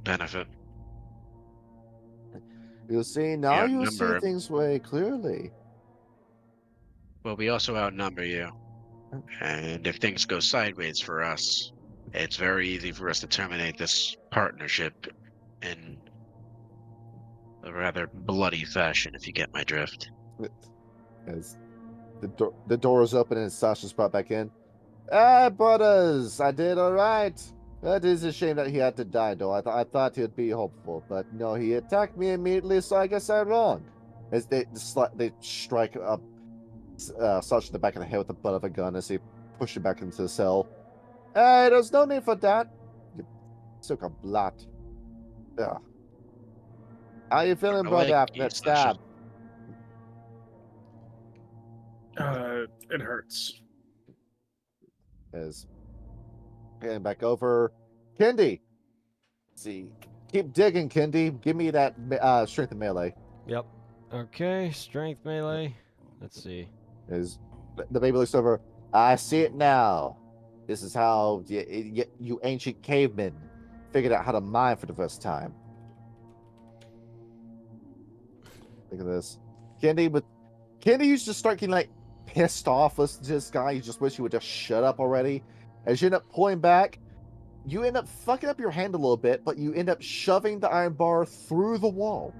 benefit. You'll see We now. You see outnumber him. things way clearly. Well, we also outnumber you. And if things go sideways for us, it's very easy for us to terminate this partnership in a rather bloody fashion, if you get my drift. As the door is open and Sasha's brought back in. Brothers, I did all right. It is a shame that he had to die, though. I thought he'd be hopeful, but no, he attacked me immediately, so I guess I'm wrong. As they strike up Sasha in the back of the head with the butt of a gun as he push him back into the cell. Hey, there's no need for that. You took a blot. Ugh. How you feeling, I brother, like after you, that Sasha. stab? It hurts. As getting back over. Kendi. Let's see. Keep digging, Kendi. Give me that strength and melee. Yep. Okay, strength melee. Let's see. As the baby looks over. I see it now. This is how you ancient cavemen figured out how to mine for the first time. Look at this. Kendi used to start getting like pissed off listening to this guy. You just wish he would just shut up already. As you end up pulling back, you end up fucking up your hand a little bit, but you end up shoving the iron bar through the wall.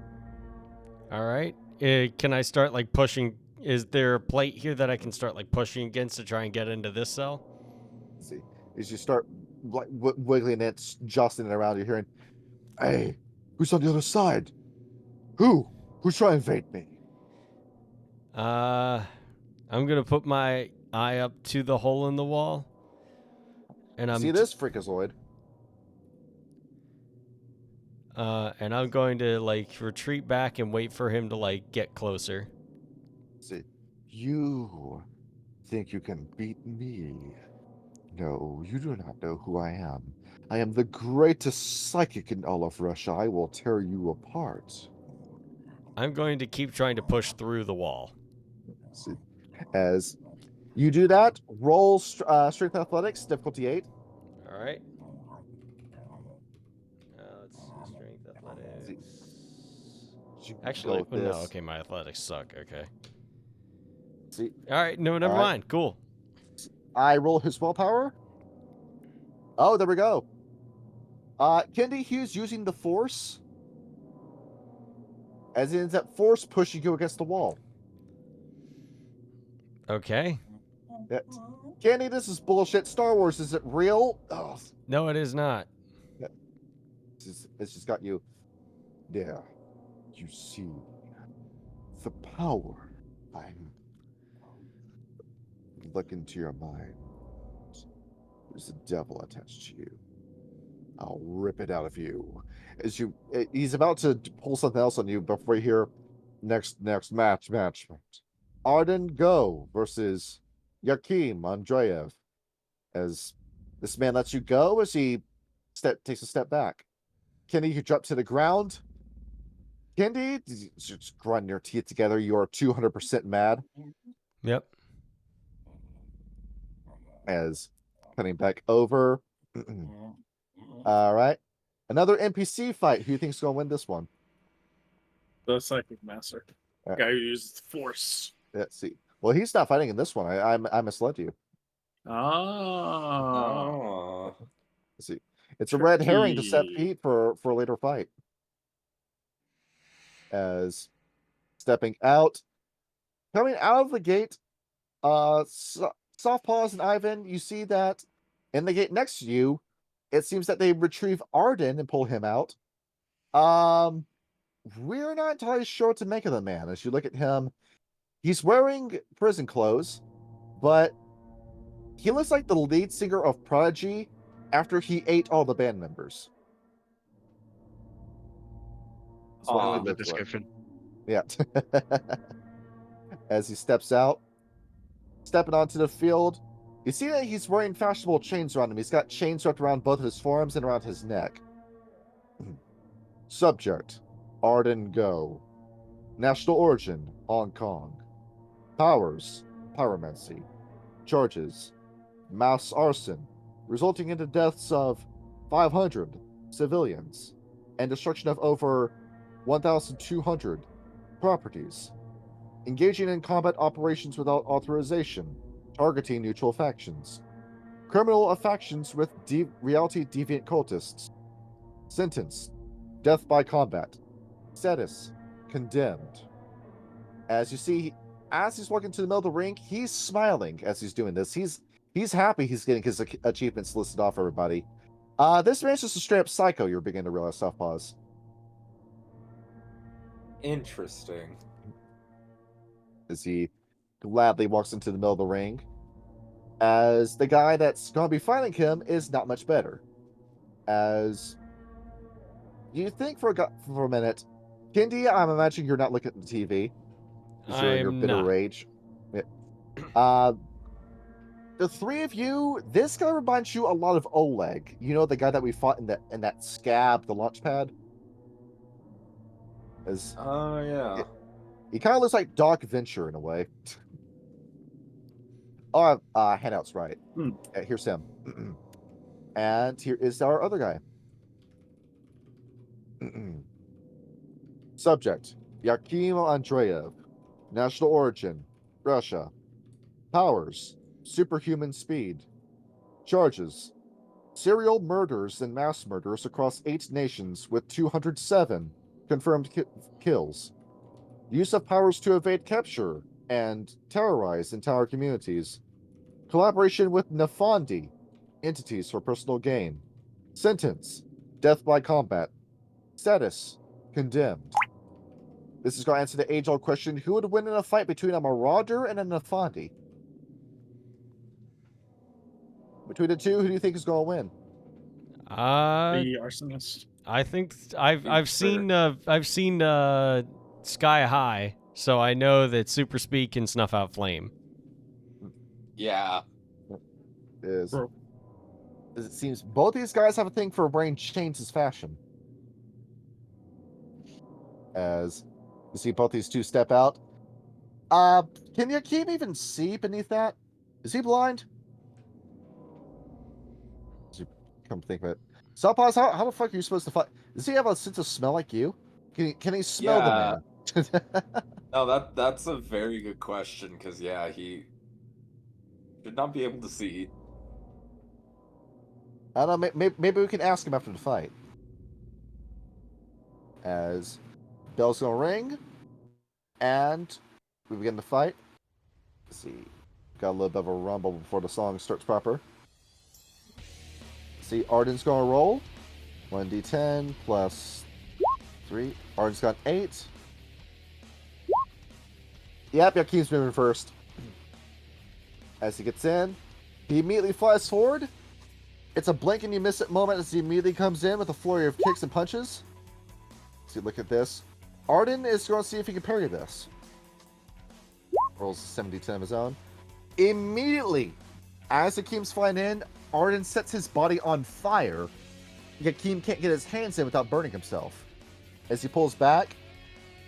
All right. Can I start like pushing? Is there a plate here that I can start like pushing against to try and get into this cell? Let's see, as you start like wiggling it, jostling it around, you're hearing, "Hey, who's on the other side? Who's trying to invade me?" I'm gonna put my eye up to the hole in the wall, and See this freakazoid? and I'm going to like retreat back and wait for him to like get closer. See, you think you can beat me? No, you do not know who I am. I am the greatest psychic in all of Russia. I will tear you apart. I'm going to keep trying to push through the wall. See, as you do that, roll strength athletics, difficulty 8. All right. Let's see, strength athletics. Actually, go with no. this. Okay, my athletics suck. Okay. See, All right. No, never All right. mind. Cool. I roll his willpower. Oh, there we go. Kendi Hughes using the force, as it ends up force pushing you against the wall. Okay. Kendi, this is bullshit. Star Wars, is it real? Oh, No, it is not. it's just got you. There, you see the power. I'm look into your mind. There's a devil attached to you. I'll rip it out of you. He's about to pull something else on you before you hear next match. Arden Go versus Yakim Andreev. As this man lets you go, as he takes a step back. Kendi, you drop to the ground. Kendi, just grind your teeth together. You are 200% mad. Yep. As cutting back over. All right. Another NPC fight. Who do you think's going to win this one? The psychic master. All right. Guy who uses force. Let's see. Well, he's not fighting in this one. I misled you. Oh. Let's see. It's a red herring to set Tricky. Pete for a later fight. As stepping out, coming out of the gate, Soft Paws and Ivan, you see that in the gate next to you it seems that they retrieve Arden and pull him out. We're not entirely sure what to make of the man. As you look at him, he's wearing prison clothes, but he looks like the lead singer of Prodigy after he ate all the band members. That's what he Good looks like. description. Yeah. As he steps out, stepping onto the field, you see that he's wearing fashionable chains around him. He's got chains wrapped around both his forearms and around his neck. Subject, Arden Go. National origin, Hong Kong. Powers, pyromancy. Charges, mass arson, resulting in the deaths of 500 civilians and destruction of over 1,200 properties. Engaging in combat operations without authorization, targeting neutral factions. Criminal of factions with reality deviant cultists. Sentence, death by combat. Status, condemned. As you see, as he's walking to the middle of the ring, he's smiling as he's doing this. He's happy he's getting his achievements listed off, everybody. This man's just a straight up psycho, you're beginning to realize, Southpaws. Interesting. As he gladly walks into the middle of the ring, as the guy that's going to be fighting him is not much better. As you think for a minute, Kendi, I'm imagining you're not looking at the TV. You're in your bitter rage. Yeah. The three of you, this guy reminds you a lot of Oleg. You know, the guy that we fought in that scab, the launch pad? Oh, yeah. He kind of looks like Doc Venture in a way. Oh, handout's right. Here's him. And here is our other guy. Subject, Yakim Andreev. National origin, Russia. Powers, superhuman speed. Charges, serial murders and mass murders across 8 nations with 207 confirmed kills. Use of powers to evade capture and terrorize entire communities. Collaboration with Nefandi entities for personal gain. Sentence, death by combat. Status, condemned. This is going to answer the age-old question, who would win in a fight between a Marauder and a Nefandi? Between the two, who do you think is going to win? The arsonist. I think I've seen Sky High, so I know that super speed can snuff out flame. Yeah. As it seems both these guys have a thing for wearing chains as fashion. As you see both these two step out. Can Yakim even see beneath that? Is he blind? Come to think of it. Salpaz, how the fuck are you supposed to fight? Does he have a sense of smell like you? Can he smell the man? No, that's a very good question, because yeah, he should not be able to see. I don't know, maybe we can ask him after the fight. As bell's gonna ring, and we begin the fight. Let's see. Got a little bit of a rumble before the song starts proper. See, Arden's gonna roll. 1d10 plus 3. Arden's got 8. Yep, Yakim's moving first. As he gets in, he immediately flies forward. It's a blink and you miss it moment as he immediately comes in with a flurry of kicks and punches. See, look at this. Arden is going to see if he can parry this. Rolls a 70-10 of his own. Immediately, as Yakim's flying in, Arden sets his body on fire. Yakim can't get his hands in without burning himself. As he pulls back,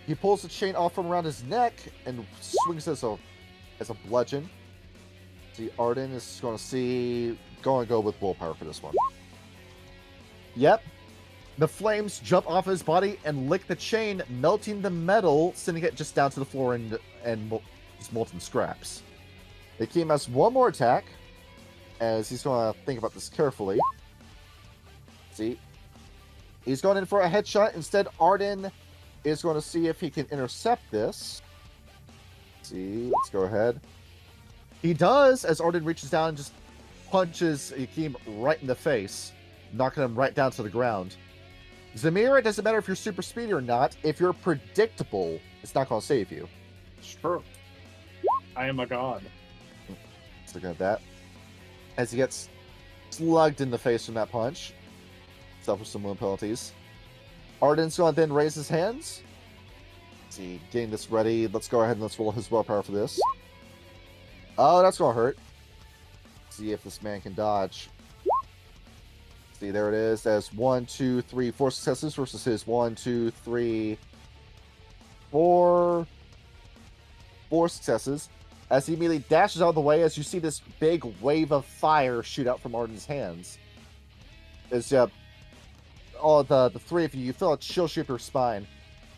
he pulls the chain off from around his neck and swings as a bludgeon. See, Arden is going to go with willpower for this one. Yep. The flames jump off his body and lick the chain, melting the metal, sending it just down to the floor and just molten scraps. Yakim has one more attack, as he's going to think about this carefully. See? He's going in for a headshot. Instead, Arden is going to see if he can intercept this. See, let's go ahead. He does, as Arden reaches down and just punches Yakim right in the face. knocking him right down to the ground. Zamir, it doesn't matter if you're super speedy or not. If you're predictable, it's not going to save you. Sure. I am a god. Let's look at that. As he gets slugged in the face from that punch. Suffers some wound penalties. Arden's going to then raise his hands. Let's see, getting this ready. Let's go ahead and let's roll his willpower for this. Oh, that's going to hurt. Let's see if this man can dodge. See, there it is. That's 1, 2, 3, 4 successes versus his 1, 2, 3, 4 successes. As he immediately dashes out of the way, as you see this big wave of fire shoot out from Arden's hands. As all the three of you feel a chill shoot your spine.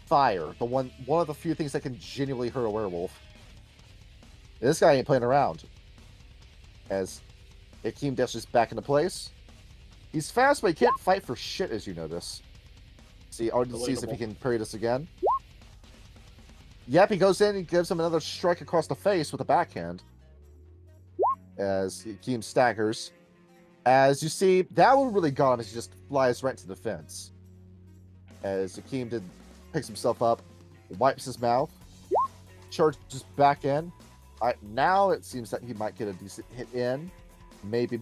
Fire, one of the few things that can genuinely hurt a werewolf. This guy ain't playing around. As Akeem dashes back into place. He's fast, but he can't fight for shit, as you notice. See, Arden sees if he can parry this again. Yep, he goes in and gives him another strike across the face with a backhand. As Akeem staggers. As you see, that one really got him as he just flies right to the fence. As Akeem picks himself up, wipes his mouth, charges back in. All right, now it seems that he might get a decent hit in. Maybe.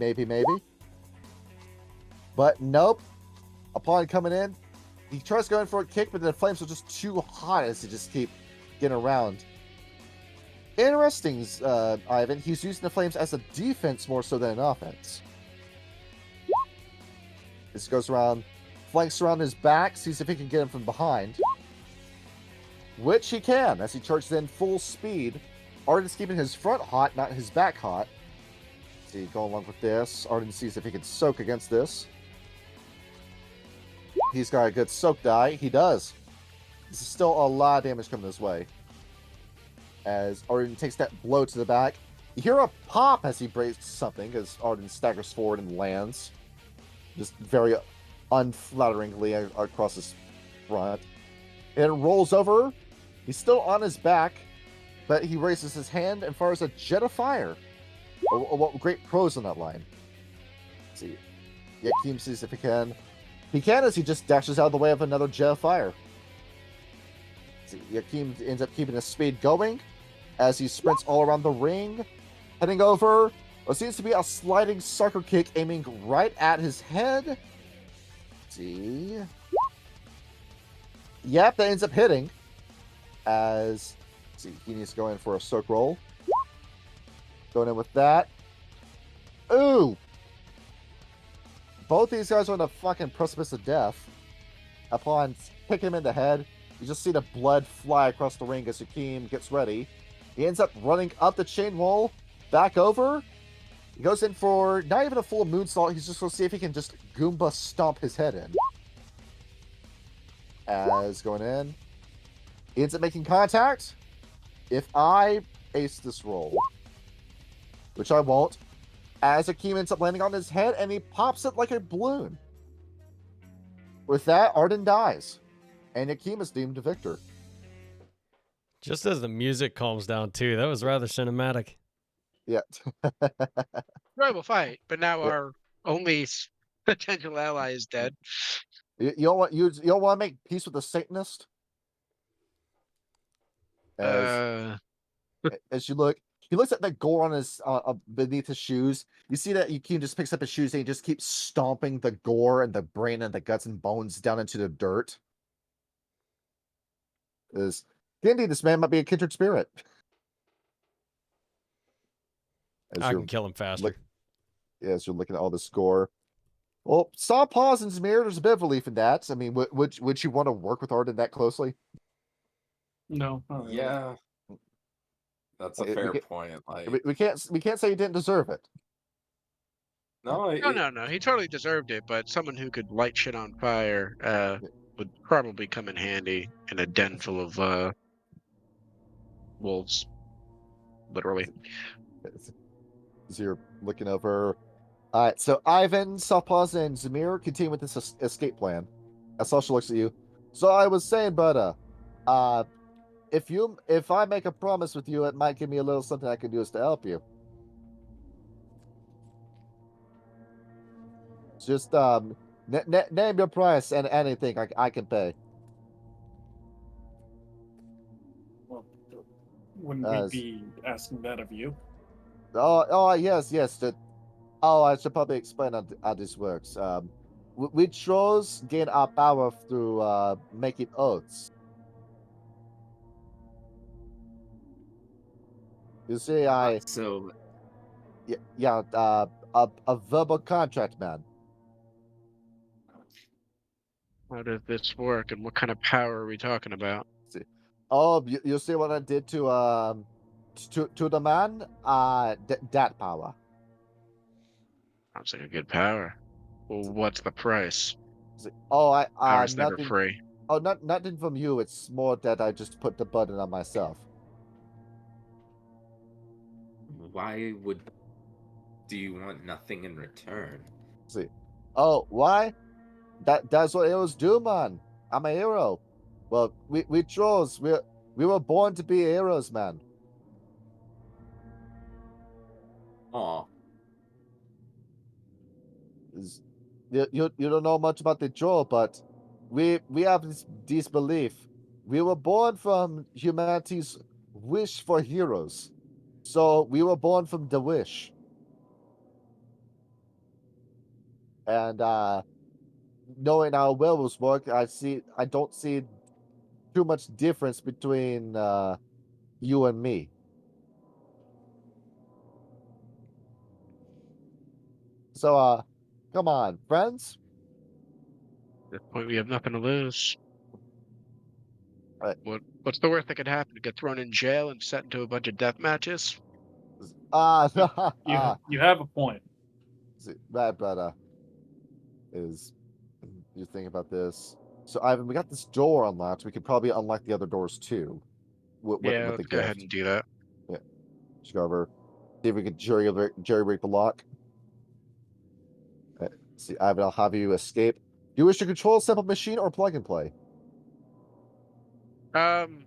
But nope. Upon coming in, he tries going for a kick, but the flames are just too hot as he just keep getting around. Interesting, Ivan. He's using the flames as a defense more so than an offense. This goes around, flanks around his back, sees if he can get him from behind. Which he can, as he charges in full speed. Arden's keeping his front hot, not his back hot. See, going along with this. Arden sees if he can soak against this. He's got a good soak die. He does. This is still a lot of damage coming his way. As Arden takes that blow to the back. You hear a pop as he breaks something, as Arden staggers forward and lands. Just very unflatteringly across his front. It rolls over. He's still on his back, but he raises his hand and fires a jet of fire. What great pros on that line. Let's see. Yakeem sees if he can. He can as he just dashes out of the way of another jet of fire. Let's see. Yakeem ends up keeping his speed going as he sprints all around the ring, heading over. What seems to be a sliding sucker kick aiming right at his head. Let's see. Yep, that ends up hitting. As let's see, he needs to go in for a soak roll. Going in with that. Ooh! Both these guys are on the fucking precipice of death. Upon kicking him in the head, you just see the blood fly across the ring as Hakeem gets ready. He ends up running up the chain wall, back over. He goes in for not even a full moonsault. He's just going to see if he can just Goomba stomp his head in. As going in. He ends up making contact. If I ace this roll, which I won't, as Akeem ends up landing on his head and he pops it like a balloon. With that, Arden dies. And Akeem is deemed a victor. Just as the music calms down, too. That was rather cinematic. Yeah. Enjoyable fight, but now Yeah. our only potential ally is dead. You don't want to make peace with the Satanist? As you look, he looks at the gore on his beneath his shoes. You see that Akeem just picks up his shoes and he just keeps stomping the gore and the brain and the guts and bones down into the dirt. Indeed, this man might be a kindred spirit. I can kill him faster. As you're looking at all this gore. Well, Saw Paws and Zmir, there's a bit of relief in that. I mean, would you want to work with Arden that closely? No. Yeah, that's a fair point. Like, We can't say you didn't deserve it. no, No. He totally deserved it, but someone who could light shit on fire would probably come in handy in a den full of wolves. Literally. As you're looking over. All right, so Ivan, Sawpaws, and Zamir continue with this escape plan. As Sasha looks at you. So I was saying, brother, if I make a promise with you, it might give me a little something I can do is to help you. Just name your price and anything I can pay. Well, wouldn't we As be asking that of you? yes. I should probably explain how this works. We trolls gain our power through making oaths. You see, So a verbal contract, man. How does this work, and what kind of power are we talking about? See, you see what I did to the man? That power. Sounds like a good power. Well, what's the price? See, Powers that are nothing. free. Oh, nothing from you. It's more that I just put the button on myself. why do you want nothing in return? See, oh, why? That's what heroes do, man. I'm a hero. Well, we trolls. We were born to be heroes, man. Aw, You don't know much about the troll, but we have this belief. We were born from humanity's wish for heroes. So we were born from the wish. And knowing how werewolves work, I don't see too much difference between you and me. So come on, friends. At this point, we have nothing to lose. Right. What's the worst that could happen? Get thrown in jail and set into a bunch of death matches? You have a point. Right, but is you think about this. So Ivan, we got this door unlocked. We could probably unlock the other doors too. With Yeah, the let's go ahead gift. and do that. Yeah. Just go over. See if we could jerry-rig the lock. See, Ivan, I'll have you escape. Do you wish to control a simple machine or plug and play? I'm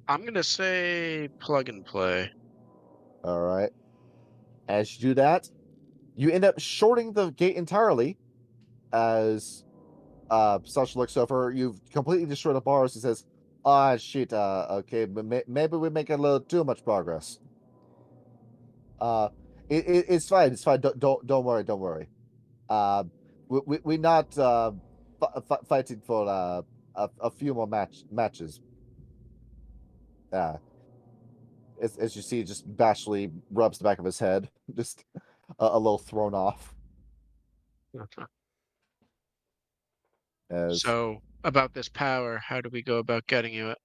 gonna say plug and play. All right. As you do that, you end up shorting the gate entirely. As Sasha looks over, you've completely destroyed the bars. He says, "Ah, shit. Okay, but maybe we make a little too much progress. Uh, it's fine. It's fine. Don't worry. Don't worry. Uh, we're not fighting for a few more matches. Uh, as you see, just bashfully rubs the back of his head, just a little thrown off. As So, about this power, how do we go about getting you it?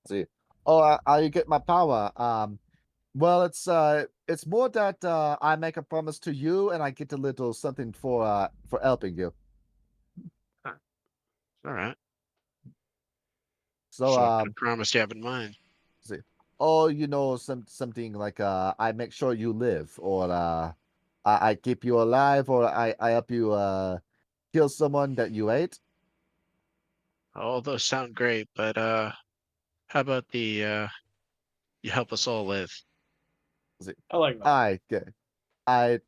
see, oh, you get my power. Well, it's more that I make a promise to you, and I get a little something for helping you. Huh. All right. So So, what kind of promise do you have in mind? see, something like I make sure you live, or I keep you alive, or I help you kill someone that you ate. All those sound great, but how about the you help us all live? See, I like that. I get I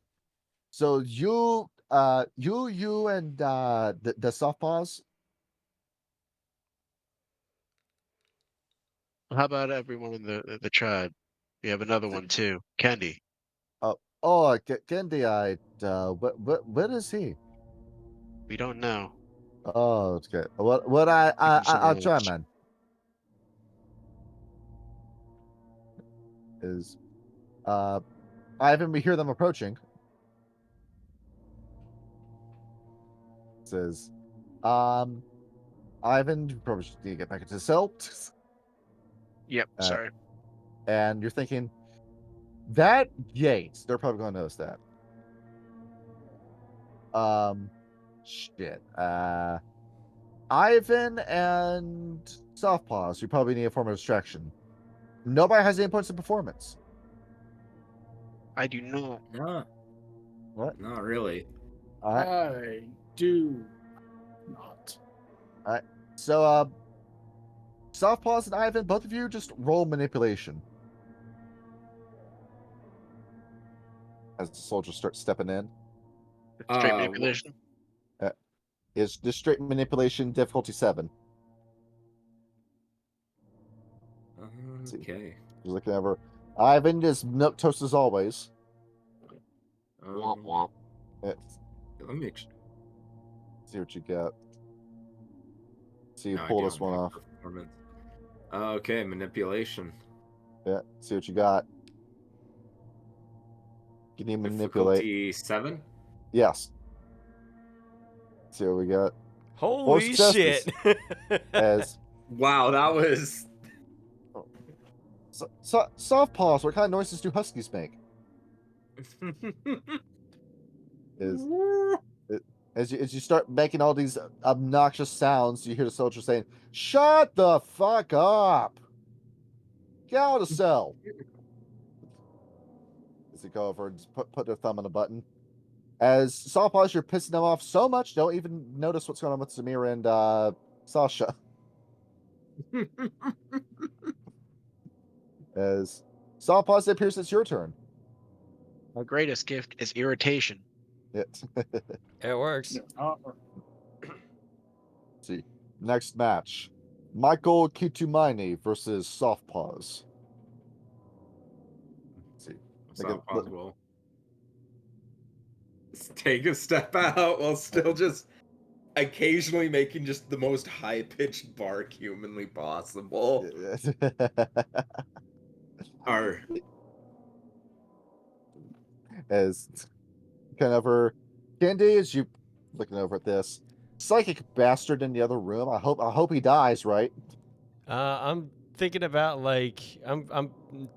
so you and the softpaws. How about everyone in the tribe? We have another one too, Candy. Candy eyed. Where is he? We don't know. Oh, okay. What Taken somewhere I'll try, else. man. Is Ivan, we hear them approaching. Says, Ivan, you probably need to get back into the cell. Yep. Uh, Sorry. and you're thinking that gate. They're probably going to notice that. Shit. Ivan and Softpaws, you probably need a form of distraction. Nobody has any points of performance. I do not. no, What? not really. All right. I do not. So, Softpaws and Ivan, both of you just roll manipulation. As the soldiers start stepping in. Straight Uh, manipulation. Is this straight manipulation difficulty 7? Okay. He's looking over. Ivan is milk toast as always. It's, Let me. see what you got. See you No pull idea this on one my off. performance. Okay, manipulation. Yeah, see what you got. Can you manipulate? Difficulty 7. Yes. See what we got. Holy successes. shit! As Wow, that was. soft paws. What kind of noises do huskies make? Is as you start making all these obnoxious sounds, you hear the soldier saying, "Shut the fuck up! Get out of the cell!" As they go over and just put their thumb on the button. As soft paws, you're pissing them off so much, don't even notice what's going on with Samira and Sasha. As soft paws, it appears it's your turn. My greatest gift is irritation. It. It works. See, next match, Michael Kitumani versus Soft Paws. See, So possible. Take a step out while still just occasionally making just the most high-pitched bark humanly possible. Or as kind of her Candy, as you looking over at this psychic bastard in the other room. I hope he dies, right? I'm thinking about I'm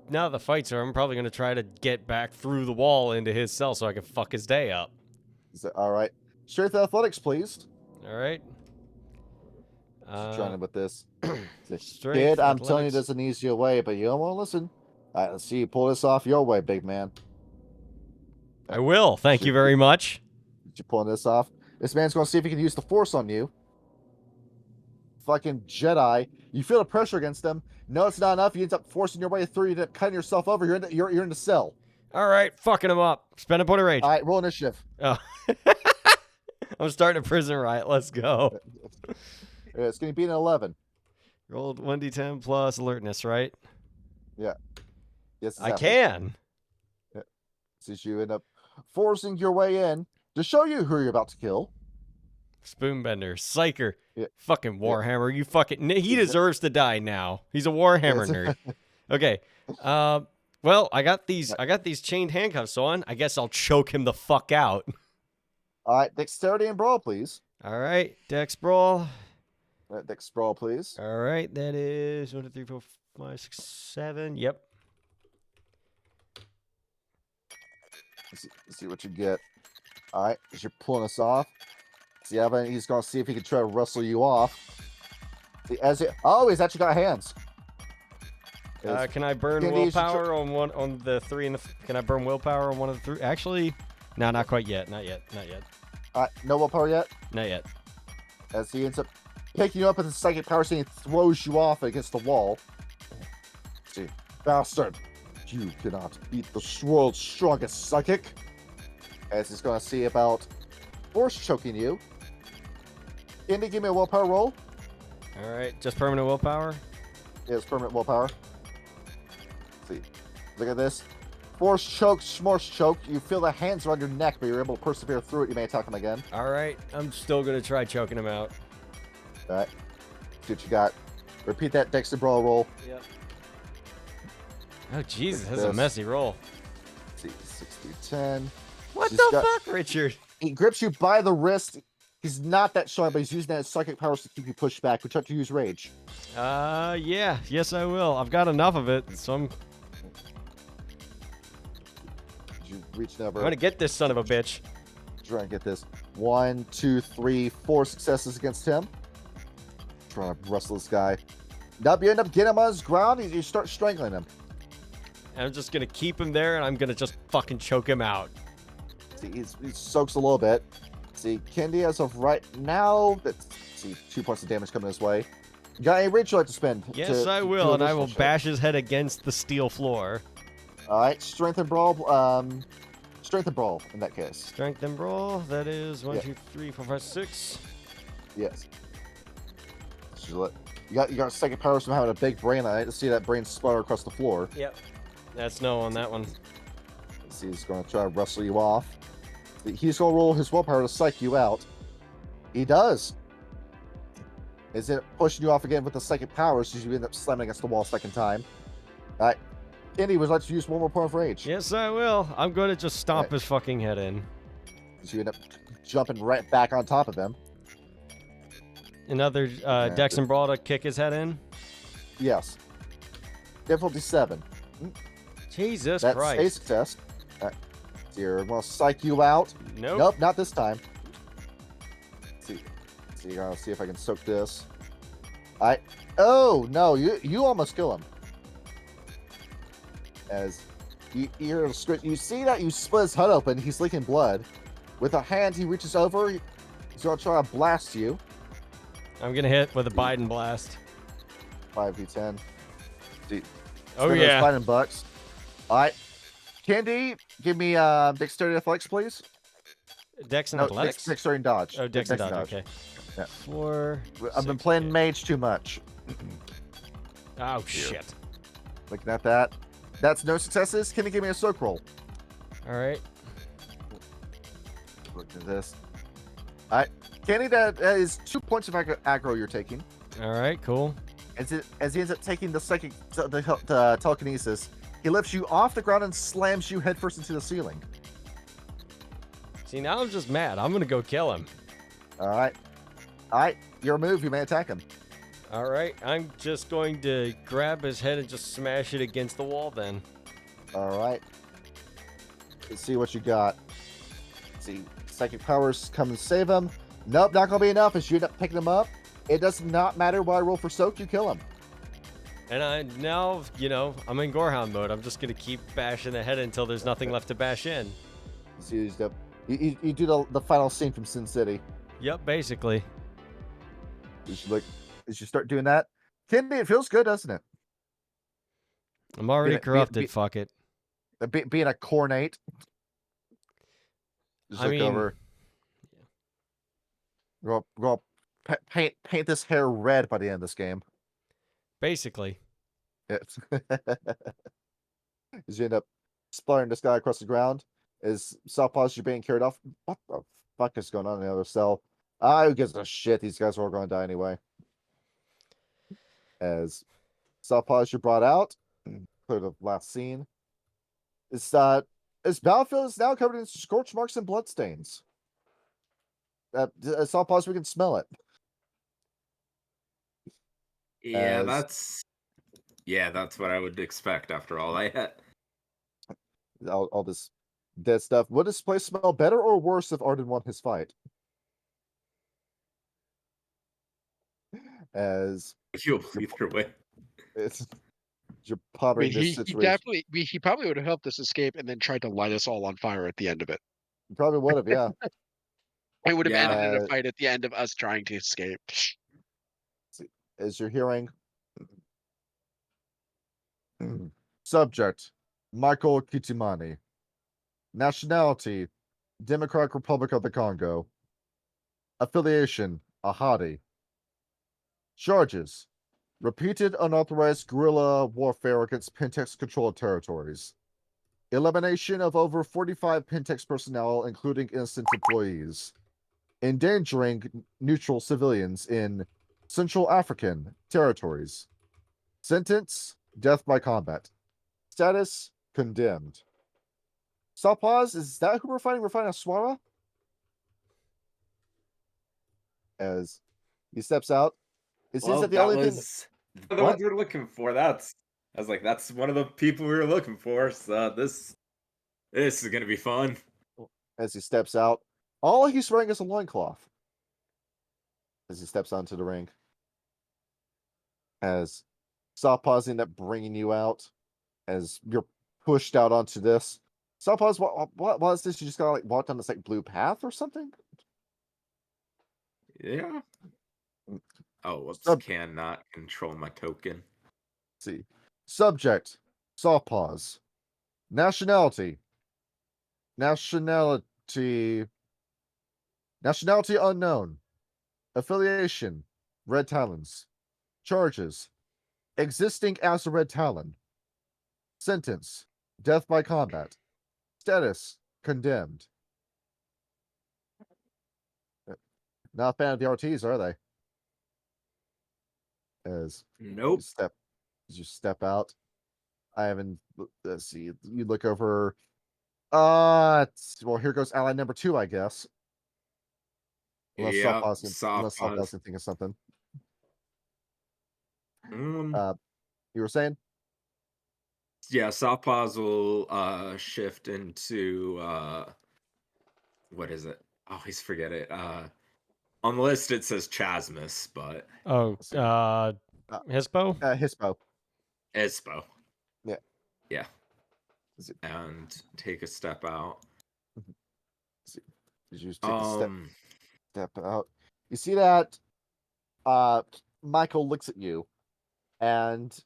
now the fights are. I'm probably gonna try to get back through the wall into his cell so I can fuck his day up. Is that all right? Strength athletics, please. All right. Trying with this. Strength, Kid, I'm telling you, athletics. there's an easier way, but you don't want to listen. All right, let's see you pull this off your way, big man. I will. Thank you very much. You pulling this off? This man's going to see if he can use the force on you. Fucking Jedi. You feel the pressure against them. No, it's not enough. You end up forcing your way through. You end up cutting yourself over. You're in the cell. All right, fucking him up. Spend a point of rage. All right, roll initiative. Oh. I'm starting a prison riot. Let's go. It's going to be an 11. Rolled 1d10 plus alertness, right? Yeah. Yes, I exactly. can. Yeah. Since you end up forcing your way in to show you who you're about to kill. Spoonbender, Psyker, Yeah. fucking Warhammer. You fucking. He deserves to die now. He's a Warhammer nerd. Okay. Well, I got these chained handcuffs on. I guess I'll choke him the fuck out. All right, dexterity and brawl, please. All right, Dex Brawl. Dex brawl, please. All right, that is 1, 2, 3, 4, 5, 6, 7. Yep. Let's see what you get. All right, as you're pulling us off. See, Evan, he's going to see if he can try to wrestle you off. See, he's actually got hands. Can I burn Candy, willpower on the 3 and the? Can I burn willpower on one of the 3? Actually, no, not quite yet. Not yet. All right, no willpower yet. Not yet. As he ends up picking you up with his psychic power, saying throws you off against the wall. See, bastard, you cannot beat the world's strongest psychic. As he's going to see about force choking you. Candy, give me a willpower roll. All right, just permanent willpower. Yeah, it's permanent willpower. See, look at this. Force choke, smorse choke. You feel the hands around your neck, but you're able to persevere through it. You may attack him again. All right, I'm still gonna try choking him out. All right, see what you got. Repeat that Dexter Brawl roll. Yep. Oh Jesus, that's a messy roll. Let's see, 6 through 10. What the fuck, Richard? He grips you by the wrist. He's not that strong, but he's using that psychic powers to keep you pushed back. Would you like to use rage? Yeah. Yes, I will. I've got enough of it, so I'm You reach over. gonna get this son of a bitch. Try and get this. 1, 2, 3, 4 successes against him. Trying to wrestle this guy. Nope, you end up getting him on his ground. You start strangling him. And I'm just gonna keep him there, and I'm gonna just fucking choke him out. See, he soaks a little bit. See, Kendi, as of right now, see 2 points of damage coming his way. You got any rage you'd like to spend? Yes, I will, and I will bash his head against the steel floor. All right, strength and brawl. Strength and brawl in that case. Strength and brawl. That is 1, Yeah. 2, 3, 4, 5, 6. Yes. You got second powers from having a big brain. I hate to see that brain splatter across the floor. Yep. That's no on that one. Let's see, he's going to try to wrestle you off. He's going to roll his willpower to psych you out. He does. Is it pushing you off again with the second power, so you end up slamming against the wall second time. All right. Andy, would you like to use one more point of rage? Yes, I will. I'm going to just stomp Right. his fucking head in. So you end up jumping right back on top of him. Another Dex and Brawl to kick his head in. Yes. Difficulty 7. Jesus That's Christ. a success. All right. So you're going to psych you out. Nope. Nope, not this time. See, I'll see if I can soak this. Oh no, you almost kill him. As you see that you split his head open, he's leaking blood. With a hand, he reaches over. He's gonna try to blast you. I'm going to hit with a Biden blast. 5d10. See, Oh, spend those yeah. Biden bucks. All right, Candy, give me dexterity athletics, please. Dex and No, athletics? dexterity and dodge. Oh, Dex and dodge. Okay. Yeah. 4. I've been 6, playing 8. mage too much. Oh, shit. Looking at that. That's no successes. Can you give me a soak roll? All right. Look at this. All right, Kenny, that is 2 points of aggro you're taking. All right, cool. As he ends up taking the telekinesis, he lifts you off the ground and slams you headfirst into the ceiling. See, now I'm just mad. I'm going to go kill him. All right, your move. You may attack him. All right, I'm just going to grab his head and just smash it against the wall then. All right. Let's see what you got. Let's see, psychic powers come and save him. Nope, not gonna be enough. As you end up picking him up, it does not matter what I roll for soak. You kill him. And now, I'm in Gorehound mode. I'm just going to keep bashing the head until there's nothing left to bash in. See, you do the final scene from Sin City. Yep, basically. As you start doing that, Candy, it feels good, doesn't it? I'm already corrupted. Fuck it. Being a cornate. Just look over. Go paint this hair red by the end of this game. Basically. It's as you end up splattering this guy across the ground. As Southpaws, you're being carried off. What the fuck is going on in the other cell? Who gives a shit? These guys are all going to die anyway. As Southpaws, you're brought out. Clear the last scene. This battlefield is now covered in scorch marks and bloodstains. Southpaws, we can smell it. Yeah, that's what I would expect after all I had. All this dead stuff. Would this place smell better or worse if Arden won his fight? As You'll either way. you're pondering this situation. He probably would have helped us escape and then tried to light us all on fire at the end of it. You probably would have, yeah. It would have Yeah. ended in a fight at the end of us trying to escape. As you're hearing, subject, Michael Kitimani. Nationality, Democratic Republic of the Congo. Affiliation, Ahadi. Charges, repeated unauthorized guerrilla warfare against Pentex-controlled territories. Elimination of over 45 Pentex personnel, including innocent employees. Endangering neutral civilians in Central African territories. Sentence, death by combat. Status, condemned. Southpaws, is that who we're fighting? We're fighting a Swara? As he steps out. It seems that the only thing... the ones we're looking for. I was like, that's one of the people we were looking for. So this is gonna be fun. As he steps out, all he's wearing is a loincloth. As he steps onto the ring. As Southpaws end up bringing you out. As you're pushed out onto this. Southpaws, what is this? You just gotta like walk down this like blue path or something? Yeah. Oh, whoops, cannot control my token. Let's see. Subject, Southpaws. Nationality, Nationality unknown. Affiliation, Red Talons. Charges, existing as a Red Talon. Sentence, death by combat. Status, condemned. Not a fan of the RTs, are they? As Nope. you step out. I haven't. Let's see. You look over. Well, here goes ally number 2, I guess. Unless Yep. Softpaws can think of something. Um, You were saying? yeah, Softpaws will shift into what is it? I always forget it. On the list it says Chasmus, but Oh, see. Hispo? Hispo. Espo. Yeah. Yeah. Is it- And take a step out. Did you just take a step out? You see that Michael looks at you, and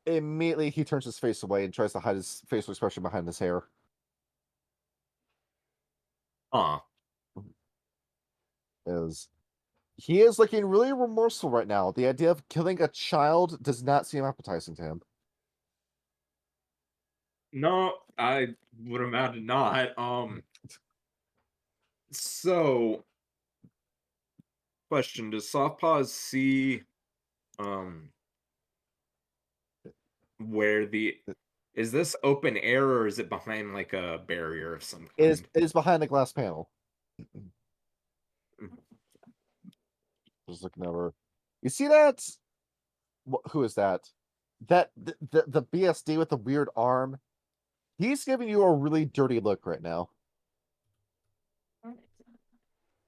immediately he turns his face away and tries to hide his facial expression behind his hair. He is looking really remorseful right now. The idea of killing a child does not seem appetizing to him. No, I would imagine not. So question, does Softpaws see where is this open air or is it behind like a barrier of some kind? It is behind a glass panel. Just looking over. You see that? Who is that? That the BSD with the weird arm. He's giving you a really dirty look right now.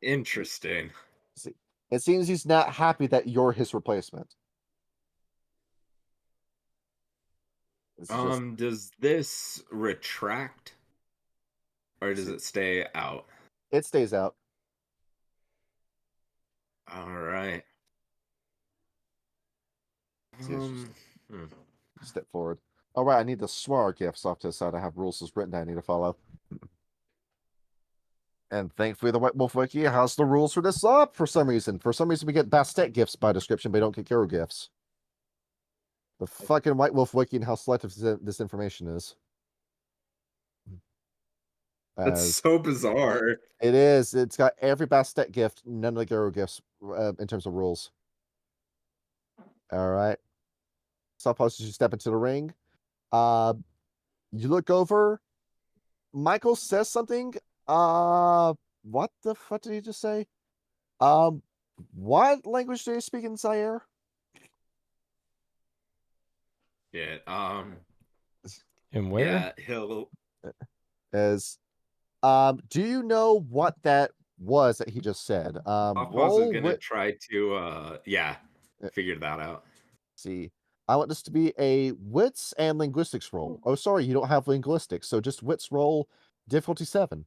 Interesting. See, it seems he's not happy that you're his replacement. Does this retract or does it stay out? It stays out. All right. Step forward. All right, I need the swar gifts off to the side. I have rules as written that I need to follow. And thankfully, the White Wolf Wiki has the rules for this up for some reason. For some reason, we get Bastet gifts by description, but we don't get Garo gifts. The fucking White Wolf Wiki and how selective this information is. That's so bizarre. It is. It's got every Bastet gift, none of the Garo gifts in terms of rules. All right. Suppose you step into the ring. You look over. Michael says something. What the fuck did he just say? What language do you speak in Zaire? Yeah. And where? Yeah, he'll. Do you know what that was that he just said? Papa's is gonna try to figure that out. See, I want this to be a wits and linguistics roll. Oh, sorry, you don't have linguistics, so just wits roll, difficulty 7.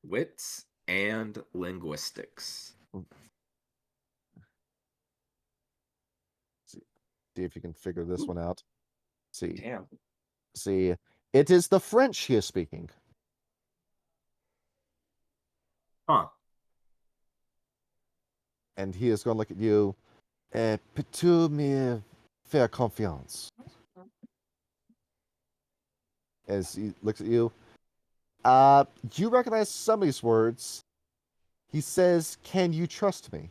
Wits and linguistics. See if you can figure this one out. See. Damn. See, it is the French he is speaking. Huh. And he is going to look at you. Peux-tu me faire confiance? As he looks at you. You recognize some of these words. He says, "Can you trust me?"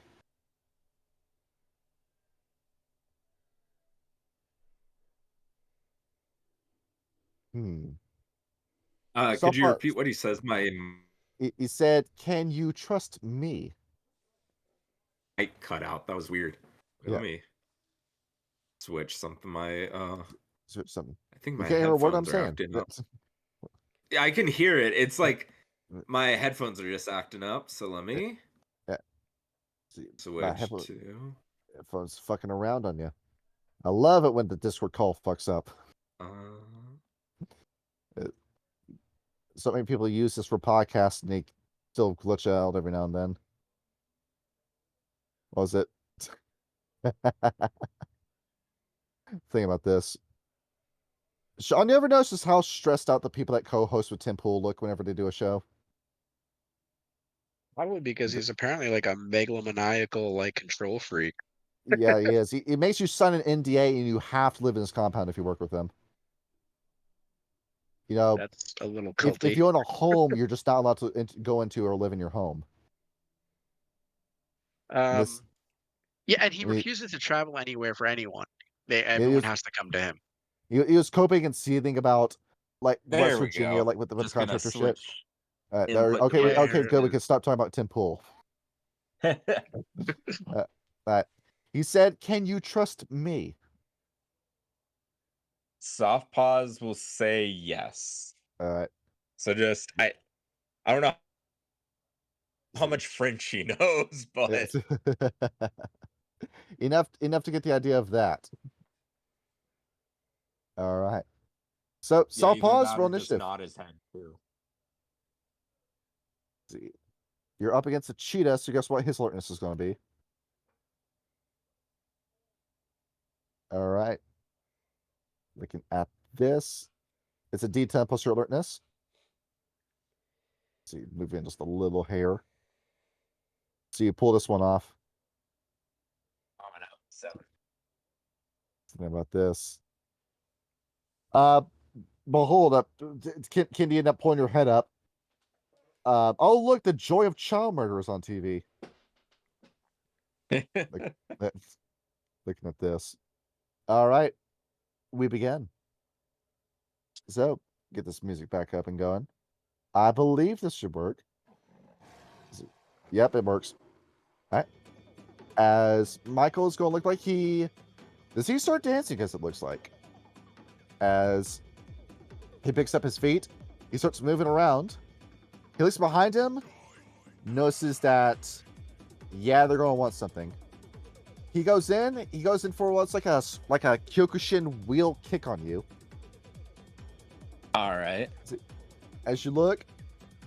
Could you repeat what he says? He said, "Can you trust me?" I cut out. That was weird. Yeah. Let me switch something. Switch something. I think You my can't hear a word I'm headphones are saying. acting up. Yeah, I can hear it. It's like my headphones are just acting up. So let me switch to headphones fucking around on you. I love it when the Discord call fucks up. So many people use this for podcasts and they still glitch out every now and then. What was it? Think about this. Sean, you ever notice how stressed out the people that co-host with Tim Pool look whenever they do a show? Probably because he's apparently like a megalomaniacal like control freak. Yeah, he is. He makes you sign an NDA and you have to live in his compound if you work with him. You know, That's a little if culty. you own a home, you're just not allowed to go into or live in your home. This, Yeah, and he I mean, refuses to travel anywhere for anyone. he Everyone was has to come to him. he was coping and seething about like West There we Virginia, go. like with the Just gonna contractor shit. switch Okay, input okay, good. We devices. can stop talking about Tim Pool. He said, "Can you trust me?" Soft pause will say yes. All right. So just I don't know how much French he knows, but enough to get the idea of that. All right. So soft pause, roll initiative. nod his head too. See. You're up against a cheetah, so guess what his alertness is going to be? All right. Looking at this. It's a D10 plus your alertness. So you move in just a little hair. So you pull this one off. I'm gonna 7. Think about this. Behold up. Can you end up pulling your head up? Oh, look, the joy of child murder is on TV. Looking at this. All right. We begin. So, get this music back up and going. I believe this should work. Yep, it works. All right. As Michael is going to look like does he start dancing, as it looks like? As he picks up his feet, he starts moving around. He looks behind him, notices that, yeah, they're going to want something. He goes in for what's like a Kyokushin wheel kick on you. All right. As you look,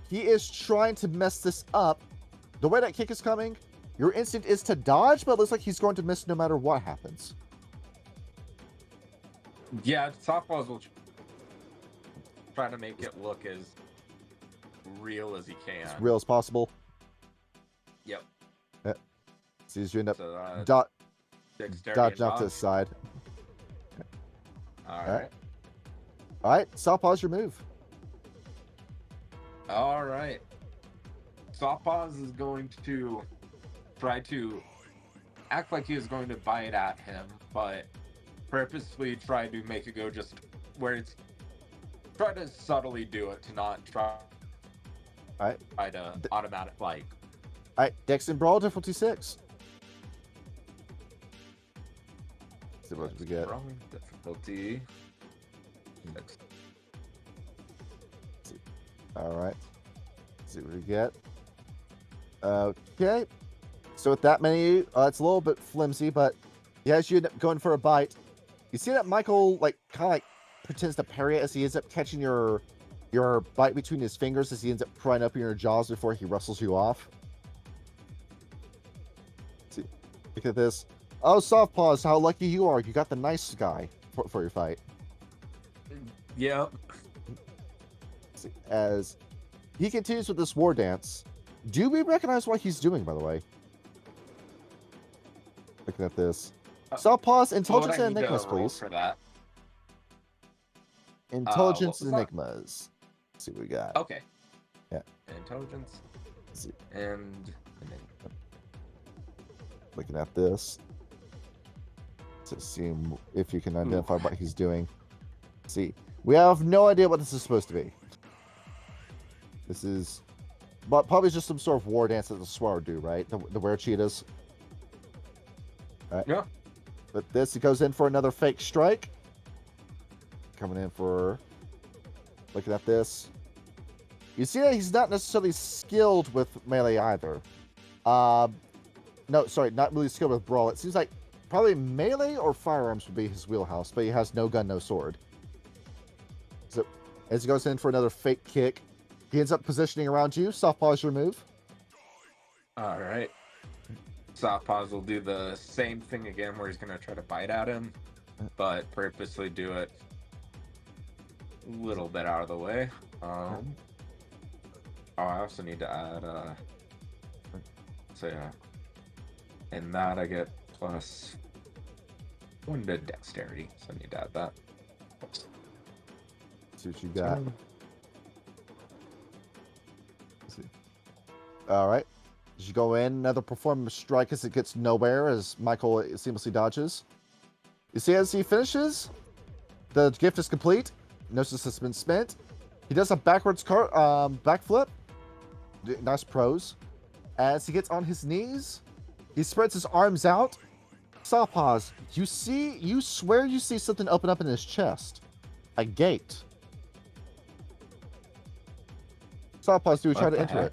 he is trying to mess this up. The way that kick is coming, your instinct is to dodge, but it looks like he's going to miss no matter what happens. Yeah, softballs will try to make it look as real as he can. As real as possible. Yep. So you end up So, dexterity dodging and off to the dodge. side. All right. All right, Southpaw's your move. All right. Softpaws is going to try to act like he is going to bite at him, but purposely try to make it go just where it's try to subtly do it to not try to automatic bite. All right, Dex and Brawl, difficulty 6. See what we get. Wrong difficulty. Next. All right. See what we get. Okay. So with that many, it's a little bit flimsy, but yeah, as you end up going for a bite, you see that Michael kind of pretends to parry it as he ends up catching your bite between his fingers as he ends up prying up in your jaws before he wrestles you off. See, look at this. Oh, Softpaws, how lucky you are! You got the nice guy for your fight. Yep. See, as he continues with this war dance, do we recognize what he's doing, by the way? Looking at this. Softpaws, intelligence and enigmas, please. For that. Intelligence what was and that? enigmas. Let's see what we got. Okay. Yeah. Intelligence Let's see. and Looking at this. To see if you can identify what he's doing. See, we have no idea what this is supposed to be. This is, but probably just some sort of war dance that the Swar do, right? The were cheetahs. Right. Yeah. But this, he goes in for another fake strike. Coming in for, looking at this. You see that he's not necessarily skilled with melee either. No, sorry, not really skilled with brawl. It seems like probably melee or firearms would be his wheelhouse, but he has no gun, no sword. So as he goes in for another fake kick, he ends up positioning around you. Softpaw's your move. All right. Softpaws will do the same thing again, where he's gonna try to bite at him, but purposely do it little bit out of the way. Oh, I also need to add so yeah. In that I get plus 1 to dexterity, so I need to add that. See what you got. Let's see. All right. As you go in, another performance strike as it gets nowhere as Michael seamlessly dodges. You see, as he finishes, the gift is complete. Gnosis has been spent. He does a backflip. Nice pros. As he gets on his knees, he spreads his arms out. Soft pause. You swear you see something open up in his chest. A gate. Soft pause, do we try What to the enter heck? it?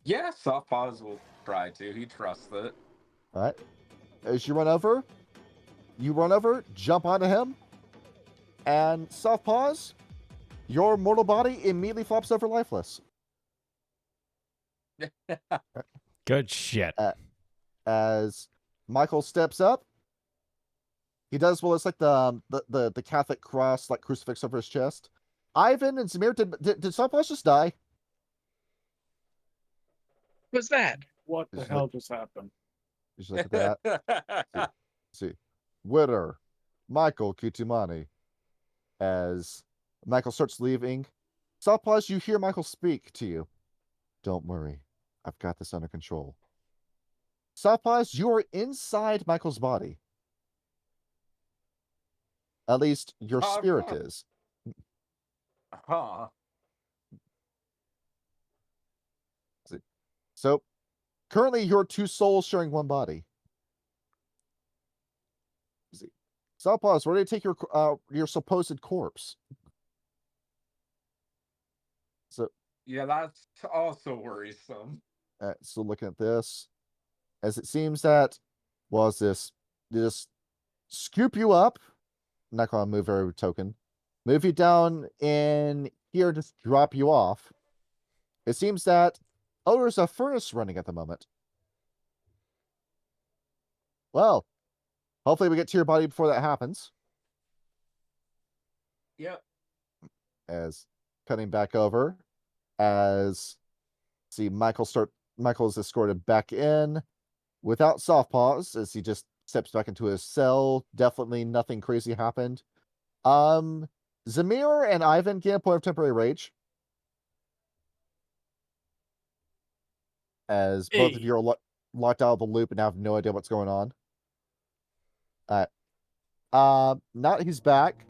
Yeah, soft pause will try to. He trusts it. All right. As you run over, jump onto him, and soft pause. Your mortal body immediately flops over lifeless. Good shit. As Michael steps up, he does well. It's like the Catholic cross, like crucifix over his chest. Ivan and Zamir, did soft pause just die? What's that? What the Just hell just happened? Just look at that. See, Witter, Michael Kitimani. As Michael starts leaving, soft pause. You hear Michael speak to you. Don't worry, I've got this under control. Soft pause. You are inside Michael's body. At least your spirit is. Huh. So currently, you're two souls sharing one body. Soft pause. Where do you take your supposed corpse? So Yeah, that's also worrisome. so looking at this, as it seems that was this just scoop you up. I'm not gonna move every token. Move you down in here, just drop you off. It seems that there's a furnace running at the moment. Well, hopefully we get to your body before that happens. Yep. As cutting back over, as see Michael is escorted back in without soft pause as he just steps back into his cell. Definitely nothing crazy happened. Zamir and Ivan get a point of temporary rage. As both of you are locked out of the loop and have no idea what's going on. Alright. Now that he's back,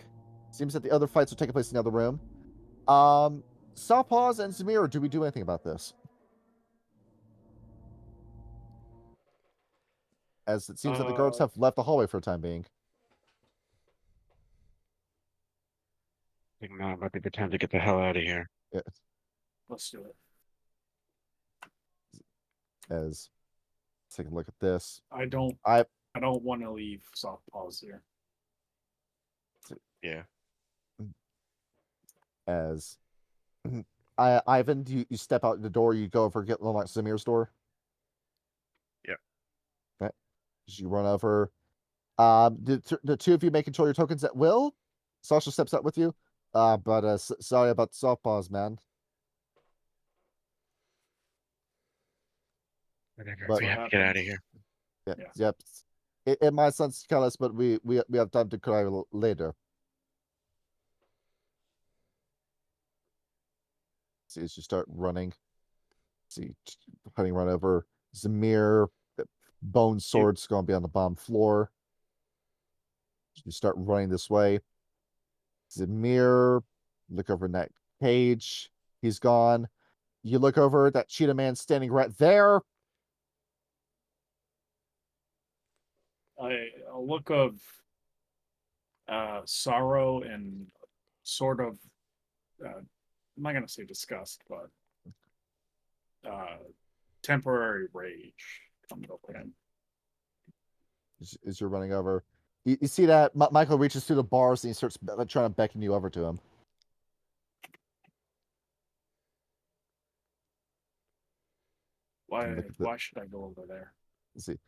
seems that the other fights are taking place in the other room. Soft and Zamir, do we do anything about this? As it seems that the guards have left the hallway for the time being. I think now might be the time to get the hell out of here. Yeah. Let's do it. As let's take a look at this. I don't want to leave soft pause here. Yeah. As Ivan, you step out the door, you go over, get unlock Zamir's door. Yeah. Okay. As you run over, the two of you may control your tokens at will. Sasha steps up with you. But sorry about the soft pause, man. But we have to get out of here. Yeah. Yeah. Yep. It might sound careless, but we have time to cry later. See, as you start running, see, run over Zamir. Bone sword's going to be on the bottom floor. You start running this way. Zamir, look over in that cage. He's gone. You look over, that cheetah man standing right there. A look of sorrow and sort of I'm not gonna say disgust, but temporary rage comes over him. As you're running over, you see that Michael reaches through the bars and he starts trying to beckon you over to him. Why should I go over there? Let's see,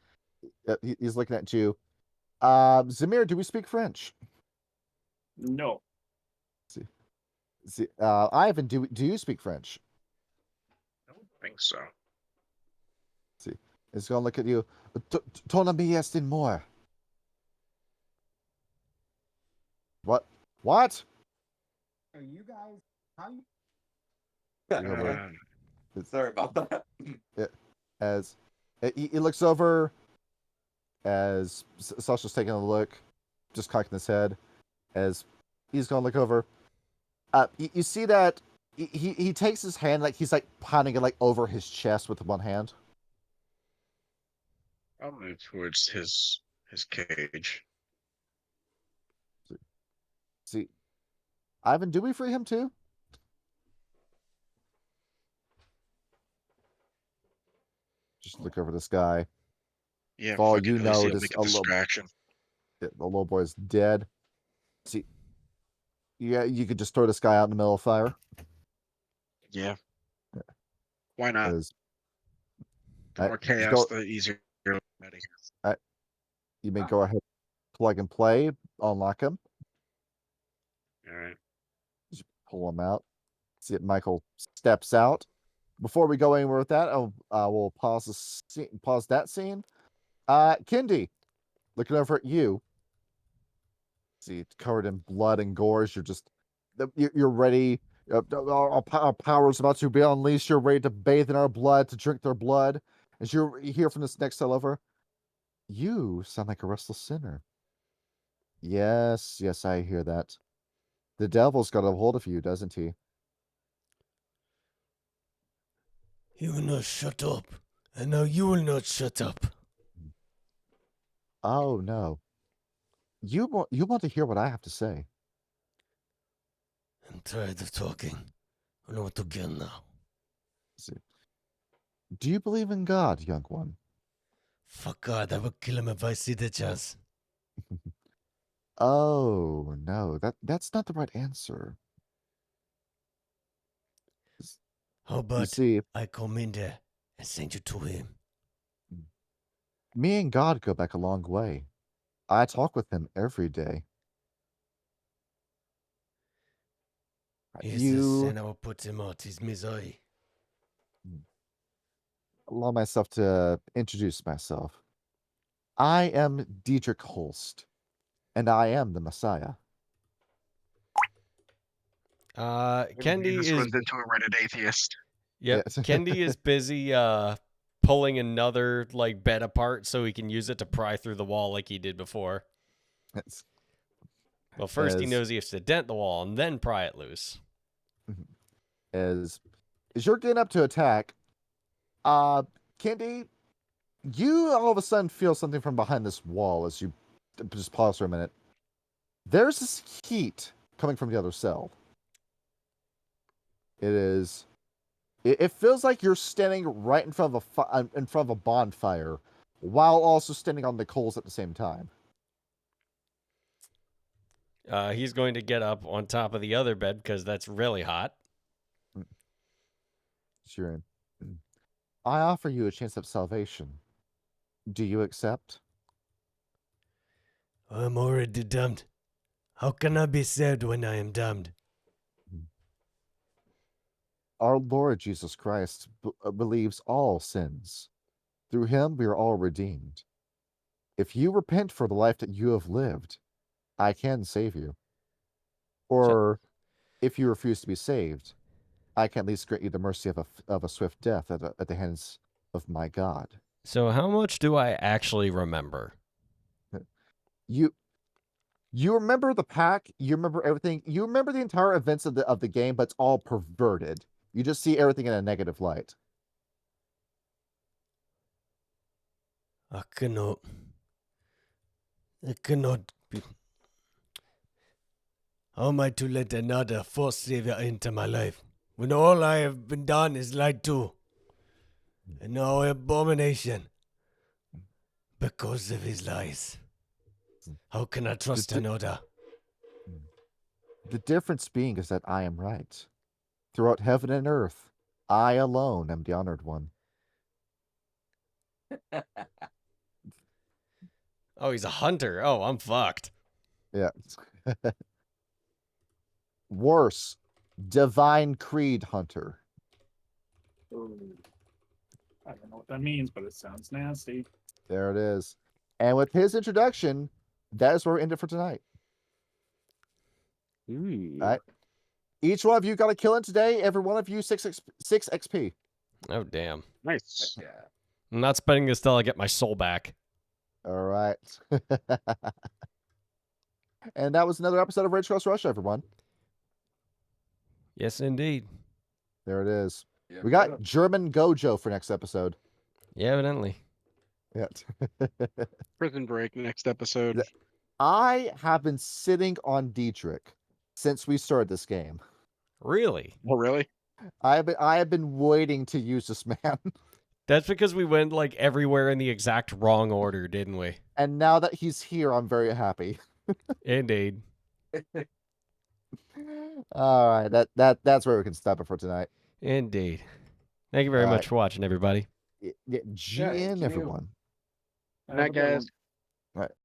he's looking at you. Zamir, do we speak French? No. See, Ivan, do you speak French? I don't think so. See, it's gonna look at you. Ton ami est in more. What? What? Are you guys? How you? You're gonna look- Sorry about that. as he looks over as Sasha's taking a look, just cocking his head as he's gonna look over. You see that he takes his hand like he's like pounding it like over his chest with one hand. I'll move towards his cage. See, Ivan, do we free him too? Just look over this guy. Yeah, For all fucking you know, Lucy will this make a distraction. the little boy's dead. See, yeah, you could just throw this guy out in the middle of fire. Yeah. Why not? As The more just chaos, go, the easier. Ready. you may go ahead, plug and play, unlock him, All right. just pull him out. See it. Michael steps out. Before we go anywhere with that, we'll pause pause that scene. Kendi, looking over at you. See, it's covered in blood and gore. You're just, you're ready. Our power's about to be unleashed. You're ready to bathe in our blood, to drink their blood. As you hear from this next cell over, you sound like a restless sinner. Yes, yes, I hear that. The devil's got a hold of you, doesn't he? He will not shut up. And now you will not shut up. Oh no. You want to hear what I have to say. I'm tired of talking. I know what to get now. See. Do you believe in God, young one? Fuck God, I will kill him if I see the chance. Oh no, that's not the right answer. How You about see, I come in there and send you to him? me and God go back a long way. I talk with him every day. He's the You sin I will put him out his misery. allow myself to introduce myself. I am Dietrich Holst, and I am the Messiah. Kendi This is runs into a Reddit atheist. yep. Yes. Kendi is busy pulling another like bed apart so he can use it to pry through the wall like he did before. Well, first he As- knows he has to dent the wall and then pry it loose. as you're getting up to attack, Kendi, you all of a sudden feel something from behind this wall as you just pause for a minute. There's this heat coming from the other cell. It feels like you're standing right in front of a bonfire, while also standing on the coals at the same time. He's going to get up on top of the other bed because that's really hot. Sure. I offer you a chance of salvation. Do you accept? I'm already damned. How can I be saved when I am damned? Our Lord Jesus Christ believes all sins. Through him we are all redeemed. If you repent for the life that you have lived, I can save you. Or if you refuse to be saved, I can at least grant you the mercy of a swift death at the hands of my God. So how much do I actually remember? You remember the pack, you remember everything, you remember the entire events of the game, but it's all perverted. You just see everything in a negative light. I cannot be. How am I to let another false savior into my life when all I have been done is lied to? And now abomination because of his lies. How can I trust another? The difference being is that I am right. Throughout heaven and earth, I alone am the honored one. Oh, he's a hunter. Oh, I'm fucked. Yeah. Worse, Divine Creed Hunter. Ooh. I don't know what that means, but it sounds nasty. There it is. And with his introduction, that is where we end it for tonight. All right. Each one of you got a kill in today. Every one of you 6 XP. Oh, damn. Nice. Yeah. I'm not spending this till I get my soul back. All right. And that was another episode of Rage Cross Russia, everyone. Yes, indeed. There it is. Yeah, We got German Gojo for next episode. Yeah, evidently. Yeah. Prison Break next episode. I have been sitting on Dietrich since we started this game. Really? Oh, really? I have been waiting to use this man. That's because we went like everywhere in the exact wrong order, didn't we? And now that he's here, I'm very happy. Indeed. All right, that's where we can stop it for tonight. Indeed. Thank you very All much right. for watching, everybody. GN, thank you. everyone. Good night, guys.